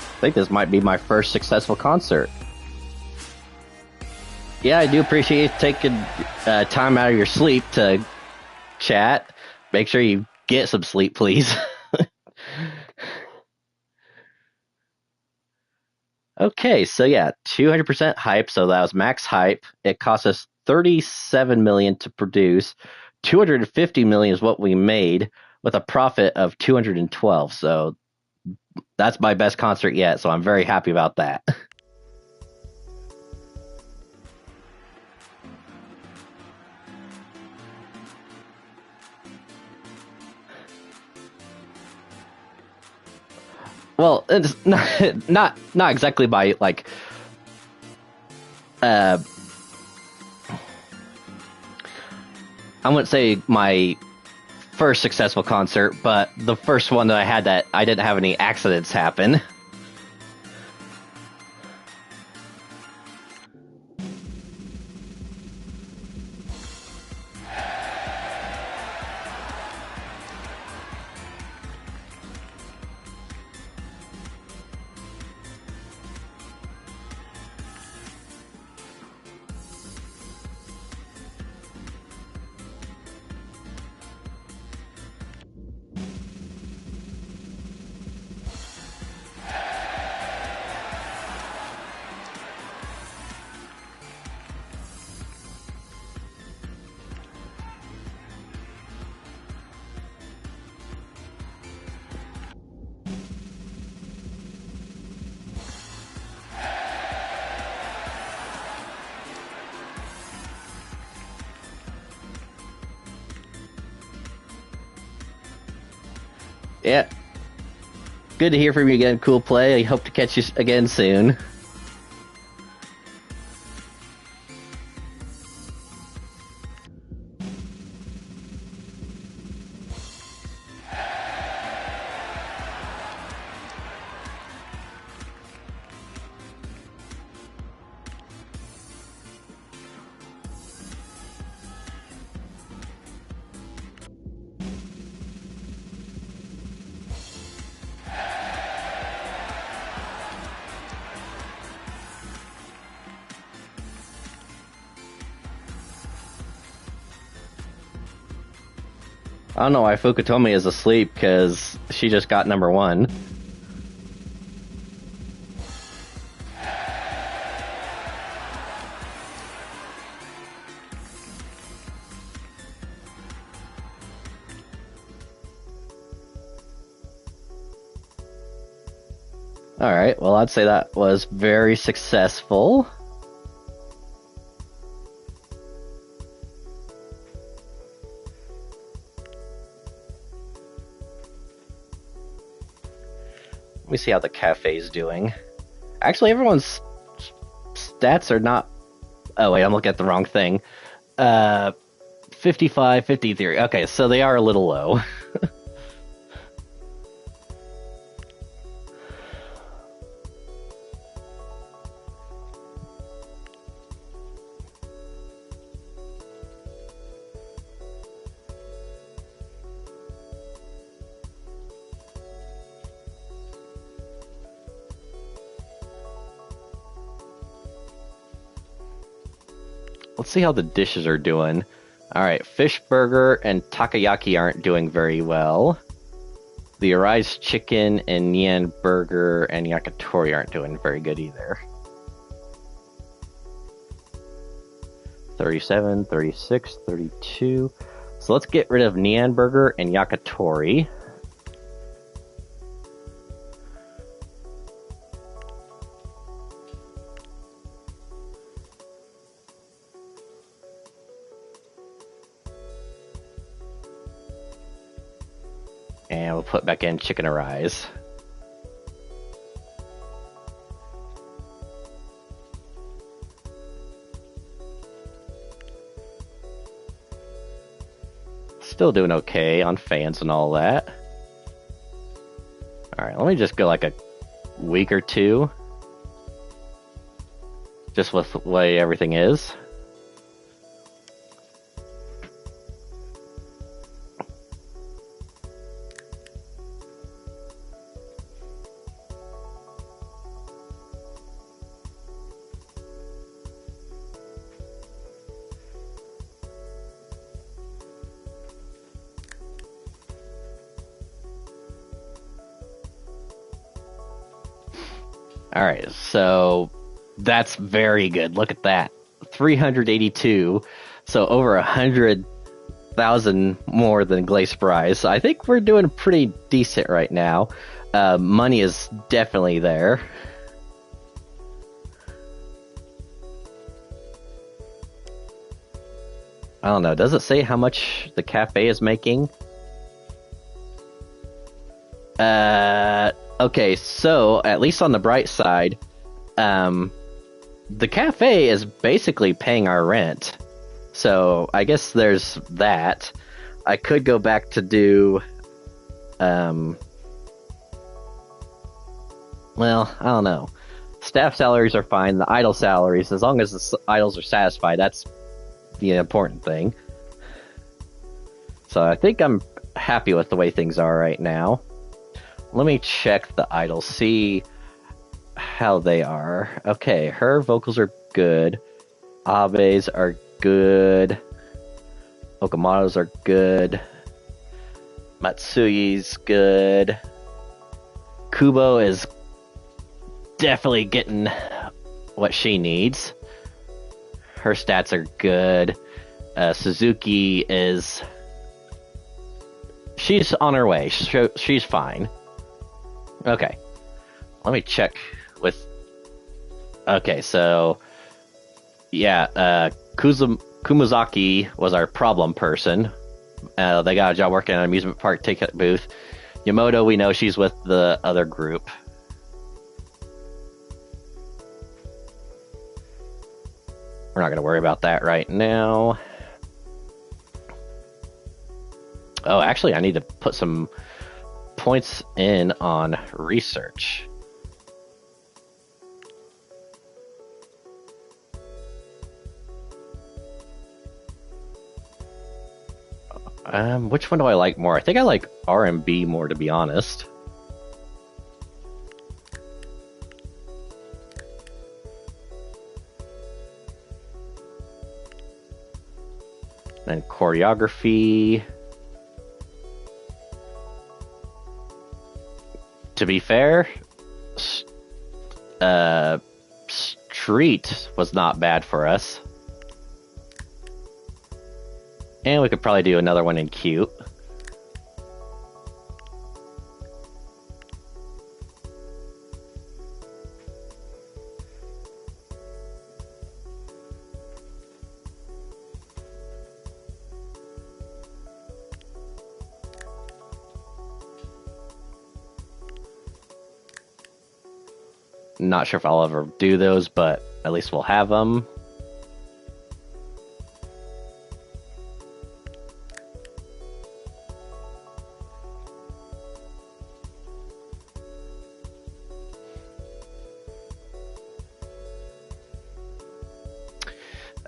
I think this might be my first successful concert. Yeah, I do appreciate you taking time out of your sleep to chat. Make sure you get some sleep, please. Okay, so yeah, 200% hype, so that was max hype. It cost us 37 million to produce. 250 million is what we made with a profit of 212. So that's my best concert yet, so I'm very happy about that. Well, it's not exactly by like I wouldn't say my first successful concert, but the first one that I had that I didn't have any accidents happen. Yeah. Good to hear from you again, Cool Play. I hope to catch you again soon. I don't know why Fukutomi is asleep, because she just got number one. Alright, well, I'd say that was very successful. Let me see how the cafe's doing. Actually, everyone's stats are not... Oh, wait, I'm looking at the wrong thing. 55, 53. Okay, so they are a little low. Let's see how the dishes are doing. Alright, fish burger and takoyaki aren't doing very well. The Arise chicken and Nyan burger and yakitori aren't doing very good either. 37, 36, 32. So let's get rid of Nyan burger and yakitori. And we'll put back in chicken Arise. Still doing okay on fans and all that. Alright, let me just go like a week or two. Just with the way everything is. Alright, so that's very good. Look at that. 382. So over 100,000 more than Glace Prize. So I think we're doing pretty decent right now. Money is definitely there. I don't know. Does it say how much the cafe is making? Okay, so at least on the bright side, um, the cafe is basically paying our rent. So I guess there's that. I could go back to do, well, I don't know. Staff salaries are fine. The idle salaries, as long as the idols are satisfied, that's the important thing. So I think I'm happy with the way things are right now. Let me check the idols, see how they are. Okay, her vocals are good. Abe's are good. Okamoto's are good. Matsui's good. Kubo is definitely getting what she needs. Her stats are good. Suzuki is... she's on her way. She's fine. Okay. Let me check with... okay, so... yeah, Kumazaki was our problem person. They got a job working at an amusement park ticket booth. Yamoto, we know she's with the other group. We're not going to worry about that right now. Oh, actually, I need to put some points in on research. Which one do I like more? I think I like R&B more, to be honest. And choreography. To be fair, Street was not bad for us. And we could probably do another one in cute. Not sure if I'll ever do those, but at least we'll have them.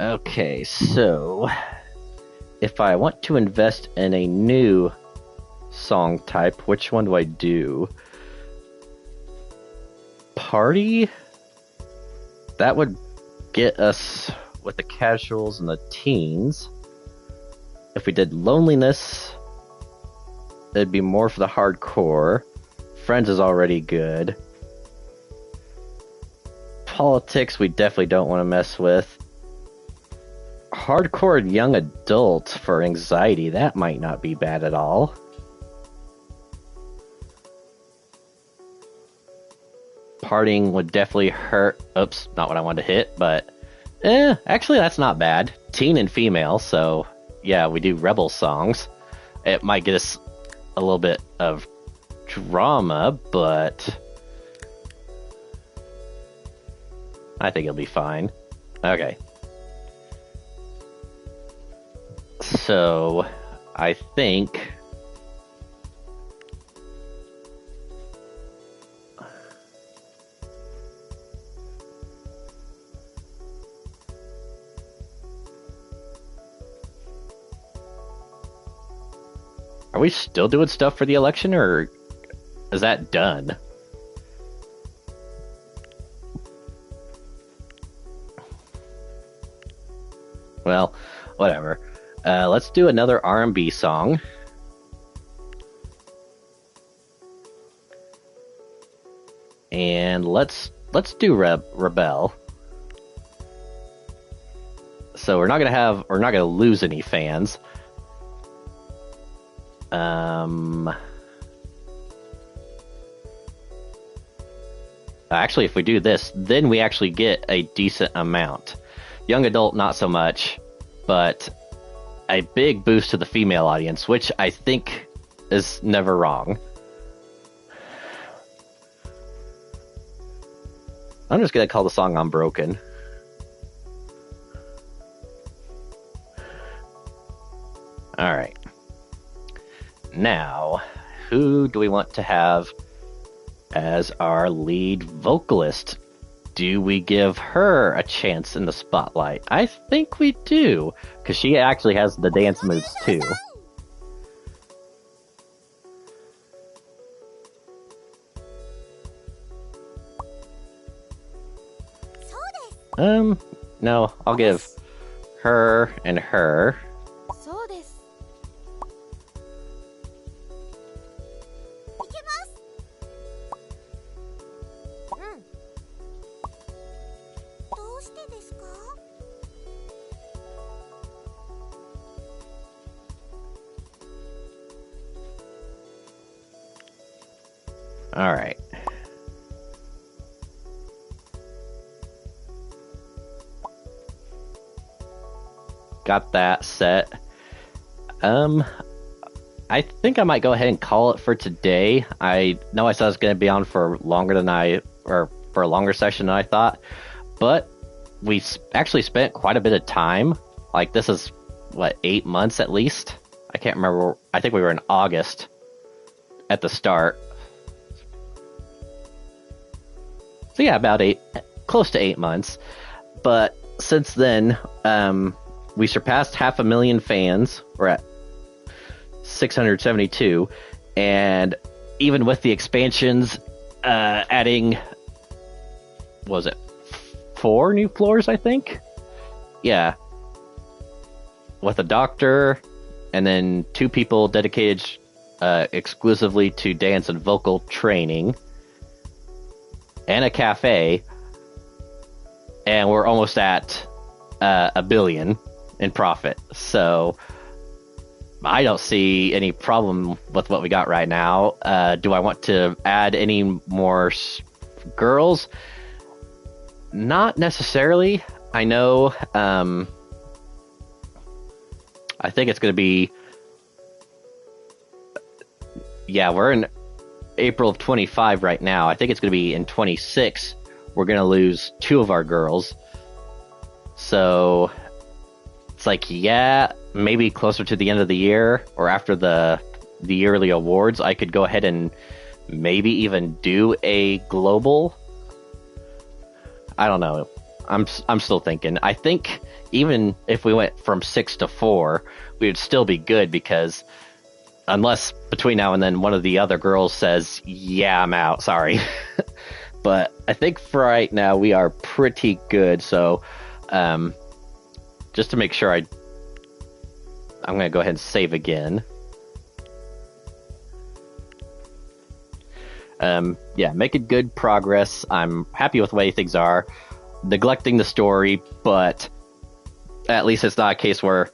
Okay, so if I want to invest in a new song type, which one do I do? Party? That would get us with the casuals and the teens. If we did loneliness, it'd be more for the hardcore. Friends is already good. Politics, we definitely don't want to mess with. Hardcore young adult for anxiety, that might not be bad at all. Partying would definitely hurt. Oops, not what I wanted to hit, but actually that's not bad. Teen and female, so yeah, we do rebel songs. It might get us a little bit of drama, but I think it'll be fine. Okay. So, I think... are we still doing stuff for the election, or is that done? Well, whatever. Let's do another R&B song. And let's do Rebel. So we're not gonna lose any fans. Actually, if we do this, then we actually get a decent amount. Young adult, not so much, but a big boost to the female audience, which I think is never wrong. I'm just gonna call the song Unbroken. Alright. Now, who do we want to have as our lead vocalist? Do we give her a chance in the spotlight? I think we do, because she actually has the dance moves too. No, I'll give her and her. そうです。いけます。うん。どうしてですか？ All right. Got that set. I think I might go ahead and call it for today. I know I said I was going to be on for longer than for a longer session than I thought, but we actually spent quite a bit of time. Like, this is, what, 8 months at least? I can't remember. I think we were in August at the start. So yeah, about close to 8 months. But since then, we surpassed 500,000 fans. We're at 672, and even with the expansions, adding, what was it, 4 new floors, I think? Yeah. With a doctor, and then 2 people dedicated exclusively to dance and vocal training, and a cafe, and we're almost at $1 billion in profit. So I don't see any problem with what we got right now. Do I want to add any more girls? Not necessarily. I know, I think it's going to be, yeah, we're in April of 25 right now. I think it's going to be in 26. We're going to lose 2 of our girls. So it's like, yeah, maybe closer to the end of the year or after the yearly awards, I could go ahead and maybe even do a global. I don't know. I'm still thinking. I think even if we went from 6 to 4, we would still be good, because unless between now and then one of the other girls says, yeah, I'm out, sorry. But I think for right now we are pretty good. So just to make sure, I'm going to go ahead and save again. Yeah, making good progress. I'm happy with the way things are. Neglecting the story, but at least it's not a case where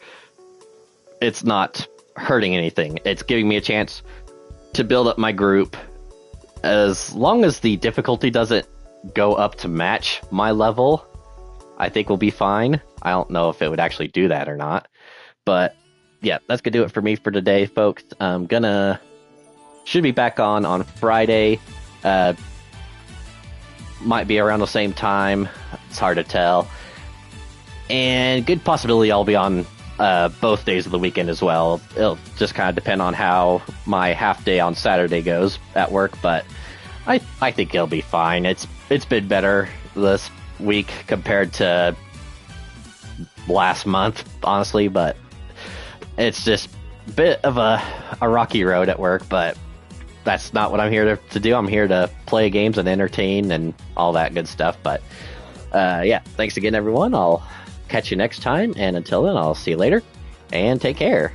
it's not hurting anything. It's giving me a chance to build up my group. As long as the difficulty doesn't go up to match my level, I think we'll be fine. I don't know if it would actually do that or not. But yeah, that's gonna do it for me for today, folks. Should be back on Friday. Might be around the same time. It's hard to tell. And good possibility I'll be on both days of the weekend as well. It'll just kind of depend on how my half day on Saturday goes at work, but I think it'll be fine. It's been better this week compared to last month, honestly, but it's just a bit of a rocky road at work, but that's not what I'm here to do. I'm here to play games and entertain and all that good stuff. But yeah, thanks again, everyone. I'll catch you next time, and until then, I'll see you later, and take care.